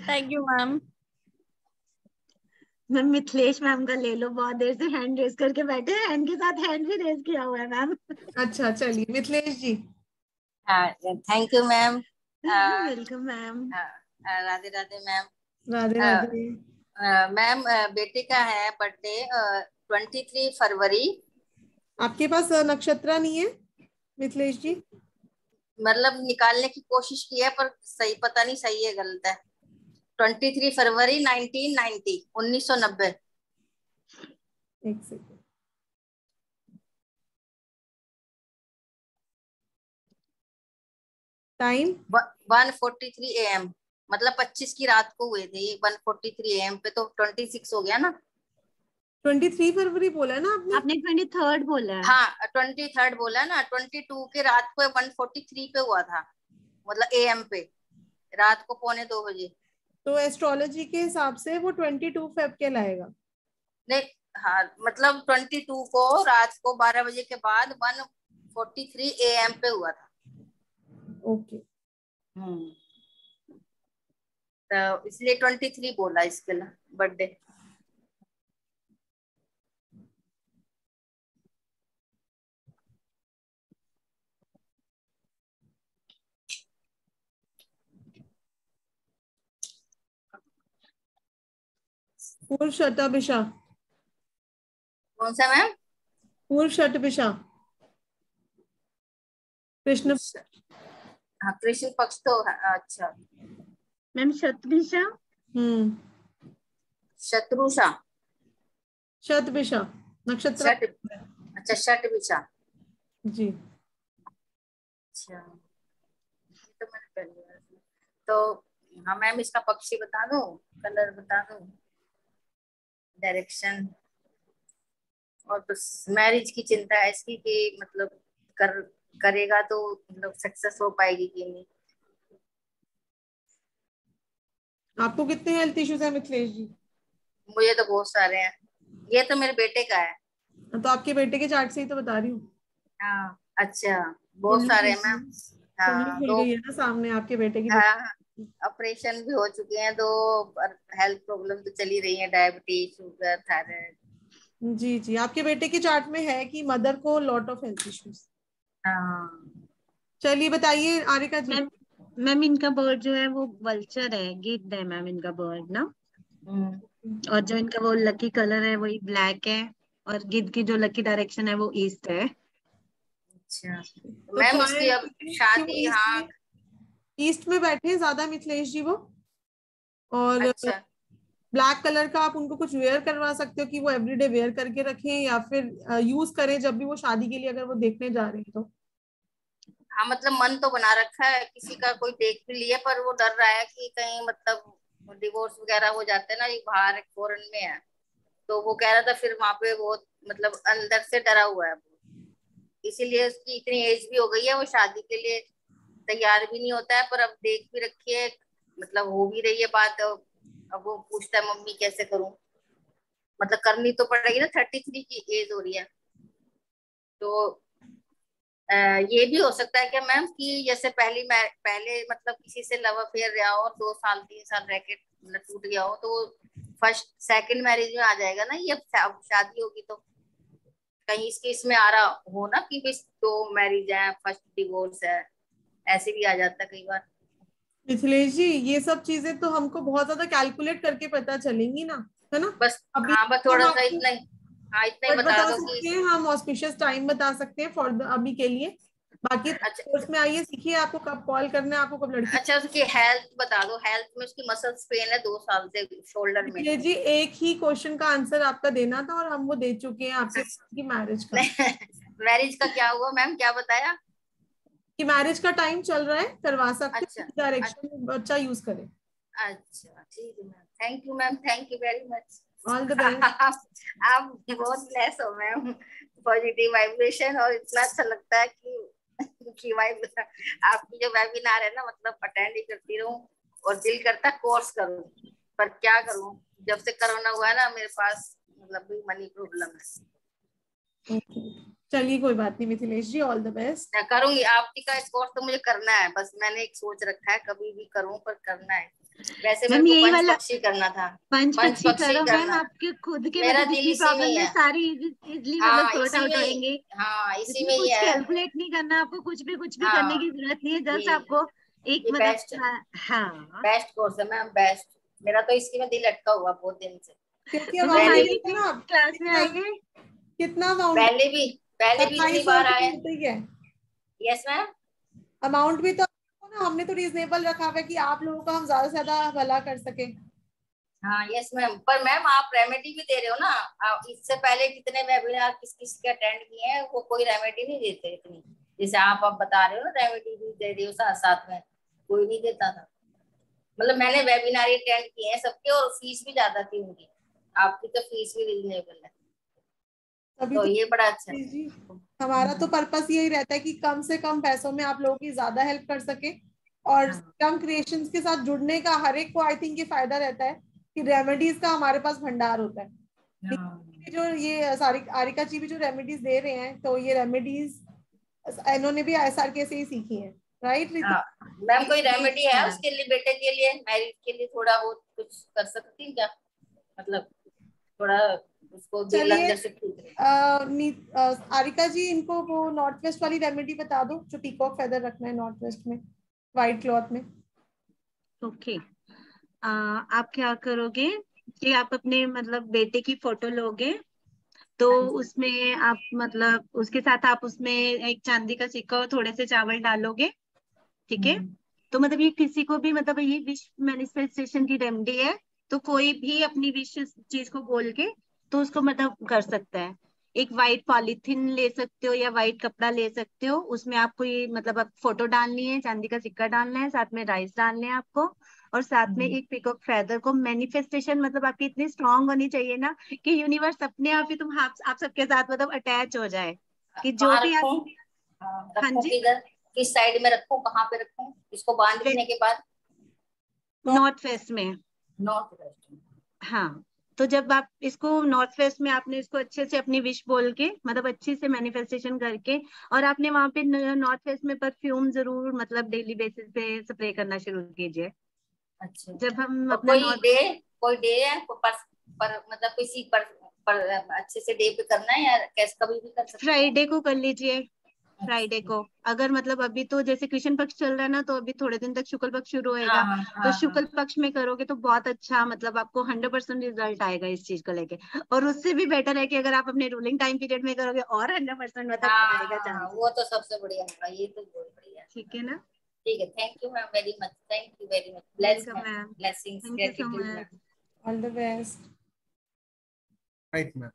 Speaker 10: Thank you ma'am.
Speaker 4: Ma'am Mithilesh ma'am का ले लो, बहुत देर से हैंड रेज करके बैठे हैं, हैंड के साथ हैंड भी रेज किया हुआ है मैम।
Speaker 2: अच्छा चलिए Mithilesh ji.
Speaker 11: Thank you ma'am.
Speaker 4: Welcome ma'am.
Speaker 11: Radhe Radhe ma'am.
Speaker 2: Radhe Radhe
Speaker 11: ma'am बेटे का है बर्थडे 23 फरवरी।
Speaker 2: आपके पास नक्षत्र नहीं है मिथिलेश जी?
Speaker 11: मतलब निकालने की कोशिश की है पर सही पता नहीं सही है गलत है। 23 फरवरी 1990।
Speaker 2: एक सेकंड, टाइम
Speaker 11: 1:43 AM, मतलब 25 की रात को हुए थे ये 1:43 AM पे, तो 26 हो गया ना।
Speaker 2: 23 फरवरी बोला है ना आपने?
Speaker 4: आपने 23rd बोला है।
Speaker 11: हाँ 23rd बोला ना, 22 के रात को 1:43 पे हुआ था, मतलब AM पे, रात को 1:45 बजे।
Speaker 2: तो एस्ट्रोलॉजी के हिसाब से वो 22 फेब के लाएगा।
Speaker 11: नहीं हाँ, मतलब 22 को रात को 12 बजे के बाद 1:43 AM पे हुआ था।
Speaker 2: ओके।
Speaker 11: तो इसलिए 23 बोला इसके लिए बर्थडे।
Speaker 2: पूर्व शतभिषा।
Speaker 11: कौन सा मैम?
Speaker 2: पूर्व शतभिषा, कृष्ण।
Speaker 11: हाँ कृष्ण पक्ष तो अच्छा
Speaker 4: मैम शतभिषा।
Speaker 11: शत्रुषा।
Speaker 2: शतभिषा नक्षत्र।
Speaker 11: अच्छा शतभिषा
Speaker 2: जी।
Speaker 11: अच्छा तो मैंने पहली बार सुना। तो हाँ मैम इसका पक्षी बता दो, कलर बता दो, डायरेक्शन, और बस मैरिज की चिंता है इसकी कि मतलब करेगा तो मतलब सक्सेस हो पाएगी कि नहीं।
Speaker 2: आपको कितने हेल्थ इश्यूज है मिथिलेश जी?
Speaker 11: मुझे तो बहुत सारे हैं, ये तो मेरे बेटे का है।
Speaker 2: तो आपके बेटे के चार्ट से ही तो बता रही हूँ।
Speaker 11: हाँ अच्छा, बहुत सारे हैं मैम। हाँ
Speaker 2: खुल गई है ना सामने आपके बेटे की।
Speaker 11: हाँ ऑपरेशन भी हो चुके हैं, तो हेल्थ प्रॉब्लम तो चली रही है, डायबिटीज, शुगर, थायराइड।
Speaker 2: जी जी, आपके बेटे के चार्ट में है कि मदर को लॉट ऑफ हेल्थ इश्यूज। चलिए बताइए आरिका जी।
Speaker 4: मैम इनका बर्ड जो है वो वल्चर है, गिद्ध है मैम इनका बर्ड ना। और जो इनका वो लकी कलर है वही ब्लैक है, और गिद्ध की जो लकी डायरेक्शन है वो ईस्ट है।
Speaker 11: अच्छा मैम इसकी अब शादी, हाँ
Speaker 2: ईस्ट में बैठे ज्यादा मिथिलेश जी वो, और
Speaker 11: अच्छा
Speaker 2: ब्लैक कलर का आप उनको कुछ वेयर करवा सकते हो कि वो एवरीडे वेयर करके रखें, या फिर यूज करें जब भी वो शादी के लिए अगर वो देखने जा रहे हैं तो।
Speaker 11: हाँ मतलब मन तो बना रखा है, किसी का कोई देख भी लिया, पर वो डर रहा है कि कहीं मतलब डिवोर्स वगैरह हो जाते हैं ना, ये बाहर फॉरेन में है, तो वो कह रहा था फिर वहां पे बहुत मतलब अंदर से डरा हुआ है, इसीलिए उसकी इतनी एज भी हो गई है, वो शादी के लिए तैयार भी नहीं होता है, पर अब देख भी रखी है, मतलब हो भी रही है बात। अब वो पूछता है मम्मी कैसे करूं, मतलब करनी तो पड़ेगी ना, 33 की एज हो रही है। तो ये भी हो सकता है क्या मैम कि जैसे पहले मतलब किसी से लव अफेयर रहा हो और 2 साल 3 साल रह के मतलब टूट गया हो, तो फर्स्ट सेकंड मैरिज में आ जाएगा ना ये, शादी होगी तो कहीं इसमें आ रहा हो ना कि बस 2 मैरिज है, फर्स्ट डिवोर्स है, ऐसे भी आ जाता है कई बार।
Speaker 2: मिथिलेश जी ये सब चीजें तो हमको बहुत ज्यादा कैलकुलेट करके पता चलेंगी ना, है ना?
Speaker 11: बस
Speaker 2: अभी
Speaker 11: हाँ बस थोड़ा सा इतना ही, हाँ इतना ही बता दो
Speaker 2: सकते
Speaker 11: कि
Speaker 2: हैं हम, ऑस्पिशियस टाइम बता सकते हैं फॉर अभी के लिए, बाकी कोर्स में आइए सीखिए आपको कब कॉल करना है, आपको कब लड़की।
Speaker 11: अच्छा उसकी हेल्थ बता दो, हेल्थ में उसकी मसल्स पेन है 2 साल से शोल्डर में।
Speaker 2: जी एक ही क्वेश्चन का आंसर आपका देना था और हम वो दे चुके हैं आपके की मैरिज का।
Speaker 11: मैरिज का क्या हुआ मैम, क्या बताया?
Speaker 2: कि मैरिज का टाइम चल रहा है, करवा सकते
Speaker 11: अच्छा,
Speaker 2: डायरेक्शन में बच्चा यूज करे।
Speaker 11: अच्छा ठीक है ma'am, thank you ma'am, thank you very much.
Speaker 2: All the best.
Speaker 11: आप बहुत ब्लेस हो मैम, पॉजिटिव वाइब्रेशन, और इतना अच्छा लगता है कि आपकी जो वेबिनार है ना, मतलब अटेंड ही करती रहूं, और दिल करता कोर्स करूं, पर क्या करूं, जब से कोरोना हुआ है ना मेरे पास मतलब भी मनी प्रॉब्लम है।
Speaker 2: चलिए कोई बात नहीं मिथिलेश जी, ऑल द बेस्ट।
Speaker 11: मैं करूंगी आपकी का कोर्स, तो मुझे करना है, बस मैंने एक सोच रखा है कभी भी करूं, पर करना है। वैसे मेरे को
Speaker 4: यही
Speaker 11: पंच
Speaker 4: वाला
Speaker 11: पक्षी करना था,
Speaker 4: पंच पक्षी करो मैम,
Speaker 11: करना
Speaker 4: आपके खुद के
Speaker 11: मेरा
Speaker 4: मतलब
Speaker 11: दिल
Speaker 4: जितनी
Speaker 11: इसी में ही
Speaker 4: प्रॉब्लम है
Speaker 11: है।
Speaker 4: सारी इजली मतलब
Speaker 11: हाँ
Speaker 4: सॉर्ट
Speaker 11: इसी
Speaker 4: आउट
Speaker 11: में
Speaker 4: होंगे।
Speaker 11: हाँ इसी
Speaker 4: इसमें
Speaker 11: में ही
Speaker 4: कुछ
Speaker 11: है।
Speaker 4: कैलकुलेट नहीं करना आपको, कुछ भी करने
Speaker 11: हाँ
Speaker 4: की जरूरत नहीं है, जस्ट
Speaker 11: ये
Speaker 4: आपको एक
Speaker 11: ये
Speaker 4: मतलब
Speaker 11: बेस्ट
Speaker 4: हाँ
Speaker 11: बेस्ट कोर्स है मैम, बेस्ट। मेरा तो इसी में दिल अटका हुआ बहुत दिन से,
Speaker 2: क्योंकि
Speaker 4: मैम
Speaker 2: अमाउंट
Speaker 11: पहले
Speaker 4: आइए
Speaker 11: भी
Speaker 2: ना
Speaker 4: क्लास में आइए।
Speaker 2: कितना अमाउंट,
Speaker 11: पहले भी इतनी
Speaker 2: 2700
Speaker 11: बार
Speaker 2: रुपये
Speaker 11: आए।
Speaker 2: होता ही है।
Speaker 11: यस मैम,
Speaker 2: अमाउंट भी तो ना हमने तो रीजनेबल रखा हुआ है कि आप लोगों का हम ज्यादा से ज्यादा भला कर सके।
Speaker 11: हाँ यस मैम, पर मैम आप रेमेडी भी दे रहे हो ना, इससे पहले कितने वेबिनार किस किस के अटेंड किए हैं, वो कोई रेमेडी नहीं देते इतनी, जैसे आप अब बता रहे हो ना, रेमेडी भी दे रही हो साथ साथ में, कोई नहीं देता था। मतलब मैंने वेबिनार अटेंड किए हैं सबके, और फीस भी ज्यादा थी उनकी, आपकी तो फीस भी रीजनेबल है,
Speaker 2: अभी
Speaker 11: तो ये बड़ा अच्छा है।
Speaker 2: जी हमारा तो पर्पस यही रहता है कि कम से कम पैसों में आप लोगों की ज्यादा हेल्प कर सके, और कम क्रिएशंस के साथ जुड़ने का हर एक को आई थिंक ये फायदा रहता है कि रेमेडीज का हमारे पास भंडार होता है। जो ये सारी आरिका जी भी जो रेमेडीज दे रहे हैं, तो ये रेमेडीज इन्होंने भी SRK से ही सीखी है, राइट?
Speaker 11: मैम कोई रेमेडी है उसके लिए, बेटे के लिए, मैरिज के लिए थोड़ा बहुत कुछ कर सकती हैं क्या, मतलब थोड़ा उसको दिल अंदर से
Speaker 2: आरिका जी इनको वो नॉर्थ वेस्ट वाली रेमेडी बता दो, जो पीकॉक फेदर रखना है नॉर्थ वेस्ट में व्हाइट क्लॉथ में।
Speaker 4: ओके आप क्या करोगे कि आप अपने मतलब बेटे की फोटो लोगे, तो उसमें आप मतलब उसके साथ आप उसमें एक चांदी का सिक्का और थोड़े से चावल डालोगे, ठीक है? तो मतलब ये किसी को भी मतलब ये विश मैनिफेस्टेशन की रेमेडी है, तो कोई भी अपनी विश चीज को बोल के तो उसको मतलब कर सकता है। एक वाइट पॉलीथिन ले सकते हो या वाइट कपड़ा ले सकते हो, उसमें आपको ये मतलब आप फोटो डालनी है, चांदी का सिक्का डालना है, साथ में राइस डालने हैं आपको, और साथ में एक पीकॉक फेदर को। मैनिफेस्टेशन मतलब आपकी इतनी स्ट्रांग होनी चाहिए ना कि यूनिवर्स अपने आप ही आप सबके साथ मतलब अटैच हो जाए कि जो भी आप। हाँ
Speaker 11: रखूं
Speaker 4: जी,
Speaker 11: किधर, किस साइड में रखूं, कहाँ पे रखूं इसको बांध देने के बाद?
Speaker 4: नॉर्थ वेस्ट में।
Speaker 11: नॉर्थ वेस्ट में,
Speaker 4: हाँ, तो जब आप इसको नॉर्थ वेस्ट में आपने इसको अच्छे से अपनी विश बोल के मतलब अच्छी से मैनिफेस्टेशन करके, और आपने वहां पे नॉर्थ वेस्ट में परफ्यूम जरूर मतलब डेली बेसिस पे स्प्रे करना शुरू कीजिए।
Speaker 11: अच्छा,
Speaker 4: जब हम
Speaker 11: और
Speaker 4: अपना नॉर्थ
Speaker 11: कोई डे है पर मतलब किसी पर अच्छे से डे पे करना है, या कैसे कभी भी कर सकते हैं?
Speaker 4: फ्राइडे को कर लीजिए। फ्राइडे को अगर मतलब अभी तो जैसे कृष्ण पक्ष चल रहा है ना, तो अभी थोड़े दिन तक शुक्ल पक्ष शुरू होएगा, तो शुक्ल पक्ष में करोगे तो बहुत अच्छा मतलब आपको 100% रिजल्ट आएगा इस चीज को लेके। और उससे भी बेटर है कि अगर आप अपने रूलिंग टाइम पीरियड में करोगे और 100% मतलब आएगा चांस।
Speaker 11: वो तो सबसे बढ़िया होगा, ये तो बहुत बढ़िया,
Speaker 4: ठीक है ना?
Speaker 11: ठीक है, thank you ma'am very much, thank you very much,
Speaker 4: welcome ma'am,
Speaker 11: blessings,
Speaker 4: thank you so
Speaker 11: gratitude
Speaker 4: much,
Speaker 11: ma'am,
Speaker 2: all the best.
Speaker 1: Right ma'am.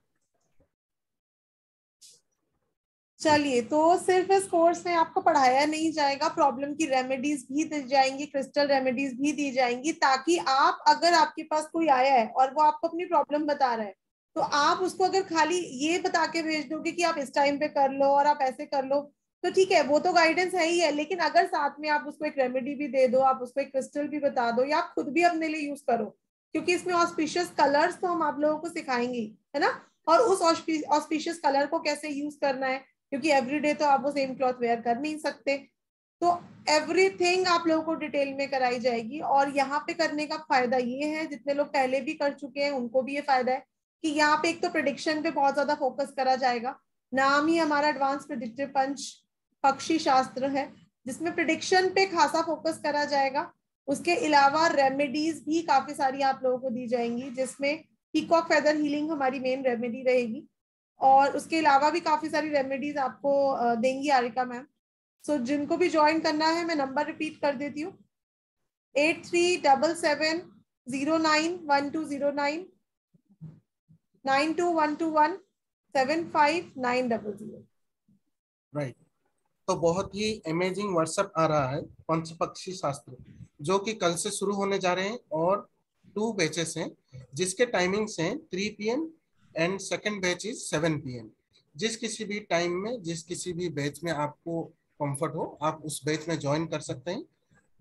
Speaker 2: चलिए, तो सिर्फ इस कोर्स में आपको पढ़ाया नहीं जाएगा, प्रॉब्लम की रेमेडीज भी दी जाएंगी, क्रिस्टल रेमेडीज भी दी जाएंगी, ताकि आप अगर आपके पास कोई आया है और वो आपको अपनी प्रॉब्लम बता रहा है, तो आप उसको अगर खाली ये बता के भेज दोगे कि आप इस टाइम पे कर लो और आप ऐसे कर लो, तो ठीक है, वो तो गाइडेंस है ही है, लेकिन अगर साथ में आप उसको एक रेमेडी भी दे दो, आप उसको एक क्रिस्टल भी बता दो, या खुद भी अपने लिए यूज करो, क्योंकि इसमें ऑस्पिशियस कलर्स तो हम आप लोगों को सिखाएंगे, है ना? और उस ऑस्पिशियस कलर को कैसे यूज करना है, क्योंकि एवरीडे तो आप वो सेम क्लॉथ वेयर कर नहीं सकते, तो एवरीथिंग आप लोगों को डिटेल में कराई जाएगी। और यहाँ पे करने का फायदा ये है, जितने लोग पहले भी कर चुके हैं उनको भी ये फायदा है कि यहाँ पे एक तो प्रेडिक्शन पे बहुत ज्यादा फोकस करा जाएगा, नाम ही हमारा एडवांस प्रेडिक्टिव पंच पक्षी शास्त्र है, जिसमें प्रेडिक्शन पे खासा फोकस करा जाएगा। उसके अलावा रेमेडीज भी काफी सारी आप लोगों को दी जाएंगी, जिसमें पीकॉक फेदर हीलिंग हमारी मेन रेमेडी रहेगी, और उसके अलावा भी काफी सारी रेमेडीज आपको देंगी आरिका मैम। सो जिनको भी ज्वाइन करना है, मैं नंबर रिपीट कर देती हूँ, 8377091209, 9212175900।
Speaker 1: राइट। तो बहुत ही अमेजिंग व्हाट्सएप आ रहा है पंचपक्षी शास्त्र, जो कि कल से शुरू होने जा रहे हैं और 2 बैचेस हैं, जिसके टाइमिंग्स हैं 3 PM and second batch is 7 PM। जिस किसी भी टाइम में, जिस किसी भी बैच में आपको कंफर्ट हो, आप उस बैच में ज्वाइन कर सकते हैं।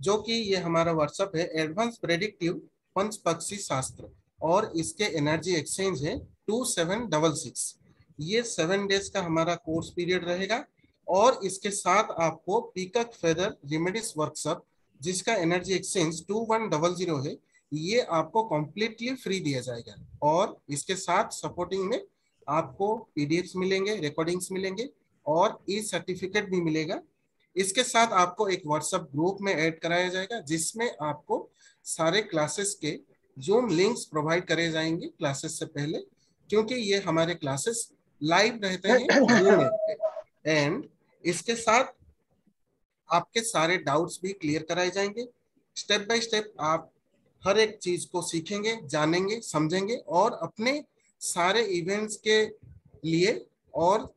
Speaker 1: जो कि ये हमारा व्हाट्सएप है एडवांस प्रेडिक्टिव पंचपक्षी शास्त्र, और इसके एनर्जी एक्सचेंज है 2766। ये 7 डेज का हमारा कोर्स पीरियड रहेगा, और इसके साथ आपको पीकॉक फेदर रेमेडीज वर्कशॉप, जिसका एनर्जी एक्सचेंज 2100 है, ये आपको कंप्लीटली फ्री दिया जाएगा। और इसके साथ सपोर्टिंग में आपको पीडीएफ्स मिलेंगे, रिकॉर्डिंग्स मिलेंगे और ई सर्टिफिकेट भी मिलेगा। इसके साथ आपको एक व्हाट्सएप ग्रुप में ऐड कराया जाएगा, जिसमें आपको सारे क्लासेस के जूम लिंक्स प्रोवाइड करे जाएंगे क्लासेस से पहले, क्योंकि ये हमारे क्लासेस लाइव रहते हैं जूम ऐप पे। एंड इसके साथ आपके सारे डाउट्स भी क्लियर कराए जाएंगे। स्टेप बाय स्टेप आप हर एक चीज को सीखेंगे, जानेंगे, समझेंगे, और अपने सारे इवेंट्स के लिए और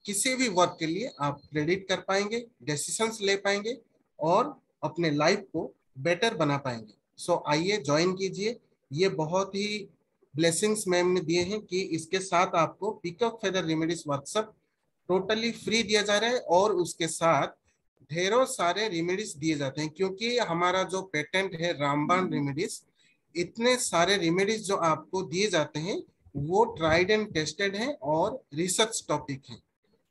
Speaker 1: किसी भी वर्क के लिए आप प्रेडिक्ट कर पाएंगे, डिसीजंस ले पाएंगे और अपने लाइफ को बेटर बना पाएंगे। सो आइए ज्वाइन कीजिए। ये बहुत ही ब्लेसिंग्स मैम ने दिए हैं कि इसके साथ आपको peacock feather remedies workshop totally free दिया जा रहा है, और उसके साथ ढेरों सारे रेमेडीज दिए जाते हैं, क्योंकि हमारा जो पेटेंट है रामबाण रेमेडीज, इतने सारे रेमेडीज जो आपको दिए जाते हैं वो ट्राइड एंड टेस्टेड हैं और रिसर्च टॉपिक हैं।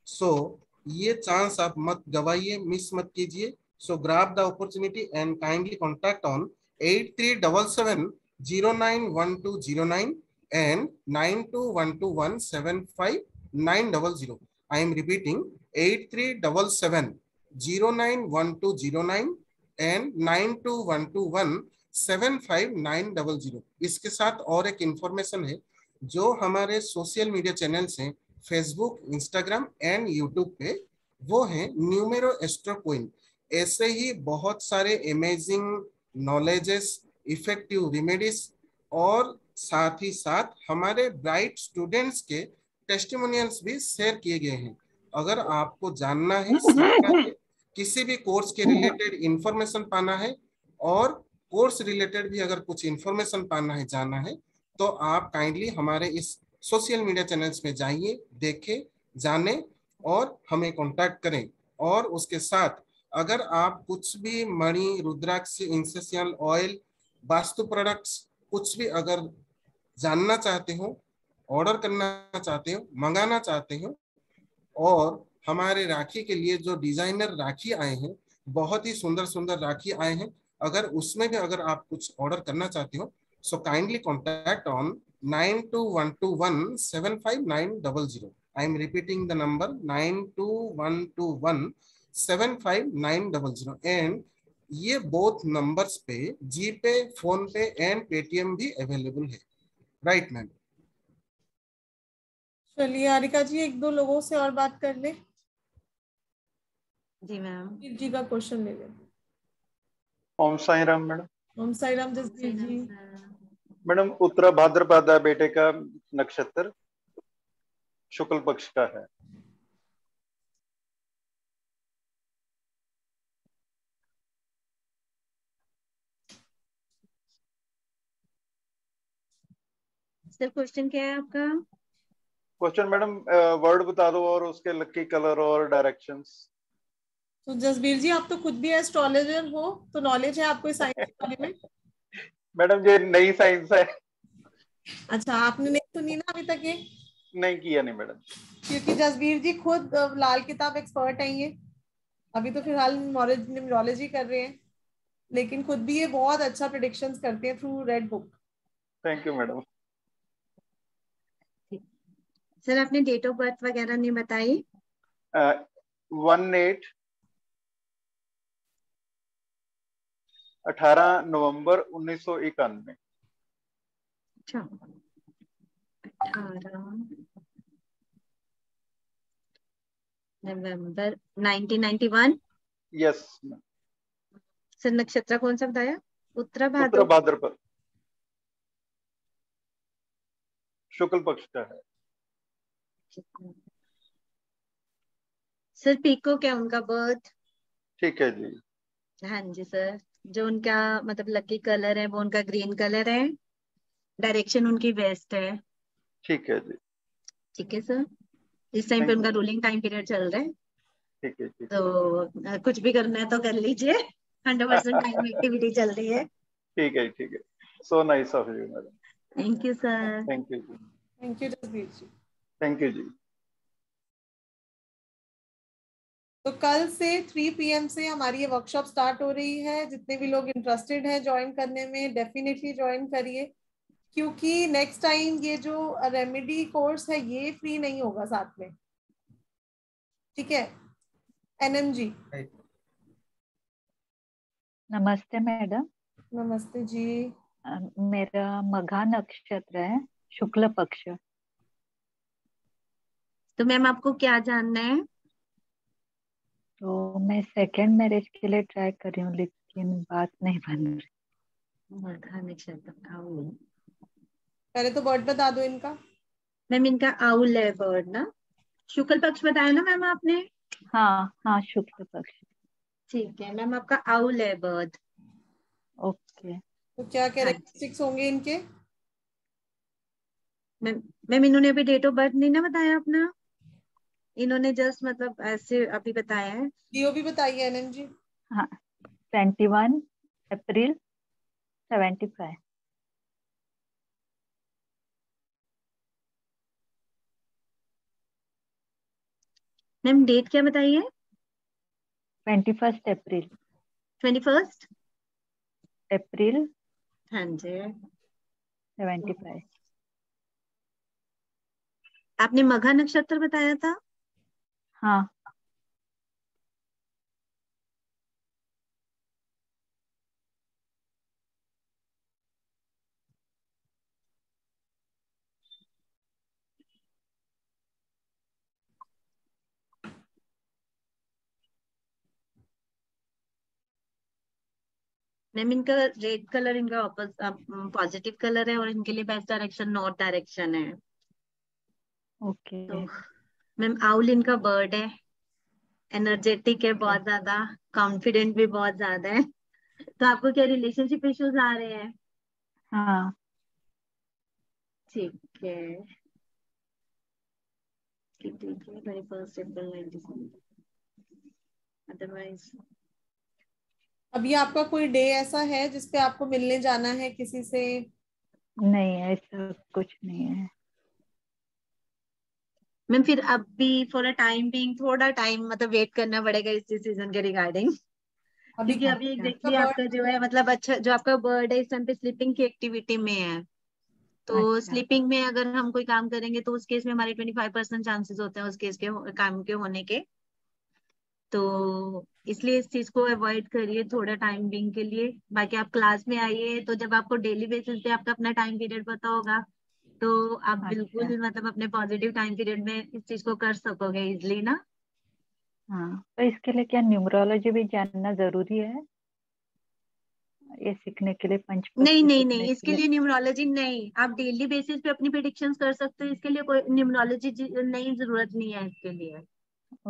Speaker 1: सो ये चांस आप मत गवाइए, मिस मत कीजिए। सो grab the opportunity and kindly contact on 8377091209 and 9212175900। I am repeating 8377091209 and 9212175900। इसके साथ और एक इंफॉर्मेशन है, जो हमारे सोशल मीडिया चैनल्स हैं फेसबुक, इंस्टाग्राम एंड यूट्यूब पे, वो है न्यूमेरो एस्ट्रो क्वीन। ऐसे ही बहुत सारे अमेजिंग नॉलेजेस, इफेक्टिव रेमेडीज और साथ ही साथ हमारे ब्राइट स्टूडेंट्स के टेस्टिमोनियल्स भी शेयर किए गए हैं। अगर आपको जानना है, सीखना है, किसी भी कोर्स के रिलेटेड इंफॉर्मेशन पाना है, और कोर्स रिलेटेड भी अगर कुछ इंफॉर्मेशन पाना है, जानना है, तो आप काइंडली हमारे इस सोशल मीडिया चैनल्स में जाइए, देखें, जाने और हमें कांटेक्ट करें। और उसके साथ अगर आप कुछ भी मणि, रुद्राक्ष, इंसेंशियल ऑयल, वास्तु प्रोडक्ट्स कुछ भी अगर जानना चाहते हो, ऑर्डर करना चाहते हो, मंगाना चाहते हो, और हमारे राखी के लिए जो डिजाइनर राखी आए हैं, बहुत ही सुंदर सुंदर राखी आए हैं, अगर उसमें भी अगर आप कुछ ऑर्डर करना चाहते हो, so kindly contact on 9212175900। I am repeating the number 9212175900। And ये बोथ नंबर्स पे जी पे, फोन पे एंड पेटीएम भी अवेलेबल है। Right ma'am.
Speaker 2: चलिए हारिका जी, एक दो लोगों से और बात कर ले।
Speaker 4: जी मैम।
Speaker 2: जी का क्वेश्चन ले ले।
Speaker 12: ओम साई राम मैडम।
Speaker 2: ओम साई राम जसबीर जी।
Speaker 12: मैडम उत्तरा भाद्रपद बेटे का नक्षत्र शुक्ल पक्ष का है।
Speaker 4: सर क्वेश्चन क्या है आपका?
Speaker 12: क्वेश्चन मैडम वर्ड बता दो और उसके लकी कलर और डायरेक्शंस।
Speaker 2: तो जसबीर जी, आप तो खुद भी एस्ट्रोलॉजर हो, तो नॉलेज है आपको साइंस के बारे में?
Speaker 12: मैडम ये नई साइंस है।
Speaker 2: अच्छा, आपने नहीं सुनी ना अभी तक ये?
Speaker 12: नहीं किया नहीं मैडम।
Speaker 2: क्योंकि जसबीर जी खुद लाल किताब एक्सपर्ट हैं ये। अभी तो फिलहाल न्यूमरोलॉजी कर रहे हैं, लेकिन खुद भी ये बहुत अच्छा प्रेडिक्शंस करते हैं through red book.
Speaker 12: Thank you madam.
Speaker 4: Sir आपने डेट ऑफ बर्थ वगैरह नहीं बताई?
Speaker 12: 18 नवंबर 1991।
Speaker 4: अच्छा, 18 नवंबर 1991।
Speaker 12: यस।
Speaker 4: सर नक्षत्र कौन सा बताया? उत्तरा
Speaker 12: भाद्रपद शुक्ल पक्ष का है।
Speaker 4: सर पीको क्या उनका बर्थ।
Speaker 12: ठीक है जी।
Speaker 4: हाँ जी सर, जो उनका मतलब लकी कलर है वो उनका ग्रीन कलर है, डायरेक्शन उनकी वेस्ट है।
Speaker 12: ठीक है जी।
Speaker 4: ठीक है सर, इस टाइम पे
Speaker 12: थैंक
Speaker 4: उनका
Speaker 12: यू।
Speaker 4: रूलिंग टाइम पीरियड चल रहा है,
Speaker 12: ठीक है ठीक है
Speaker 4: तो कुछ भी करना है तो कर लीजिए, 100% टाइम एक्टिविटी चल रही है।
Speaker 12: ठीक है ठीक है। So nice of you madam.
Speaker 4: Thank you sir.
Speaker 12: Thank you जी।
Speaker 2: Thank you Jasbir ji.
Speaker 12: Thank you जी।
Speaker 2: तो कल से 3 PM से हमारी ये वर्कशॉप स्टार्ट हो रही है। जितने भी लोग इंटरेस्टेड हैं ज्वाइन करने में, डेफिनेटली ज्वाइन करिए, क्योंकि नेक्स्ट टाइम ये जो रेमेडी कोर्स है ये फ्री नहीं होगा साथ में। ठीक है एनएम जी।
Speaker 13: नमस्ते मैडम।
Speaker 2: नमस्ते जी।
Speaker 13: मेरा मघा नक्षत्र है, शुक्ल पक्ष।
Speaker 4: तो मैम आपको क्या जानना है?
Speaker 13: तो मैं सेकंड मैरिज के लिए ट्राई कर रही हूँ लेकिन बात नहीं बन रही।
Speaker 4: मघा नक्षत्र आउल।
Speaker 2: पहले तो बर्ड बता दो इनका।
Speaker 4: मैम इनका आउल है बर्ड ना, शुक्ल पक्ष बताया ना मैम आपने?
Speaker 13: हाँ हाँ शुक्ल पक्ष।
Speaker 4: ठीक है मैम, आपका आउल है बर्ड।
Speaker 13: ओके।
Speaker 2: तो क्या कैरेक्टरिस्टिक्स होंगे इनके?
Speaker 4: मैम इन्होंने अभी डेट ऑफ बर्थ नहीं ना बताया अपना, इन्होंने जस्ट मतलब ऐसे अभी बताया है।
Speaker 2: डीओ भी बताइए एनएम जी।
Speaker 13: हाँ 21 अप्रैल 75।
Speaker 4: मैम डेट क्या बताइए?
Speaker 13: 21 अप्रैल।
Speaker 4: 21
Speaker 13: अप्रैल।
Speaker 4: हाँ जी।
Speaker 13: 75।
Speaker 4: आपने मघा नक्षत्र बताया था?
Speaker 13: हाँ।
Speaker 4: मैम इनका रेड कलर इनका पॉजिटिव कलर है और इनके लिए बेस्ट डायरेक्शन नॉर्थ डायरेक्शन है।
Speaker 13: ओके।
Speaker 4: तो मैम आउल इनका बर्ड है, एनर्जेटिक है बहुत ज्यादा, कॉन्फिडेंट भी बहुत ज्यादा है। तो आपको क्या रिलेशनशिप इश्यूज आ रहे हैं?
Speaker 13: हाँ।
Speaker 4: ठीक है, ठीक है 21 अप्रैल 97। अदरवाइज
Speaker 2: अभी आपका कोई डे ऐसा है जिसपे आपको मिलने जाना है किसी से?
Speaker 13: नहीं ऐसा कुछ नहीं है।
Speaker 4: मैम फिर अभी फॉर अ टाइम बीइंग थोड़ा टाइम मतलब वेट करना पड़ेगा इस सीजन के रिगार्डिंग, क्योंकि अभी एग्जैक्टली आपका जो है मतलब अच्छा जो आपका बर्ड है इस टाइम पे स्लीपिंग की एक्टिविटी में है। तो
Speaker 13: अच्छा।
Speaker 4: स्लीपिंग में अगर हम कोई काम करेंगे तो उस केस में हमारे 25% चांसेस होते हैं उस केस के काम के होने के। तो इसलिए इस चीज को अवॉइड करिए थोड़ा टाइम बिंग के लिए। बाकी आप क्लास में आइए तो जब आपको डेली बेसिस पे आपका अपना टाइम पीरियड पता होगा तो आप बिल्कुल मतलब अपने पॉजिटिव टाइम पीरियड में इस चीज को कर सकोगे इजिली ना।
Speaker 13: हाँ तो इसके लिए क्या न्यूमरोलॉजी भी जानना जरूरी है ये सीखने के लिए,
Speaker 4: नहीं
Speaker 13: पंचपक्षी
Speaker 4: नहीं
Speaker 13: सीखने
Speaker 4: नहीं,
Speaker 13: के
Speaker 4: इसके
Speaker 13: लिए?
Speaker 4: लिए न्यूमरोलॉजी नहीं, आप डेली बेसिस पे अपनी प्रेडिक्शंस कर सकते हो, इसके लिए कोई न्यूमरोलॉजी नहीं, जरूरत नहीं है इसके लिए।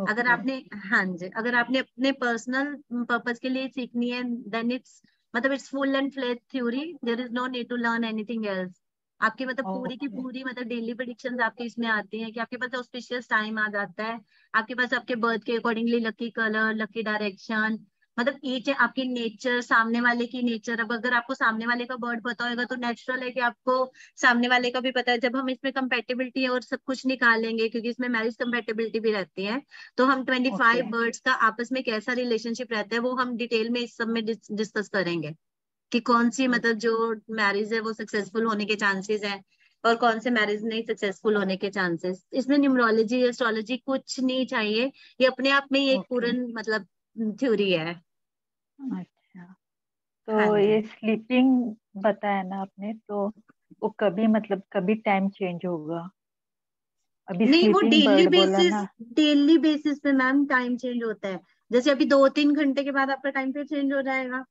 Speaker 4: अगर
Speaker 13: ओके।
Speaker 4: आपने हाँ जी, अगर आपने अपने पर्सनल पर्पस के लिए सीखनी है देन इट्स मतलब it's full and fledge theory, there is no need to learn anything else. आपकी मतलब पूरी की
Speaker 13: ओके।
Speaker 4: पूरी मतलब डेली प्रेडिक्शंस आपके इसमें आती हैं कि आपके पास ऑस्पिशियस टाइम आ जाता है, आपके पास आपके बर्थ के accordingly lucky colour, lucky direction, मतलब ईच आपकी नेचर, सामने वाले की नेचर। अब अगर आपको सामने वाले का बर्ड पता होगा तो नेचुरल है कि आपको सामने वाले का भी पता है। जब हम इसमें कंपेटिबिलिटी और सब कुछ निकालेंगे क्योंकि इसमें मैरिज कंपेटिबिलिटी भी रहती है, तो हम 25 बर्ड्स का आपस में कैसा रिलेशनशिप रहता है वो हम डिटेल में इस सब में डिस्कस करेंगे कि कौन सी मतलब जो मैरिज है वो सक्सेसफुल होने के चांसेस है और कौन से मैरिज नहीं सक्सेसफुल होने के चांसेस। इसमें न्यूमरोलॉजी एस्ट्रोलॉजी कुछ नहीं चाहिए, ये अपने आप में ही एक पूर्ण मतलब थ्योरी है।
Speaker 13: अच्छा तो
Speaker 4: हाँ जी।
Speaker 13: ये स्लीपिंग बताया ना आपने, तो वो कभी मतलब कभी टाइम चेंज होगा? अभी
Speaker 4: नहीं वो
Speaker 13: स्लीपिंग बर्ड बोला ना।
Speaker 4: डेली बेसिस पे मैम टाइम चेंज होता है। जैसे अभी 2-3 घंटे के बाद आपका टाइम फिर चेंज हो जाएगा,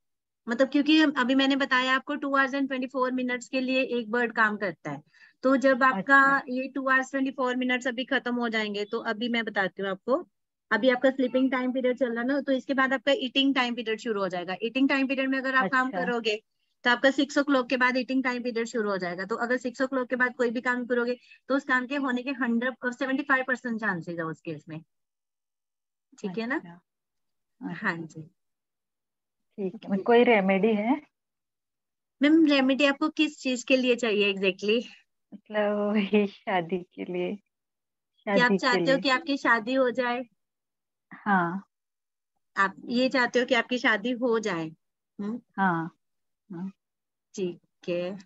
Speaker 4: मतलब क्योंकि अभी मैंने बताया आपको 2 hours and 24 minutes के लिए एक बर्ड काम करता है। तो जब आपका
Speaker 13: अच्छा।
Speaker 4: ये 2 hours 24 minutes अभी खत्म हो जाएंगे तो अभी मैं बताती हूँ आपको अभी आपका स्लीपिंग टाइम पीरियड चल रहा है ना, तो इसके बाद आपका ईटिंग टाइम पीरियड शुरू हो जाएगा। ईटिंग टाइम पीरियड में अगर आप काम
Speaker 13: अच्छा
Speaker 4: करोगे तो आपका 6 o'clock के बाद ईटिंग टाइम पीरियड शुरू हो जाएगा। तो अगर 6 o'clock के बाद कोई भी काम करोगे तो उस काम के होने के 175% चांसेस है उस केस में। ठीक है ना?
Speaker 13: अच्छा
Speaker 4: हाँ जी
Speaker 13: ठीक है। कोई रेमेडी है?
Speaker 4: मैम, रेमेडी आपको किस चीज के लिए चाहिए एग्जैक्टली?
Speaker 13: मतलब वही शादी के लिए,
Speaker 4: क्या आप
Speaker 13: शादी के
Speaker 4: चाहते हो
Speaker 13: लिए।
Speaker 4: कि आपकी शादी हो जाए?
Speaker 13: हाँ
Speaker 4: आप ये चाहते हो कि आपकी शादी हो जाए?
Speaker 13: हाँ हाँ।
Speaker 4: ठीक है।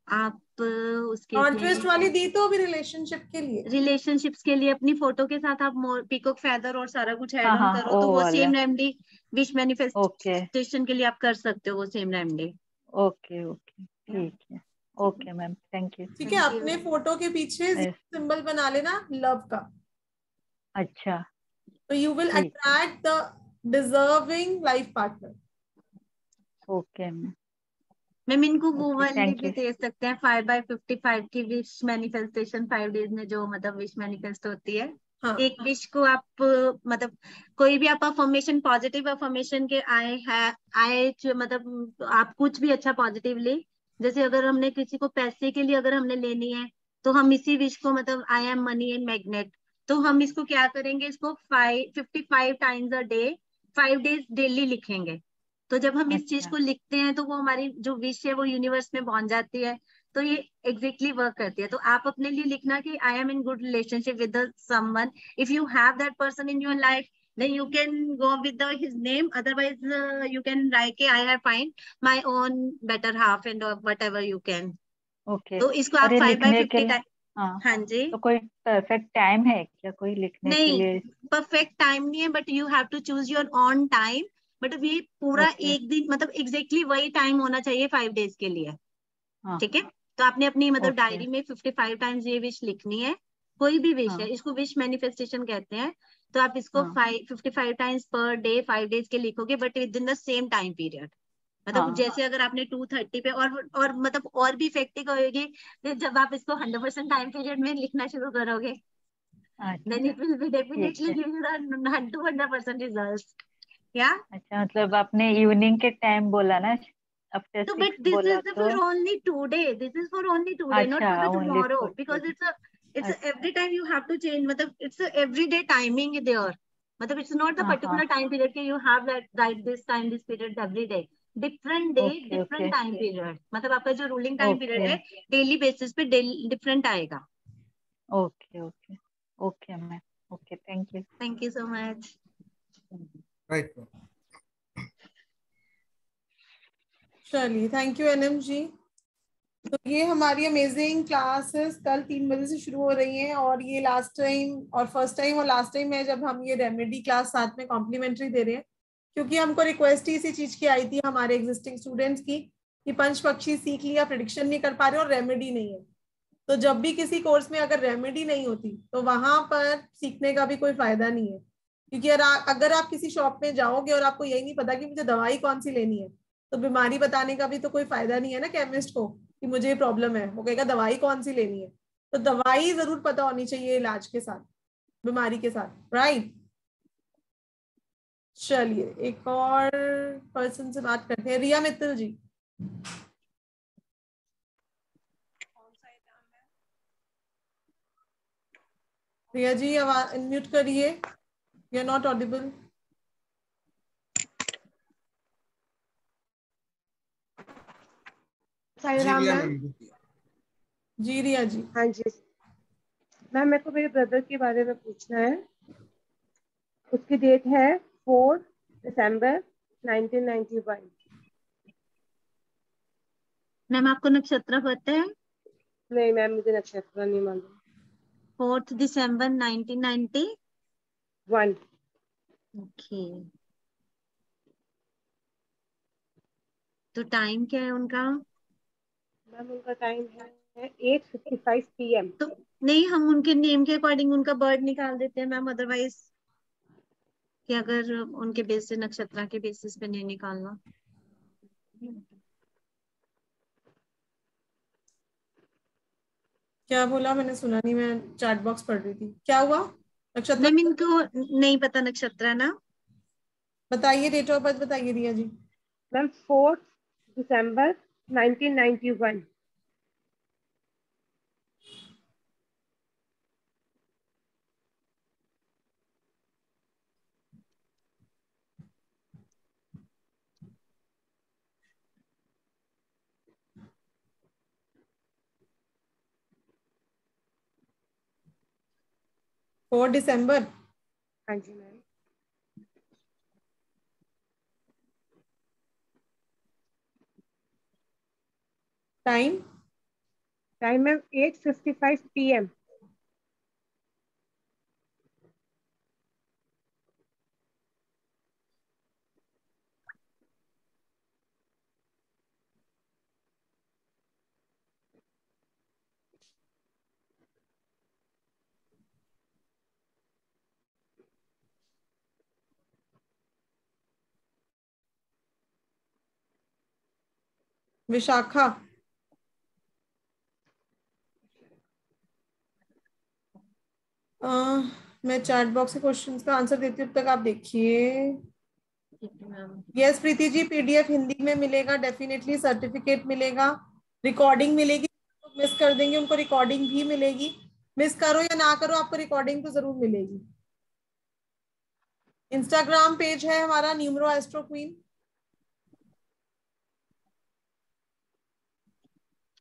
Speaker 4: आप उस केस
Speaker 2: और
Speaker 4: में
Speaker 2: ट्विस्ट वाली दी तो अभी रिलेशनशिप के लिए,
Speaker 4: रिलेशनशिप्स के लिए अपनी फोटो के साथ आप पीकॉक फेदर और सारा कुछ ऐड
Speaker 13: हाँ
Speaker 4: ऑन
Speaker 13: हाँ
Speaker 4: करो,
Speaker 13: ओ
Speaker 4: तो वो
Speaker 13: वाला।
Speaker 4: Same remedy wish
Speaker 13: okay
Speaker 4: manifestation के लिए आप कर सकते हो, वो सेम रेमेडी।
Speaker 13: ओके ओके ठीक है। Okay ma'am, thank you.
Speaker 2: ठीक है। अपने फोटो के पीछे सिंबल बना लेना लव का,
Speaker 13: अच्छा
Speaker 2: तो यू विल
Speaker 13: ठीक है।
Speaker 2: Attract the deserving life partner.
Speaker 13: Okay ma'am.
Speaker 4: Ma'am, इनको वो
Speaker 13: ओके
Speaker 4: वाली
Speaker 13: थैंक
Speaker 4: भी
Speaker 13: यू।
Speaker 4: दे सकते हैं 5/55 की विश मैनिफेस्टेशन, 5 days में जो मतलब विश मैनिफेस्ट होती है।
Speaker 2: हाँ।
Speaker 4: एक विश को आप मतलब कोई भी आप अफर्मेशन, पॉजिटिव अफर्मेशन के मतलब आप कुछ भी अच्छा पॉजिटिव ले। जैसे अगर हमने किसी को पैसे के लिए अगर हमने लेनी है तो हम इसी विश को मतलब I am money and magnet, तो हम इसको क्या करेंगे, इसको 55 times a day 5 days daily लिखेंगे। तो जब हम इस चीज
Speaker 13: अच्छा
Speaker 4: को लिखते हैं तो वो हमारी जो विश है वो यूनिवर्स में पहुंच जाती है। तो ये एग्जैक्टली वर्क करती है। तो आप अपने लिए लिखना कि I am in good relationship with someone. If you have that person in your life, then you can go with his name. Otherwise, you can write I have find my own better half and whatever you can.
Speaker 13: Okay.
Speaker 4: तो इसको
Speaker 13: और
Speaker 4: आप
Speaker 13: ये
Speaker 4: 5/50
Speaker 13: लिखने के लिए,
Speaker 4: time.
Speaker 13: हाँ,
Speaker 4: हाँ जी।
Speaker 13: तो कोई परफेक्ट टाइम है क्या कोई लिखने के
Speaker 4: नहीं,
Speaker 13: लिए?
Speaker 4: परफेक्ट टाइम नहीं है, but you have to choose your own time. But ये पूरा
Speaker 13: ओके
Speaker 4: एक दिन मतलब एग्जैक्टली वही टाइम होना चाहिए 5 days के लिए।
Speaker 13: हाँ
Speaker 4: ठीक है। तो आपने अपनी मतलब
Speaker 13: ओके
Speaker 4: डायरी में 55 टाइम्स ये विश लिखनी है। कोई भी विश है,
Speaker 13: हाँ
Speaker 4: इसको विश मैनिफेस्टेशन कहते हैं। तो आप इसको
Speaker 13: हाँ
Speaker 4: 55 टाइम्स पर डे 5 days के लिखोगे, but with in the same time period. मतलब
Speaker 13: हाँ।
Speaker 4: जैसे अगर आपने 2:30 पे और मतलब और भी इफेक्टिव होगी जब आप इसको 100% टाइम पीरियड में लिखना शुरू करोगे। then
Speaker 13: अच्छा
Speaker 4: it will be
Speaker 13: ठीक
Speaker 4: definitely
Speaker 13: है।
Speaker 4: give you the 200% results. क्या?
Speaker 13: अच्छा मतलब आपने इवनिंग के टाइम बोला ना, आफ्टर
Speaker 4: So, but
Speaker 13: 6
Speaker 4: this
Speaker 13: बोला
Speaker 4: is
Speaker 13: तो?
Speaker 4: for only 2 days. This is for only 2 days, not
Speaker 13: अच्छा
Speaker 4: for the
Speaker 13: only
Speaker 4: tomorrow,
Speaker 13: for
Speaker 4: because
Speaker 13: today.
Speaker 4: it's a
Speaker 13: अच्छा
Speaker 4: every time you have to change. मतलब it's a everyday timing there. मतलब it's not the
Speaker 13: हाँ हाँ
Speaker 4: particular time period कि you have that this time this period every day. Different day,
Speaker 13: okay okay
Speaker 4: different time period. मतलब आपका जो ruling time period
Speaker 13: okay
Speaker 4: है daily basis पे different आएगा।
Speaker 13: Okay okay okay ma'am. Okay thank you.
Speaker 4: Thank you so much.
Speaker 1: Right.
Speaker 2: चलिए, thank you NM जी। तो ये हमारी अमेजिंग क्लासेस कल 3 बजे से शुरू हो रही हैं, और ये लास्ट टाइम और फर्स्ट टाइम और लास्ट टाइम है जब हम ये रेमेडी क्लास साथ में कॉम्प्लीमेंट्री दे रहे हैं, क्योंकि हमको रिक्वेस्ट ही इसी चीज की आई थी हमारे एग्जिस्टिंग स्टूडेंट्स की कि पंच पक्षी सीख लिया, प्रेडिक्शन नहीं कर पा रहे और रेमेडी नहीं है। तो जब भी किसी कोर्स में अगर रेमेडी नहीं होती तो वहां पर सीखने का भी कोई फायदा नहीं है, क्योंकि अगर आप किसी शॉप में जाओगे और आपको यही नहीं पता कि मुझे दवाई कौन सी लेनी है, तो बीमारी बताने का भी तो कोई फायदा नहीं है ना केमिस्ट को कि मुझे ये प्रॉब्लम है। वो कहेगा दवाई कौन सी लेनी है। तो दवाई जरूर पता होनी चाहिए इलाज के साथ, बीमारी के साथ, राइट। चलिए, एक और पर्सन से बात करते हैं, रिया मित्तल जी। रिया जी आवाज अनम्यूट करिए, यू आर नॉट ऑडिबल। जी रिया जी।
Speaker 14: हाँ जी मैम, मेरे को मेरे ब्रदर के बारे में पूछना है। उसकी डेट है 4 दिसंबर 1991।
Speaker 4: मैम, आपको नक्षत्र पता है?
Speaker 14: नहीं मैम, मुझे नक्षत्र नहीं मालूम।
Speaker 4: 4 दिसंबर 1991। ओके। तो टाइम क्या है उनका?
Speaker 14: मैम उनका टाइम है 8:55 PM।
Speaker 4: तो नहीं, हम उनके नेम के अकॉर्डिंग उनका बर्थ निकाल देते हैं मैम, अदरवाइज कि अगर उनके बेस से नक्षत्र के बेसिस पे नहीं निकालना।
Speaker 2: क्या बोला? मैंने सुना नहीं, मैं चैट बॉक्स पढ़ रही थी। क्या हुआ नक्षत्र
Speaker 4: मैम इनको नहीं पता नक्षत्र ना।
Speaker 2: बताइए, डेट ऑफ बर्थ बताइए रिया जी।
Speaker 14: मैम 4 दिसंबर 1991।
Speaker 2: Four December.
Speaker 14: हाँ जी ma'am.
Speaker 2: Time
Speaker 14: time ma'am 8:55 PM।
Speaker 2: Vishakha. मैं चैट बॉक्स से क्वेश्चंस का आंसर देती हूँ, तब तक आप देखिए। यस प्रीति जी, पीडीएफ हिंदी में मिलेगा डेफिनेटली, सर्टिफिकेट मिलेगा, रिकॉर्डिंग मिलेगी। मिस कर देंगे उनको रिकॉर्डिंग भी मिलेगी। मिस करो या ना करो, आपको रिकॉर्डिंग तो जरूर मिलेगी। इंस्टाग्राम पेज है हमारा न्यूमरो एस्ट्रो क्वीन।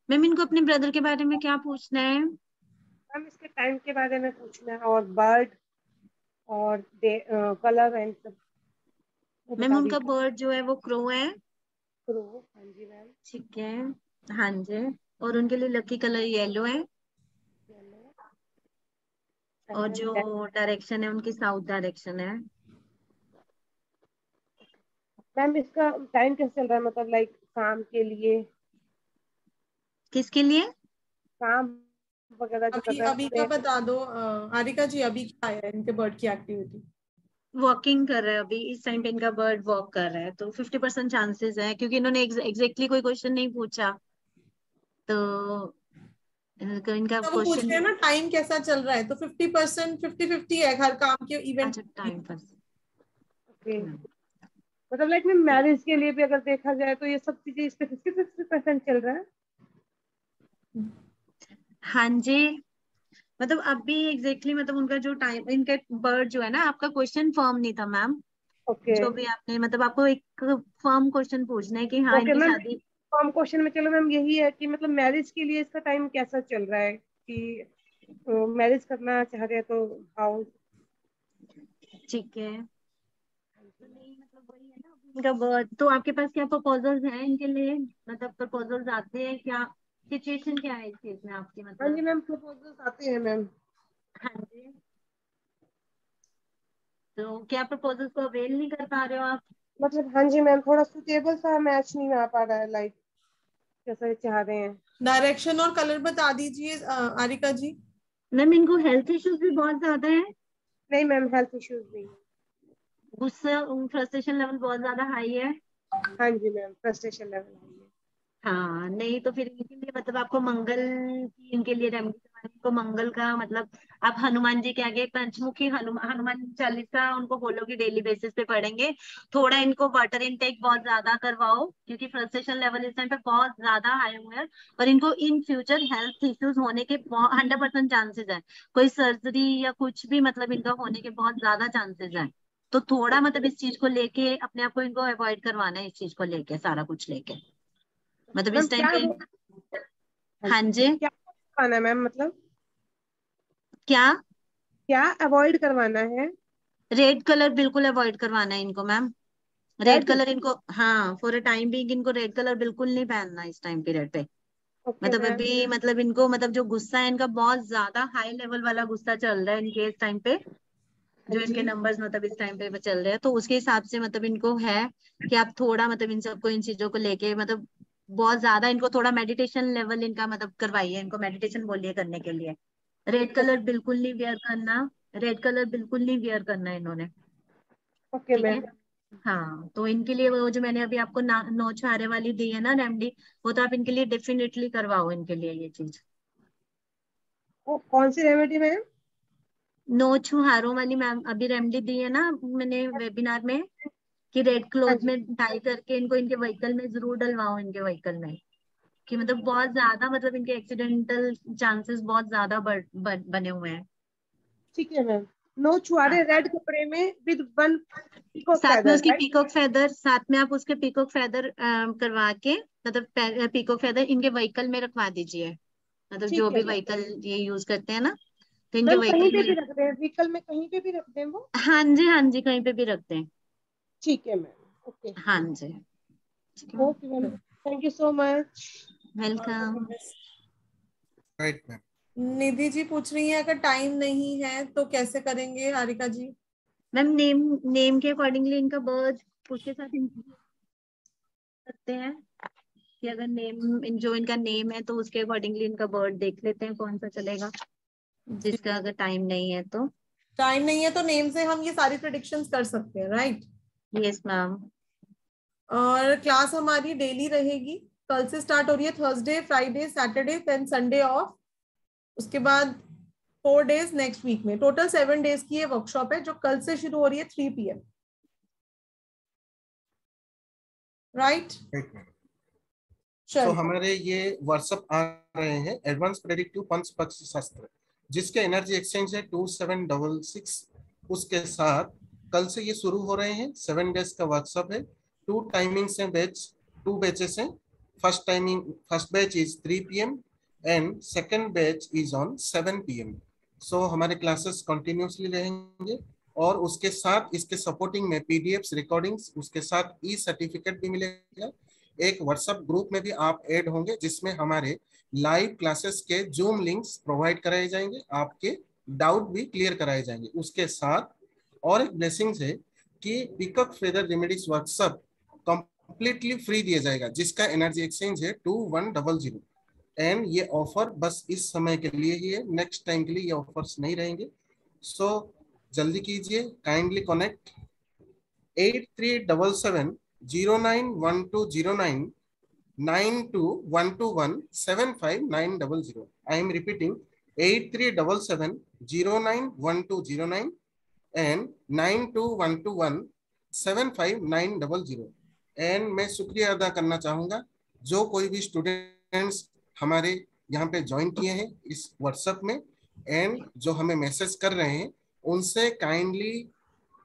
Speaker 4: मैम इनको अपने ब्रदर के बारे में क्या पूछना है?
Speaker 14: मैम इसके टाइम के बारे में पूछना है और बर्ड और कलर एंड सब।
Speaker 4: मैम उनका बर्ड जो है वो क्रो है।
Speaker 14: क्रो, हाँ जी मैम।
Speaker 4: ठीक है, हाँ जी। और उनके लिए लकी कलर येलो है। और जो डायरेक्शन है उनकी साउथ डायरेक्शन है।
Speaker 14: मैम इसका टाइम कैसे चल रहा है, मतलब लाइक काम के लिए?
Speaker 4: किसके लिए?
Speaker 14: काम वगैरह जो कर
Speaker 2: अभी
Speaker 14: रहे
Speaker 2: अभी का बता दो आरिका जी, अभी क्या है इनके बर्ड की एक्टिविटी?
Speaker 4: वॉकिंग कर रहा है अभी, इस टाइम पे इनका बर्ड वॉक कर रहा है, तो 50% चांसेस है, क्योंकि इन्होंने एग्जैक्टली कोई क्वेश्चन नहीं पूछा, तो इनका
Speaker 2: वो पूछ
Speaker 4: क्वेश्चन।
Speaker 2: रहे हैं ना टाइम कैसा चल रहा है, तो 50% 50-50 है हर काम के इवेंट।
Speaker 4: अच्छा, टाइम पर।
Speaker 14: ओके, मतलब लाइक मैं मैरिज के लिए भी अगर देखा जाए तो ये सब चीजें इस पे 50% चल रहा है।
Speaker 4: हाँ जी, मतलब अभी एग्जैक्टली मतलब उनका जो टाइम, इनका बर्ड जो है ना, आपका क्वेश्चन फर्म नहीं था मैम।
Speaker 14: ओके
Speaker 4: जो भी आपने मतलब आपको एक फर्म क्वेश्चन पूछना है कि हाँ
Speaker 14: ओके
Speaker 4: इनकी
Speaker 14: मैम,
Speaker 4: शादी।
Speaker 14: फॉर्म क्वेश्चन में चलो मैम यही है कि मतलब मैरिज के लिए इसका टाइम कैसा चल रहा है, कि मैरिज करना चाह रहे हैं तो हाउ?
Speaker 4: ठीक है, तो नहीं मतलब वही है ना इनका बर्ड। तो आपके पास क्या प्रपोजल्स हैं इनके लिए, मतलब प्रपोजल्स आते हैं क्या? सिचुएशन क्या है इस चीज में आपकी
Speaker 14: हाँ जी
Speaker 4: मतलब?
Speaker 14: मैम, प्रपोजल्स आते हैं मैम।
Speaker 4: हाँ जी, तो क्या प्रपोजल्स को अवेल नहीं कर पा रहे हो आप?
Speaker 14: मतलब हाँ जी मैम, थोड़ा सुटेबल सा मैच नहीं आ पा रहा है, लाइक जैसा चाह रहे हैं।
Speaker 2: डायरेक्शन और कलर बता दीजिए आरिका जी।
Speaker 4: मैम इनको हेल्थ इश्यूज भी बहुत ज्यादा है।
Speaker 14: नहीं मैम, हेल्थ इश्यूज नहीं है।
Speaker 4: गुस्सा, फ्रस्ट्रेशन लेवल बहुत ज्यादा हाई है।
Speaker 14: हाँ जी मैम, फ्रस्ट्रेशन लेवल हाई है।
Speaker 4: हाँ, नहीं तो फिर इनके लिए मतलब आपको मंगल की, इनके लिए रेमेडी करवाने को, मंगल का मतलब आप हनुमान जी के आगे पंचमुखी हनुमान चालीसा उनको बोलोगे डेली बेसिस पे पढ़ेंगे। थोड़ा इनको वाटर इनटेक बहुत ज्यादा करवाओ, क्योंकि फ्रस्ट्रेशन लेवल इस टाइम पे बहुत ज्यादा हाई हुए हैं, और इनको इन फ्यूचर हेल्थ इश्यूज होने के 100% चांसेस है। कोई सर्जरी या कुछ भी मतलब इनका होने के बहुत ज्यादा चांसेस है। तो थोड़ा मतलब इस चीज को लेके अपने आप को इनको अवॉइड करवाना है, इस चीज को लेके सारा कुछ लेके, मतलब
Speaker 14: मैम
Speaker 4: इस टाइम
Speaker 14: क्या
Speaker 4: पे। हाँ जी,
Speaker 14: क्या करवाना है मैम, मतलब
Speaker 4: क्या?
Speaker 14: क्या अवॉइड करवाना है?
Speaker 4: रेड कलर बिल्कुल अवॉइड करवाना है इनको मैम। Red
Speaker 14: red?
Speaker 4: कलर इनको, हाँ, फॉर अ टाइम भी इनको रेड कलर बिल्कुल नहीं पहनना इस टाइम पीरियड पे।
Speaker 14: ओके
Speaker 4: मतलब
Speaker 14: मैम।
Speaker 4: अभी मतलब इनको मतलब जो गुस्सा है इनका बहुत ज्यादा हाई लेवल वाला गुस्सा चल रहा है इनके इस टाइम पे,
Speaker 14: हाँ
Speaker 4: जो इनके
Speaker 14: जी।
Speaker 4: नंबर्स मतलब इस टाइम पे चल रहे हैं, तो उसके हिसाब से मतलब इनको है कि आप थोड़ा मतलब इन सबको, इन चीजों को लेके मतलब बहुत ज्यादा इनको थोड़ा मेडिटेशन लेवल इनका मतलब करवाइए, इनको मेडिटेशन बोलिए करने के लिए। रेड कलर बिल्कुल नहीं वेयर करना, रेड कलर बिल्कुल नहीं वेयर करना है इन्होंने।
Speaker 14: ओके
Speaker 4: ठीक है,
Speaker 14: मैम।
Speaker 4: हाँ, तो इनके लिए वो जो मैंने अभी आपको नौ छारे वाली दी है ना रेमडी, वो तो आप इनके लिए डेफिनेटली करवाओ इनके लिए ये चीज।
Speaker 14: वो कौन सी रेमेडी मैम?
Speaker 4: नो छुहारों वाली मैम अभी रेमेडी दी है ना मैंने वेबिनार में, कि रेड क्लॉथ में टाई करके इनको इनके व्हीकल में जरूर डलवाओ, इनके व्हीकल में, कि मतलब बहुत ज्यादा मतलब इनके एक्सीडेंटल चांसेस बहुत ज्यादा बने हुए हैं।
Speaker 14: ठीक है मैम। नो छुआरे रेड कपड़े में विद वन पीकॉक
Speaker 4: साथ में
Speaker 14: फेदर,
Speaker 4: उसकी
Speaker 14: राइट?
Speaker 4: पीकॉक फेदर, साथ में आप उसके पीकॉक फेदर करवा के, मतलब पीकॉक फेदर इनके व्हीकल में रखवा दीजिए, मतलब जो
Speaker 14: ठीक है
Speaker 4: भी
Speaker 14: मैम।
Speaker 4: व्हीकल ये यूज करते हैं ना, तो इनके
Speaker 14: मैम कहीं
Speaker 4: व्हीकल
Speaker 14: पे भी
Speaker 4: में।
Speaker 14: रख दें, व्हीकल में कहीं पे भी रख दें वो?
Speaker 4: हाँ जी कहीं पे भी रखते हैं।
Speaker 14: ठीक है मैम, ओके।
Speaker 4: हाँ जी
Speaker 14: okay ma'am, thank you so much.
Speaker 4: Welcome.
Speaker 1: Right ma'am.
Speaker 2: Nidhi ji पूछ रही है अगर टाइम नहीं है तो कैसे करेंगे हारिका जी?
Speaker 4: मैम नेम के अकॉर्डिंगली इनका बर्थ उसके साथ सकते हैं, कि अगर नेम जो इनका नेम है तो उसके अकॉर्डिंगली इनका बर्थ देख लेते हैं कौन सा चलेगा, जिसका अगर टाइम नहीं है तो।
Speaker 2: टाइम नहीं है तो नेम से हम ये सारी प्रेडिक्शंस कर सकते हैं, राइट?
Speaker 4: Yes ma'am.
Speaker 2: और क्लास हमारी डेली रहेगी, कल से स्टार्ट हो रही है, Thursday Friday Saturday then Sunday off, उसके बाद 4 डेज नेक्स्ट वीक में, टोटल 7 डेज की ये वर्कशॉप है जो कल से शुरू हो रही है 3 PM, राइट?
Speaker 1: तो हमारे ये व्हाट्सएप आ रहे हैं एडवांस प्रेडिक्टिव पंच पक्षी शास्त्र, जिसके एनर्जी एक्सचेंज है 2766। उसके साथ कल से ये शुरू हो रहे हैं, 7 डेज का वर्कशॉप है। 2 टाइमिंग्स हैं, बैच 2 बैचेस हैं। First batch is 3 PM and second batch is on 7 PM। सो हमारे क्लासेस कंटिन्यूसली रहेंगे और उसके साथ इसके सपोर्टिंग में PDFs रिकॉर्डिंग्स, उसके साथ ई सर्टिफिकेट भी मिलेगा। एक व्हाट्सएप ग्रुप में भी आप ऐड होंगे जिसमें हमारे लाइव क्लासेस के जूम लिंक्स प्रोवाइड कराए जाएंगे, आपके डाउट भी क्लियर कराए जाएंगे। उसके साथ और एक ब्लेसिंग्स है कि peacock feather remedies workshop completely free दिया जाएगा, जिसका एनर्जी एक्सचेंज है 2100। एंड ये ऑफर बस इस समय के लिए ही है, नेक्स्ट टाइम के लिए ये ऑफर्स नहीं रहेंगे। सो जल्दी कीजिए, kindly connect 8377091209 9212175900। I am repeating 8377091209 and 9212175900। And मैं शुक्रिया अदा करना चाहूंगा जो कोई भी स्टूडेंट्स हमारे यहाँ पे ज्वाइन किए हैं इस व्हाट्सएप में एंड जो हमें मैसेज कर रहे हैं, उनसे काइंडली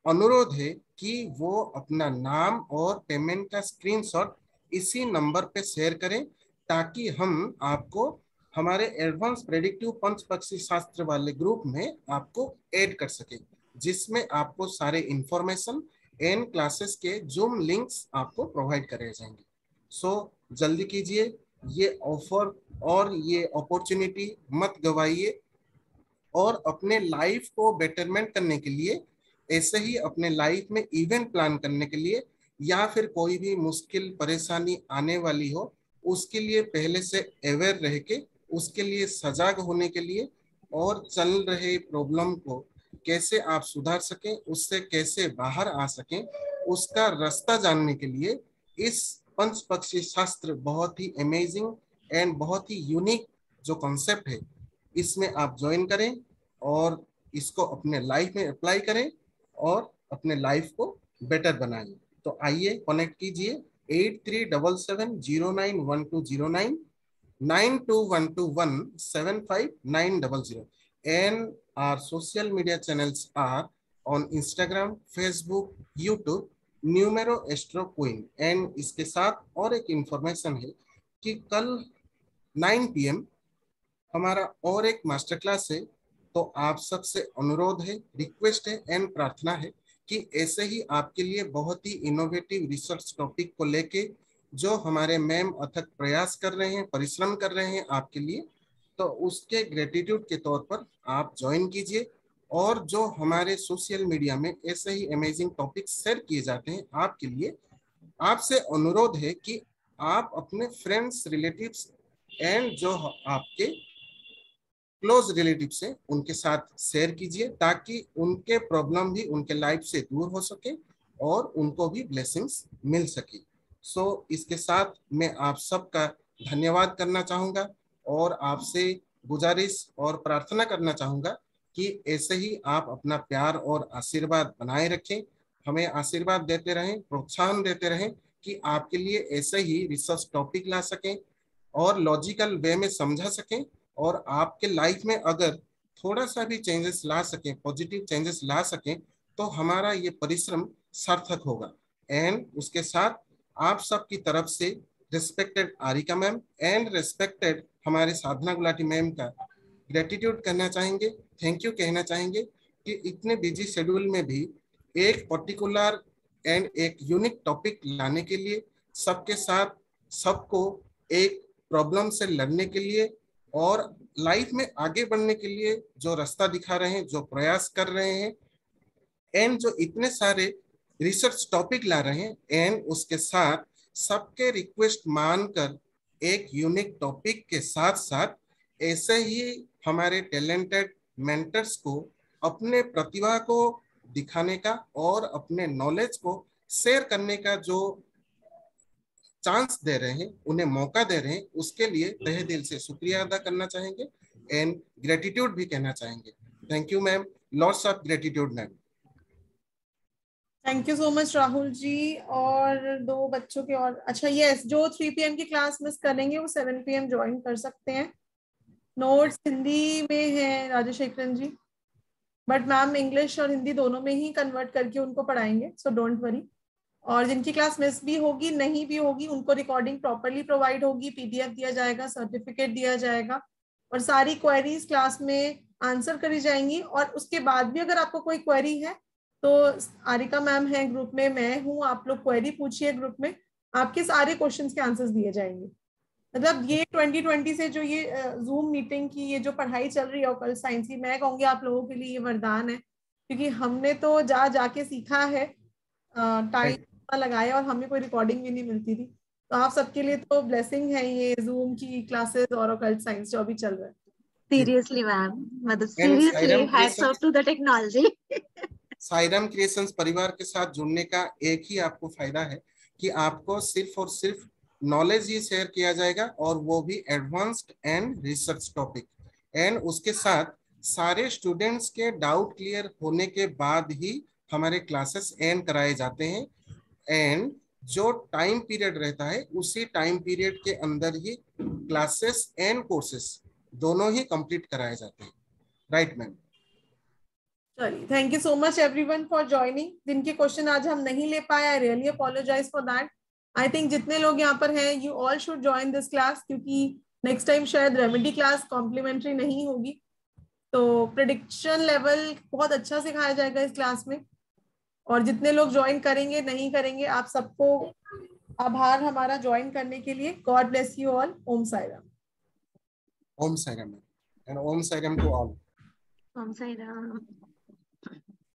Speaker 1: अनुरोध है कि वो अपना नाम और पेमेंट का स्क्रीनशॉट इसी नंबर पे शेयर करें, ताकि हम आपको हमारे एडवांस प्रेडिक्टिव पंच पक्षी शास्त्र वाले ग्रुप में आपको ऐड कर सके, जिसमें आपको सारे इंफॉर्मेशन एंड क्लासेस के जूम लिंक्स आपको प्रोवाइड करे जाएंगे। सो जल्दी कीजिए, ये ऑफर और ये अपॉर्चुनिटी मत गवाइए और अपने लाइफ को बेटरमेंट करने के लिए, ऐसे ही अपने लाइफ में इवेंट प्लान करने के लिए या फिर कोई भी मुश्किल परेशानी आने वाली हो, उसके लिए पहले से अवेयर रह के, उसके लिए सजग होने के लिए और चल रहे प्रॉब्लम को कैसे आप सुधार सकें, उससे कैसे बाहर आ सकें, उसका रास्ता जानने के लिए इस पंच पक्षी शास्त्र बहुत ही अमेजिंग एंड बहुत ही यूनिक जो कॉन्सेप्ट है, इसमें आप ज्वाइन करें और इसको अपने लाइफ में अप्लाई करें और अपने लाइफ को बेटर बनाएं। तो आइए कनेक्ट कीजिए 8377091209 9212175900 and our social media channels are on Instagram, Facebook, YouTube, numero astro queen. And इसके साथ और एक इंफॉर्मेशन है कि कल 9 PM हमारा और एक मास्टर क्लास है, तो आप सबसे अनुरोध है, रिक्वेस्ट है एंड प्रार्थना है कि ऐसे ही आपके लिए बहुत ही इनोवेटिव रिसर्च टॉपिक को लेके जो हमारे मैम अथक प्रयास कर रहे हैं, परिश्रम कर रहे हैं आपके लिए, तो उसके ग्रेटिट्यूड के तौर पर आप ज्वाइन कीजिए। और जो हमारे सोशल मीडिया में ऐसे ही अमेजिंग टॉपिक शेयर किए जाते हैं आपके लिए, आपसे अनुरोध है कि आप अपने फ्रेंड्स, रिलेटिव्स एंड जो आपके क्लोज रिलेटिव्स हैं उनके साथ शेयर कीजिए, ताकि उनके प्रॉब्लम भी उनके लाइफ से दूर हो सके और उनको भी ब्लेसिंग्स मिल सके। सो इसके साथ मैं आप सबका धन्यवाद करना चाहूँगा और आपसे गुजारिश और प्रार्थना करना चाहूँगा कि ऐसे ही आप अपना प्यार और आशीर्वाद बनाए रखें, हमें आशीर्वाद देते रहें, प्रोत्साहन देते रहें कि आपके लिए ऐसे ही रिसर्च टॉपिक ला सकें और लॉजिकल वे में समझा सकें, और आपके लाइफ में अगर थोड़ा सा भी चेंजेस ला सकें, पॉजिटिव चेंजेस ला सकें, तो हमारा ये परिश्रम सार्थक होगा। एंड उसके साथ आप सबकी तरफ से respected Arika ma'am and respected हमारे साधना गुलाटी मैम का ग्रेटिट्यूड करना चाहेंगे, थैंक यू कहना चाहेंगे कि इतने बिजी शेड्यूल में भी एक पर्टिकुलर एंड एक यूनिक टॉपिक लाने के लिए, सबके साथ सबको एक प्रॉब्लम से लड़ने के लिए और लाइफ में आगे बढ़ने के लिए जो रास्ता दिखा रहे हैं, जो प्रयास कर रहे हैं, एंड जो इतने सारे रिसर्च टॉपिक ला रहे हैं, एंड उसके साथ सबके रिक्वेस्ट मानकर एक यूनिक टॉपिक के साथ साथ ऐसे ही हमारे टैलेंटेड मेंटर्स को अपने प्रतिभा को दिखाने का और अपने नॉलेज को शेयर करने का जो चांस दे रहे हैं, उन्हें मौका दे रहे हैं, उसके लिए तहे दिल से शुक्रिया अदा करना चाहेंगे एंड ग्रेटिट्यूड भी कहना चाहेंगे। Thank you ma'am, lots of gratitude ma'am.
Speaker 2: Thank you so much Rahul ji. और दो बच्चों के और, अच्छा यस, जो 3 PM की क्लास मिस करेंगे वो 7 PM ज्वाइन कर सकते हैं। नोट्स हिंदी में है राजशेखरन जी, बट मैम इंग्लिश और हिंदी दोनों में ही कन्वर्ट करके उनको पढ़ाएंगे, सो डोंट वरी। और जिनकी क्लास मिस भी होगी, नहीं भी होगी, उनको रिकॉर्डिंग प्रॉपरली प्रोवाइड होगी, PDF दिया जाएगा, सर्टिफिकेट दिया जाएगा और सारी क्वेरीज क्लास में आंसर करी जाएंगी। और उसके बाद भी अगर आपको कोई क्वेरी है तो आरिका मैम है ग्रुप में, मैं हूँ, आप लोग क्वेरी पूछिए ग्रुप में, आपके सारे क्वेश्चंस के आंसर्स दिए जाएंगे। मतलब ये 2020 से जो ये जूम मीटिंग की ये जो पढ़ाई चल रही है ऑकल्ट साइंस की, मैं कहूँगी आप लोगों के लिए ये वरदान है, क्योंकि हमने तो जाके सीखा है, टाइम लगाया और हमें कोई रिकॉर्डिंग भी नहीं मिलती थी। तो आप सबके लिए तो ब्लेसिंग है ये जूम की क्लासेस और ऑकल्ट साइंस जो अभी चल रहा है।
Speaker 4: सीरियसली मैम, मतलब seriously hats off to the technology.
Speaker 1: Sairam Creations परिवार के साथ जुड़ने का एक ही आपको फायदा है कि आपको सिर्फ और सिर्फ नॉलेज ही शेयर किया जाएगा, और वो भी advanced and research topic, and उसके साथ सारे स्टूडेंट्स के डाउट क्लियर होने के बाद ही हमारे क्लासेस एंड कराए जाते हैं, एंड जो टाइम पीरियड रहता है उसी टाइम पीरियड के अंदर ही क्लासेस एंड कोर्सेस दोनों ही कंप्लीट कराए जाते हैं। Right ma'am?
Speaker 2: चलिए, thank you so much everyone for joining. जिनके क्वेश्चन आज हम नहीं ले पाए, I really apologise for that. I think जितने लोग यहाँ पर हैं, you all should join this class, क्योंकि नेक्स्ट टाइम शायद रेमेडी क्लास कॉम्प्लीमेंट्री नहीं होगी, तो प्रेडिक्शन लेवल बहुत अच्छा सिखाया जाएगा इस क्लास में। और जितने लोग ज्वाइन करेंगे, नहीं करेंगे, आप सबको आभार हमारा ज्वाइन करने के लिए। God bless you all. Om Sairam.
Speaker 1: Om Sairam and Om Sairam to all.
Speaker 4: Om Sairam.